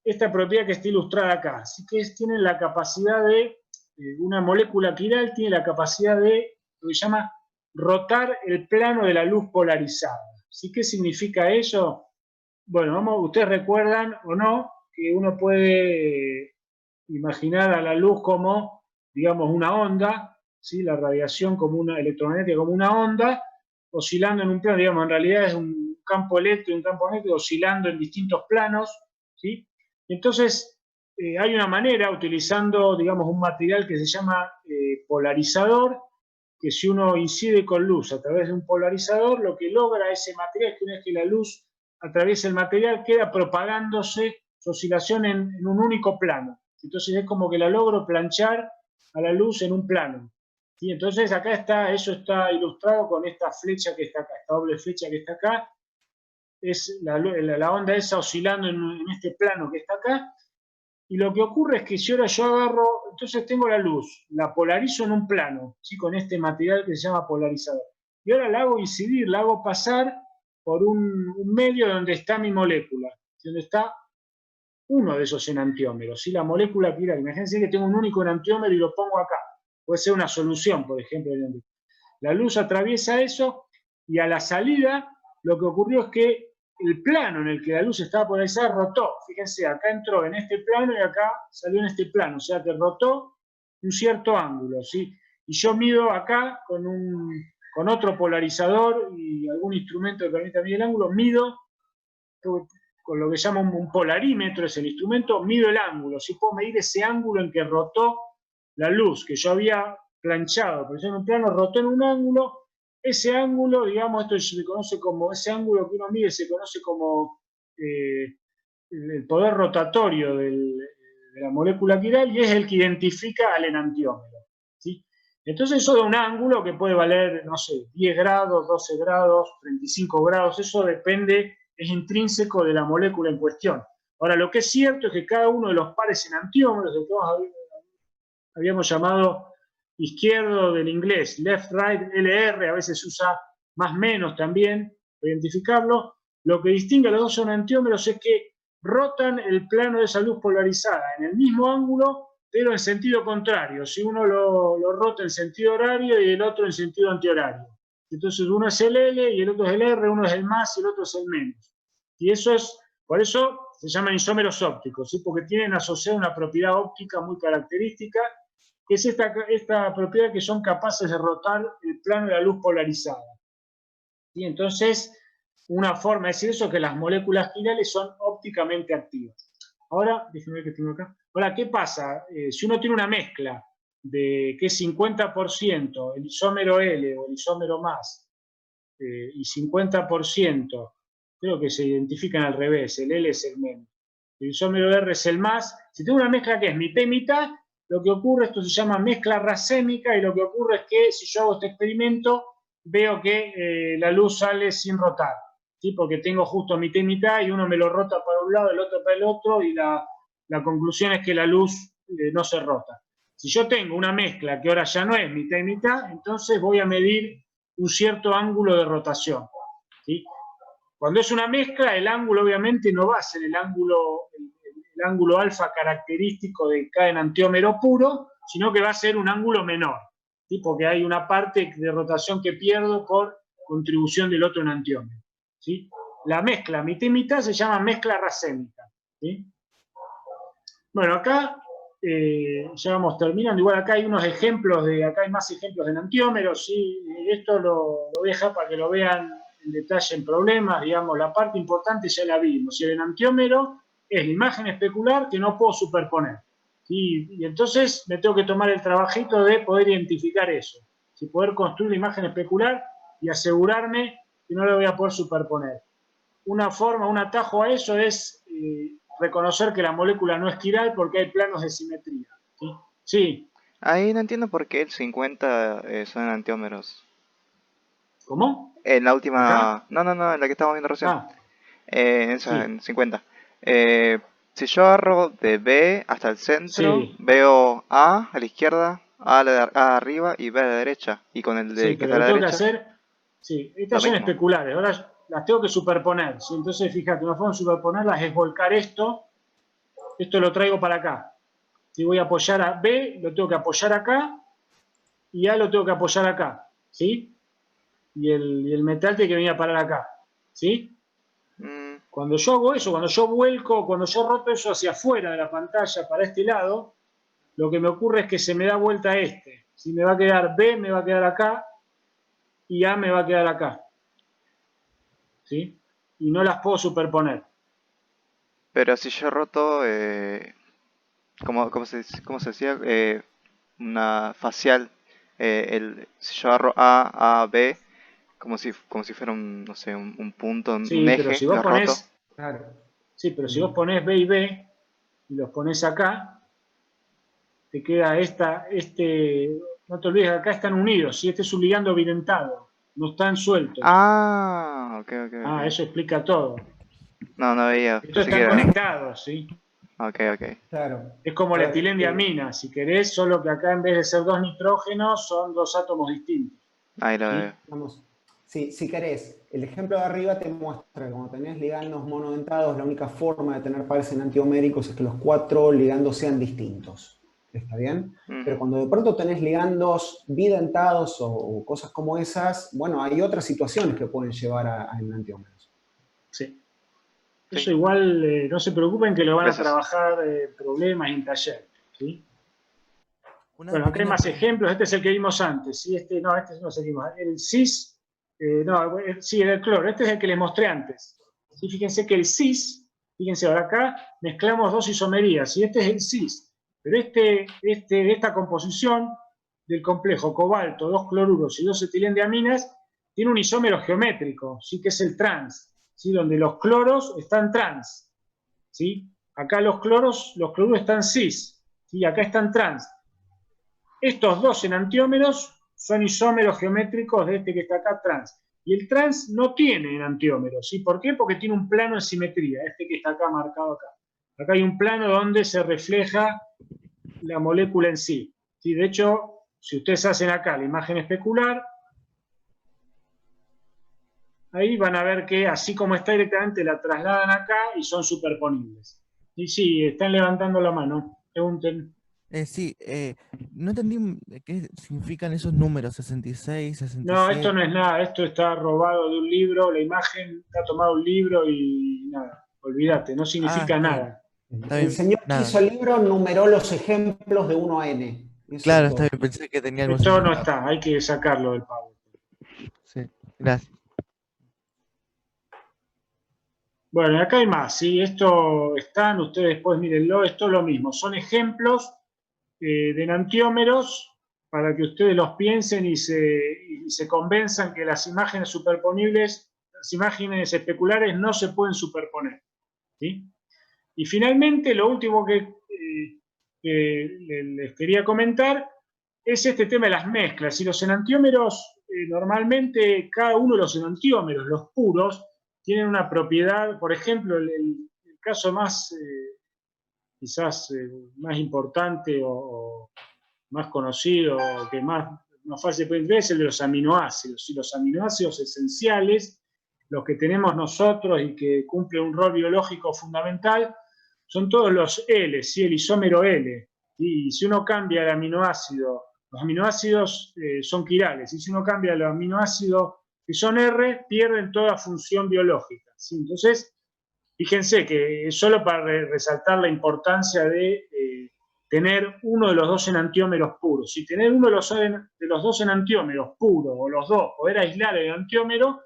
esta propiedad que está ilustrada acá. Así que tienen la capacidad de, una molécula quiral tiene la capacidad de, lo que se llama, rotar el plano de la luz polarizada. ¿Sí? ¿Qué significa eso? Bueno, ustedes recuerdan o no que uno puede imaginar a la luz como, digamos, una onda, ¿sí? La radiación como una electromagnética como una onda, oscilando en un plano, digamos, en realidad es un campo eléctrico y un campo magnético oscilando en distintos planos, ¿sí? Entonces, hay una manera, utilizando, digamos, un material que se llama polarizador, que si uno incide con luz a través de un polarizador, lo que logra ese material es que una vez que la luz atraviesa el material, queda propagándose su oscilación en un único plano. Entonces es como que la logro planchar a la luz en un plano. ¿Sí? Entonces acá está, eso está ilustrado con esta flecha que está acá, esta doble flecha que está acá, es la onda esa oscilando en este plano que está acá, y lo que ocurre es que si ahora yo agarro, entonces tengo la luz, la polarizo en un plano, ¿sí? Con este material que se llama polarizador, y ahora la hago incidir, la hago pasar por un medio donde está mi molécula, donde está uno de esos enantiómeros, ¿sí? La molécula quiral. Imagínense que tengo un único enantiómero y lo pongo acá. Puede ser una solución, por ejemplo. La luz atraviesa eso y a la salida lo que ocurrió es que el plano en el que la luz estaba polarizada rotó. Fíjense, acá entró en este plano y acá salió en este plano. O sea que rotó un cierto ángulo, ¿sí? Y yo mido acá con otro polarizador y algún instrumento que permita medir el ángulo, mido con lo que se llama un polarímetro, es el instrumento, mido el ángulo, si puedo medir ese ángulo en que rotó la luz, que yo había planchado, por ejemplo, en un plano rotó en un ángulo, ese ángulo, digamos, esto se conoce como, ese ángulo que uno mide se conoce como el poder rotatorio de la molécula quiral y es el que identifica al enantiómero, ¿sí? Entonces eso da un ángulo que puede valer, no sé, 10 grados, 12 grados, 35 grados, eso depende, es intrínseco de la molécula en cuestión. Ahora, lo que es cierto es que cada uno de los pares enantiómeros, el que habíamos llamado izquierdo del inglés, left, right, LR, a veces se usa más menos también, para identificarlo, lo que distingue a los dos enantiómeros es que rotan el plano de esa luz polarizada en el mismo ángulo, pero en sentido contrario. Si uno lo rota en sentido horario y el otro en sentido antihorario. Entonces uno es el L y el otro es el R, uno es el más y el otro es el menos. Y eso es, por eso se llaman isómeros ópticos, ¿sí? Porque tienen asociada una propiedad óptica muy característica, que es esta propiedad que son capaces de rotar el plano de la luz polarizada. ¿Sí? Entonces, una forma de decir eso es que las moléculas quirales son ópticamente activas. Ahora, déjenme ver qué tengo acá. Ahora, ¿qué pasa? Si uno tiene una mezcla de que es 50% el isómero L o el isómero más y 50%, creo que se identifican al revés, el L es el menos, el isómero R es el más. Si tengo una mezcla que es mitad y mitad, lo que ocurre, esto se llama mezcla racémica, y lo que ocurre es que si yo hago este experimento, veo que la luz sale sin rotar, ¿sí? Porque tengo justo mitad y mitad y uno me lo rota para un lado, el otro para el otro, y la conclusión es que la luz no se rota. Si yo tengo una mezcla que ahora ya no es mitad y mitad, entonces voy a medir un cierto ángulo de rotación, ¿sí? Cuando es una mezcla, el ángulo obviamente no va a ser el ángulo alfa característico de cada enantiómero puro, sino que va a ser un ángulo menor, ¿sí? Porque hay una parte de rotación que pierdo por contribución del otro enantiómero, ¿sí? La mezcla mitad y mitad se llama mezcla racémica, ¿sí? Bueno, acá ya vamos terminando. Igual acá hay unos ejemplos, acá hay más ejemplos de enantiómeros, ¿sí? Esto lo voy a dejar para que lo vean en detalle en problemas, digamos, la parte importante ya la vimos. El enantiómero es la imagen especular que no puedo superponer, ¿sí? Y entonces me tengo que tomar el trabajito de poder identificar eso, ¿sí? Poder construir la imagen especular y asegurarme que no la voy a poder superponer. Una forma, un atajo a eso es reconocer que la molécula no es quiral porque hay planos de simetría, ¿sí? Sí. Ahí no entiendo por qué el 50 son enantiómeros. ¿Cómo? En la ¿Acá? última... No, en la que estábamos viendo recién. Ah, Esa, sí, en 50. Si yo agarro de B hasta el centro, sí, veo A la izquierda, A arriba y B a la derecha. Y con el sí, de que está pero a lo la tengo que derecha, hacer, sí, lo estas son mismo. especulares, ahora las tengo que superponer, ¿sí? Entonces, fíjate, una forma de superponerlas es volcar esto lo traigo para acá. Si voy a apoyar a B, lo tengo que apoyar acá, y A lo tengo que apoyar acá, ¿sí? Y el metal tiene que venir a parar acá, ¿sí? Mm, Cuando yo hago eso, cuando yo vuelco, cuando yo roto eso hacia afuera de la pantalla para este lado, lo que me ocurre es que se me da vuelta este. Si me va a quedar B, me va a quedar acá, y A me va a quedar acá, ¿sí? Y no las puedo superponer. pero si yo roto, cómo se decía? Una facial. Si yo agarro A, B, como si fuera un, no sé, un punto, un Sí, pero eje, si vos lo roto. ponés, Claro. sí, pero si vos ponés B y B, y los ponés acá, te queda no te olvides, acá están unidos, ¿sí? Este es un ligando bidentado, no están sueltos. Ah, ok. Eso explica todo. No veía, Estos pensé que están era... conectados, ¿sí? Ok. Claro. Es como A la ver, etilendiamina, si querés, solo que acá en vez de ser dos nitrógenos, son dos átomos distintos, Ahí lo veo. ¿sí? vamos. Si querés, el ejemplo de arriba te muestra que cuando tenés ligandos monodentados, la única forma de tener pares enantioméricos es que los 4 ligandos sean distintos. ¿Está bien? Pero Ujú. cuando de pronto tenés ligandos bidentados o cosas como esas, bueno, hay otras situaciones que pueden llevar a enantiómeros. Sí. Sí, Eso igual, no se preocupen que lo van a gracias. trabajar problemas en taller, ¿sí? Una Bueno, acá hay pequeña más pregunta. ejemplos. Este es el que vimos antes. ¿Sí? Este no seguimos. El cis, sí, el cloro. Este es el que les mostré antes. ¿Sí? Fíjense que el cis, fíjense, ahora acá mezclamos dos isomerías. Y este es el cis. Pero esta composición del complejo cobalto, dos cloruros y dos etilendiaminas, tiene un isómero geométrico, ¿sí? Que es el trans, ¿sí? Donde los cloros están trans, ¿sí? Acá los cloruros están cis, ¿sí? Acá están trans. Estos dos enantiómeros son isómeros geométricos de este que está acá, trans. Y el trans no tiene enantiómeros. ¿Sí? ¿Por qué? Porque tiene un plano en simetría, este que está acá marcado acá. Acá hay un plano donde se refleja la molécula en sí. ¿Sí? De hecho, si ustedes hacen acá la imagen especular, ahí van a ver que así como está directamente la trasladan acá y son superponibles. Y sí, están levantando la mano. Pregunten. Sí, no entendí qué significan esos números, 66, No, esto 67. no es nada, esto está robado de un libro, la imagen está tomada de un libro y nada, olvídate, no Ah, significa nada. está El bien, señor que nada. hizo el libro numeró los ejemplos de 1 a n. Eso es Claro, está todo. bien, pensé que tenía algún Esto no significado. está, hay que sacarlo del PowerPoint. Sí, gracias. Bueno, acá hay más, ¿sí? Esto están, ustedes después mírenlo, esto es lo mismo, son ejemplos de enantiómeros para que ustedes los piensen y se convenzan que las imágenes superponibles, las imágenes especulares no se pueden superponer, ¿sí? Y finalmente, lo último que les quería comentar es este tema de las mezclas. Y los enantiómeros, normalmente cada uno de los enantiómeros, los puros, tienen una propiedad, por ejemplo, el caso más, quizás más importante o más conocido, que más fácil puede entender, es el de los aminoácidos. Y los aminoácidos esenciales, los que tenemos nosotros y que cumplen un rol biológico fundamental, son todos los L, ¿sí? El isómero L. Y si uno cambia el aminoácido, los aminoácidos son quirales, y si uno cambia el aminoácido que son R, pierden toda función biológica, ¿sí? Entonces, fíjense que solo para resaltar la importancia de tener uno de los dos enantiómeros puros. Si tener uno de los dos enantiómeros puros, o los dos, poder aislar el enantiómero,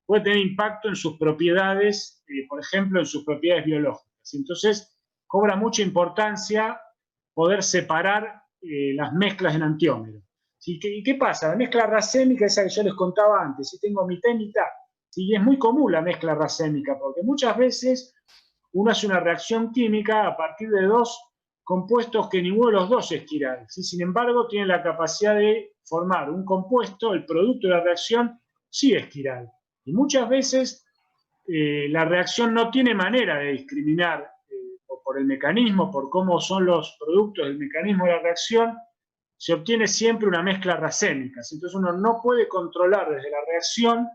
puede tener impacto en sus propiedades, por ejemplo, en sus propiedades biológicas. Entonces, cobra mucha importancia poder separar las mezclas de enantiómeros. ¿Sí? ¿Y qué pasa? La mezcla racémica, esa que yo les contaba antes, si tengo mitad y mitad, ¿sí? Es muy común la mezcla racémica, porque muchas veces uno hace una reacción química a partir de dos compuestos que ninguno de los dos es quiral, ¿sí? Sin embargo, tienen la capacidad de formar un compuesto, el producto de la reacción sí es quiral. Y muchas veces la reacción no tiene manera de discriminar por el mecanismo, por cómo son los productos del mecanismo de la reacción, se obtiene siempre una mezcla racémica. Entonces uno no puede controlar desde la reacción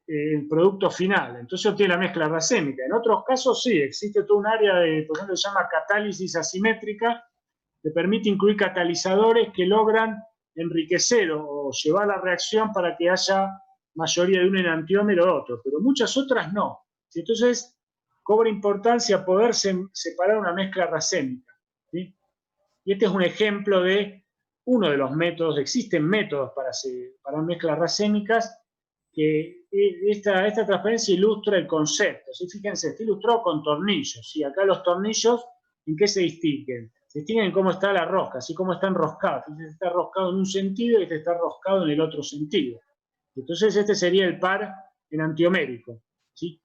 el producto final. Entonces obtiene la mezcla racémica. En otros casos sí, existe todo un área de, por ejemplo, se llama catálisis asimétrica, que permite incluir catalizadores que logran enriquecer o llevar la reacción para que haya mayoría de un enantiómero o otro, pero muchas otras no. Entonces cobra importancia poder separar una mezcla racémica, ¿sí? Y este es un ejemplo de uno de los métodos. Existen métodos para separar mezclas racémicas, que esta transparencia ilustra el concepto, ¿sí? Fíjense, está ilustrado con tornillos, ¿sí? Acá los tornillos, ¿en qué se distinguen? Se distinguen en cómo está la rosca, así como está enroscado. Este está enroscado en un sentido y este está enroscado en el otro sentido. Entonces este sería el par enantiomérico, ¿sí?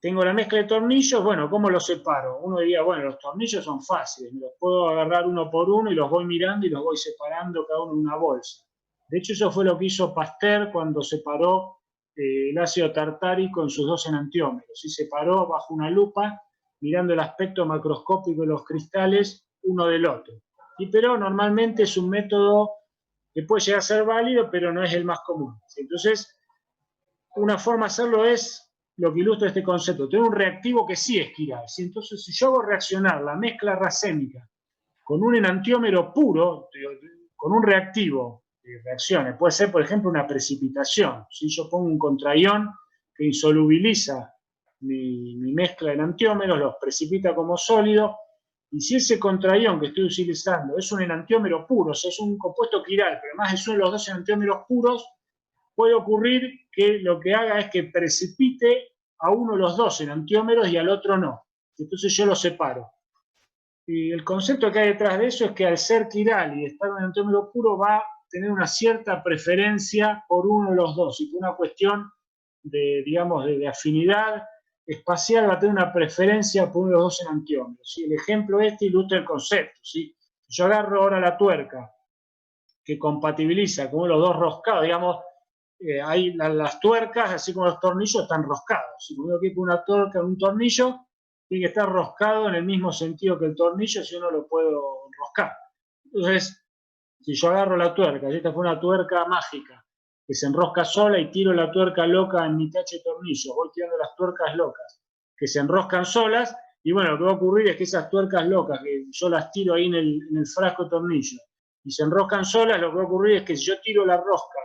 Tengo la mezcla de tornillos, bueno, ¿cómo los separo? Uno diría, bueno, los tornillos son fáciles, me los puedo agarrar uno por uno y los voy mirando y los voy separando cada uno en una bolsa. De hecho, eso fue lo que hizo Pasteur cuando separó el ácido tartárico en sus dos enantiómeros. Y separó bajo una lupa, mirando el aspecto macroscópico de los cristales uno del otro. Pero normalmente es un método que puede llegar a ser válido, pero no es el más común. Entonces, una forma de hacerlo es lo que ilustra este concepto, tener un reactivo que sí es quiral. Entonces, si yo hago reaccionar la mezcla racémica con un enantiómero puro, con un reactivo de reacciones, puede ser, por ejemplo, una precipitación. Si yo pongo un contraión que insolubiliza mi mezcla de enantiómeros, los precipita como sólido, y si ese contraión que estoy utilizando es un enantiómero puro, o sea, es un compuesto quiral, pero además es uno de los dos enantiómeros puros, puede ocurrir que lo que haga es que precipite a uno de los dos enantiómeros y al otro no. Entonces yo los separo. Y el concepto que hay detrás de eso es que al ser quiral y estar en un enantiómero puro va a tener una cierta preferencia por uno de los dos, y por una cuestión de, digamos, de afinidad espacial va a tener una preferencia por uno de los dos enantiómeros, ¿sí? El ejemplo este ilustra el concepto, ¿sí? Yo agarro ahora la tuerca que compatibiliza con los dos roscados, digamos, hay las tuercas, así como los tornillos, están roscados. Si uno quiere una tuerca en un tornillo, tiene que estar roscado en el mismo sentido que el tornillo, si yo no lo puedo enroscar. Entonces, si yo agarro la tuerca, si esta fue una tuerca mágica, que se enrosca sola y tiro la tuerca loca en mi tache de tornillos, voy tirando las tuercas locas, que se enroscan solas, y bueno, lo que va a ocurrir es que esas tuercas locas, que yo las tiro ahí en el frasco de tornillo, y se enroscan solas, lo que va a ocurrir es que si yo tiro la rosca,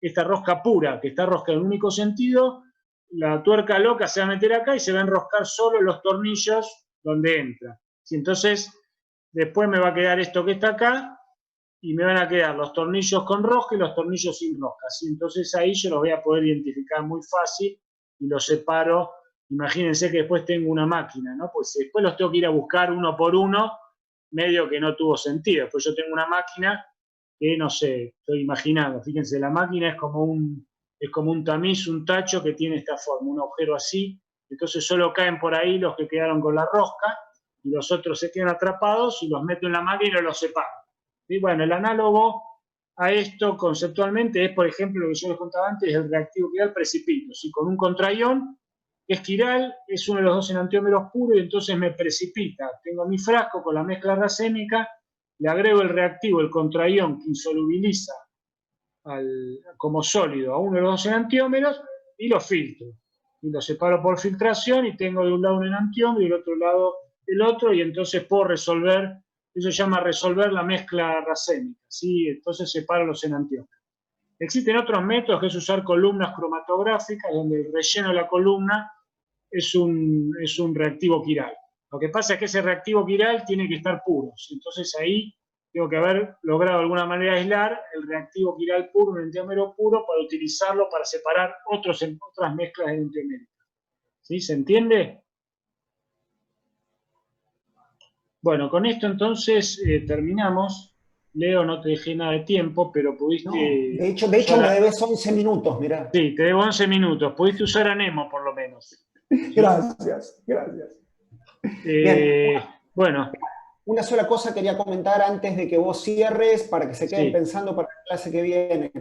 esta rosca pura, que está rosca en un único sentido, la tuerca loca se va a meter acá y se va a enroscar solo los tornillos donde entra. ¿Sí? Entonces, después me va a quedar esto que está acá, y me van a quedar los tornillos con rosca y los tornillos sin rosca. ¿Sí? Entonces ahí yo los voy a poder identificar muy fácil y los separo. Imagínense que después tengo una máquina, ¿no? Pues después los tengo que ir a buscar uno por uno, medio que no tuvo sentido. Después yo tengo una máquina que, no sé, estoy imaginando, fíjense, la máquina es como un tamiz, un tacho que tiene esta forma, un agujero así, entonces solo caen por ahí los que quedaron con la rosca, y los otros se quedan atrapados, y los meto en la máquina y los separo. Y bueno, el análogo a esto conceptualmente es, por ejemplo, lo que yo les contaba antes, el reactivo quiral precipito, ¿sí? Con un contraión que es quiral, es uno de los dos enantiómeros puros, y entonces me precipita. Tengo mi frasco con la mezcla racémica, le agrego el reactivo, el contraión, que insolubiliza como sólido a uno de los dos enantiómeros, y lo filtro. Y lo separo por filtración, y tengo de un lado un enantiómero y del otro lado el otro, y entonces puedo resolver, eso se llama resolver la mezcla racémica, ¿sí? Entonces separo los enantiómeros. Existen otros métodos, que es usar columnas cromatográficas, donde el relleno de la columna es un reactivo quiral. Lo que pasa es que ese reactivo quiral tiene que estar puro. Entonces ahí tengo que haber logrado de alguna manera aislar el reactivo quiral puro, un enantiómero puro, para utilizarlo para separar otras mezclas de enantioméricas. ¿Sí? ¿Se entiende? Bueno, con esto entonces terminamos. Leo, no te dejé nada de tiempo, pero pudiste... No, de hecho me debes 11 minutos, mirá. Sí, te debo 11 minutos. Pudiste usar a Nemo, por lo menos. Gracias, gracias. Bueno, Una sola cosa quería comentar antes de que vos cierres para que se queden Sí. pensando para la clase que viene.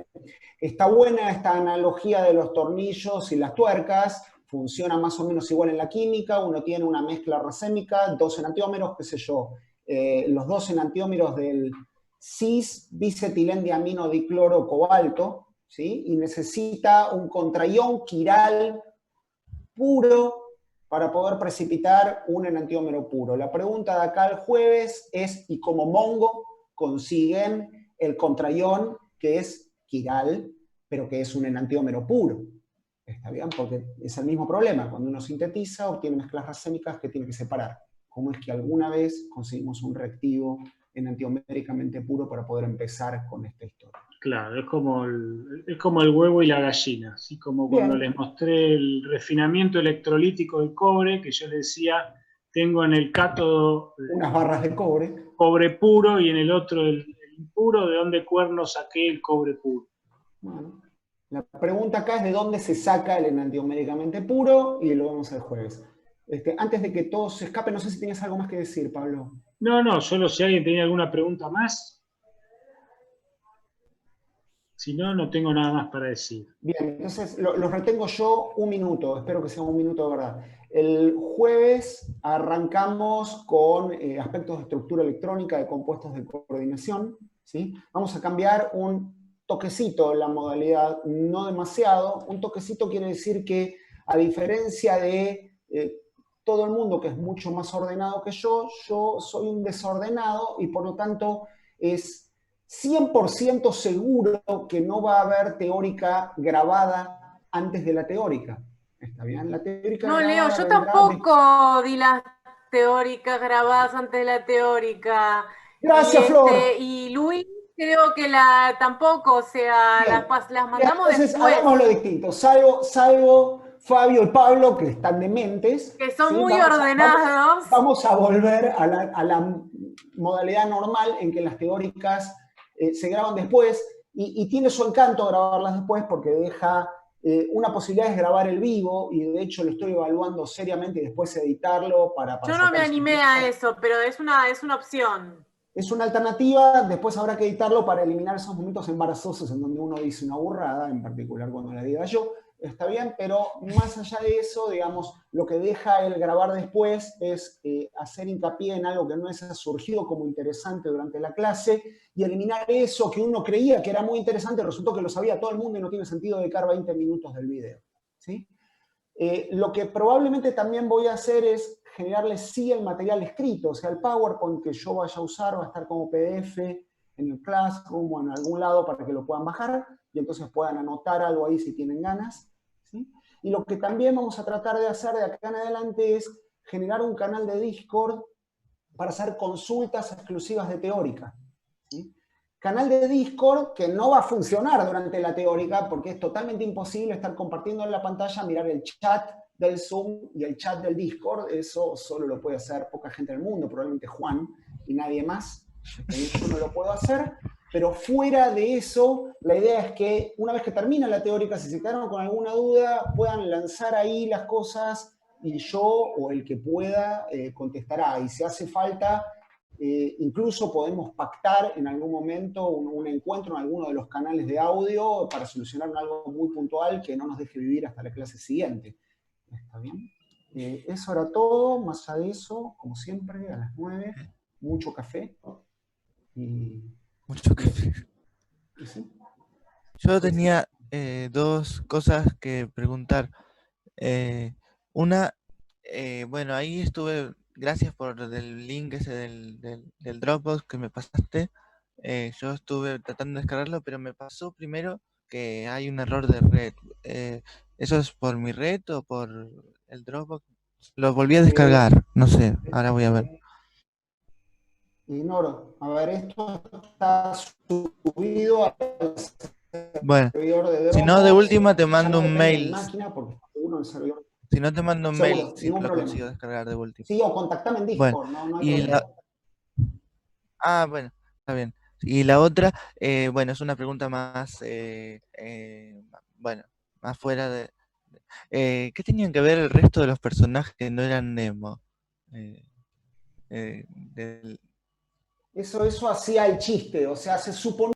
Está buena esta analogía de los tornillos y las tuercas, funciona más o menos igual en la química, uno tiene una mezcla racémica, dos enantiómeros, qué sé yo, los dos enantiómeros del cis bicetilendiamino dicloro cobalto, ¿sí? Y necesita un contraión quiral puro para poder precipitar un enantiómero puro. La pregunta de acá el jueves es, ¿y cómo mongo consiguen el contraión que es quiral, pero que es un enantiómero puro? ¿Está bien? Porque es el mismo problema. Cuando uno sintetiza, obtiene mezclas racémicas que tiene que separar. ¿Cómo es que alguna vez conseguimos un reactivo enantioméricamente puro para poder empezar con esta historia? Claro, es como el huevo y la gallina, así como cuando Bien. les mostré el refinamiento electrolítico del cobre, que yo les decía, tengo en el cátodo Unas barras de cobre. cobre puro y en el otro el impuro, ¿de dónde cuerno saqué el cobre puro? Bueno, la pregunta acá es de dónde se saca el enantioméricamente puro y lo vemos el jueves. Antes de que todo se escape, no sé si tienes algo más que decir, Pablo. No, solo si alguien tenía alguna pregunta más. Si no, no tengo nada más para decir. Bien, entonces los retengo yo un minuto, espero que sea un minuto de verdad. El jueves arrancamos con aspectos de estructura electrónica de compuestos de coordinación, ¿sí? Vamos a cambiar un toquecito en la modalidad, no demasiado. Un toquecito quiere decir que, a diferencia de todo el mundo que es mucho más ordenado que yo soy un desordenado y por lo tanto es 100% seguro que no va a haber teórica grabada antes de la teórica. ¿Está bien? La teórica No, Leo, grabada yo vendrá tampoco di las teóricas grabadas antes de la teórica. Gracias, Flor. Y Luis creo que tampoco, o sea, Bien. las Bien, mandamos entonces después, hagámoslo distinto. Salvo Fabio y Pablo, que están dementes. que son ¿sí? muy ordenados. Vamos a volver a la modalidad normal en que las teóricas se graban después. Y tiene su encanto grabarlas después porque deja una posibilidad de grabar el vivo. Y de hecho lo estoy evaluando seriamente y después editarlo para Yo no me sacar animé a eso, pero es una opción. Es una alternativa, después habrá que editarlo para eliminar esos momentos embarazosos en donde uno dice una burrada, en particular cuando la diga yo, está bien, pero más allá de eso, digamos, lo que deja el grabar después es hacer hincapié en algo que no es surgido como interesante durante la clase y eliminar eso que uno creía que era muy interesante, resultó que lo sabía todo el mundo y no tiene sentido dedicar 20 minutos del video, ¿sí? Lo que probablemente también voy a hacer es generarles sí el material escrito, o sea, el PowerPoint que yo vaya a usar va a estar como PDF en el Classroom o en algún lado para que lo puedan bajar y entonces puedan anotar algo ahí si tienen ganas. ¿sí? Y lo que también vamos a tratar de hacer de acá en adelante es generar un canal de Discord para hacer consultas exclusivas de teórica. ¿sí? Canal de Discord que no va a funcionar durante la teórica porque es totalmente imposible estar compartiendo en la pantalla, mirar el chat del Zoom y el chat del Discord. Eso solo lo puede hacer poca gente del mundo, probablemente Juan y nadie más. Yo no lo puedo hacer. Pero fuera de eso, la idea es que una vez que termina la teórica, si se quedaron con alguna duda, puedan lanzar ahí las cosas y yo o el que pueda contestará. Y si hace falta, incluso podemos pactar en algún momento un encuentro en alguno de los canales de audio para solucionar algo muy puntual que no nos deje vivir hasta la clase siguiente. ¿Está bien? Eso era todo. Más allá de eso, como siempre, a las 9, mucho café. Mucho café. ¿Y sí? Yo tenía dos cosas que preguntar. Una, bueno, ahí estuve, gracias por el link ese del Dropbox que me pasaste. Yo estuve tratando de descargarlo, pero me pasó primero que hay un error de red. ¿Eso es por mi red o por el Dropbox? Lo volví a descargar, no sé, ahora voy a ver. Ignoro. A ver, esto está subido al Bueno, servidor de Dropbox. si no, de última te mando no un depende de mi mail. máquina porque está uno en el servidor. Si no, te mando un Seguro, mail si ningún lo problema. consigo descargar de última. Sí, o contactame en Bueno, Discord, no hay y problema. bueno, está bien. Y la otra, bueno, es una pregunta más, bueno, más fuera de... ¿qué tenían que ver el resto de los personajes que no eran Nemo? Eso hacía el chiste, o sea, se suponía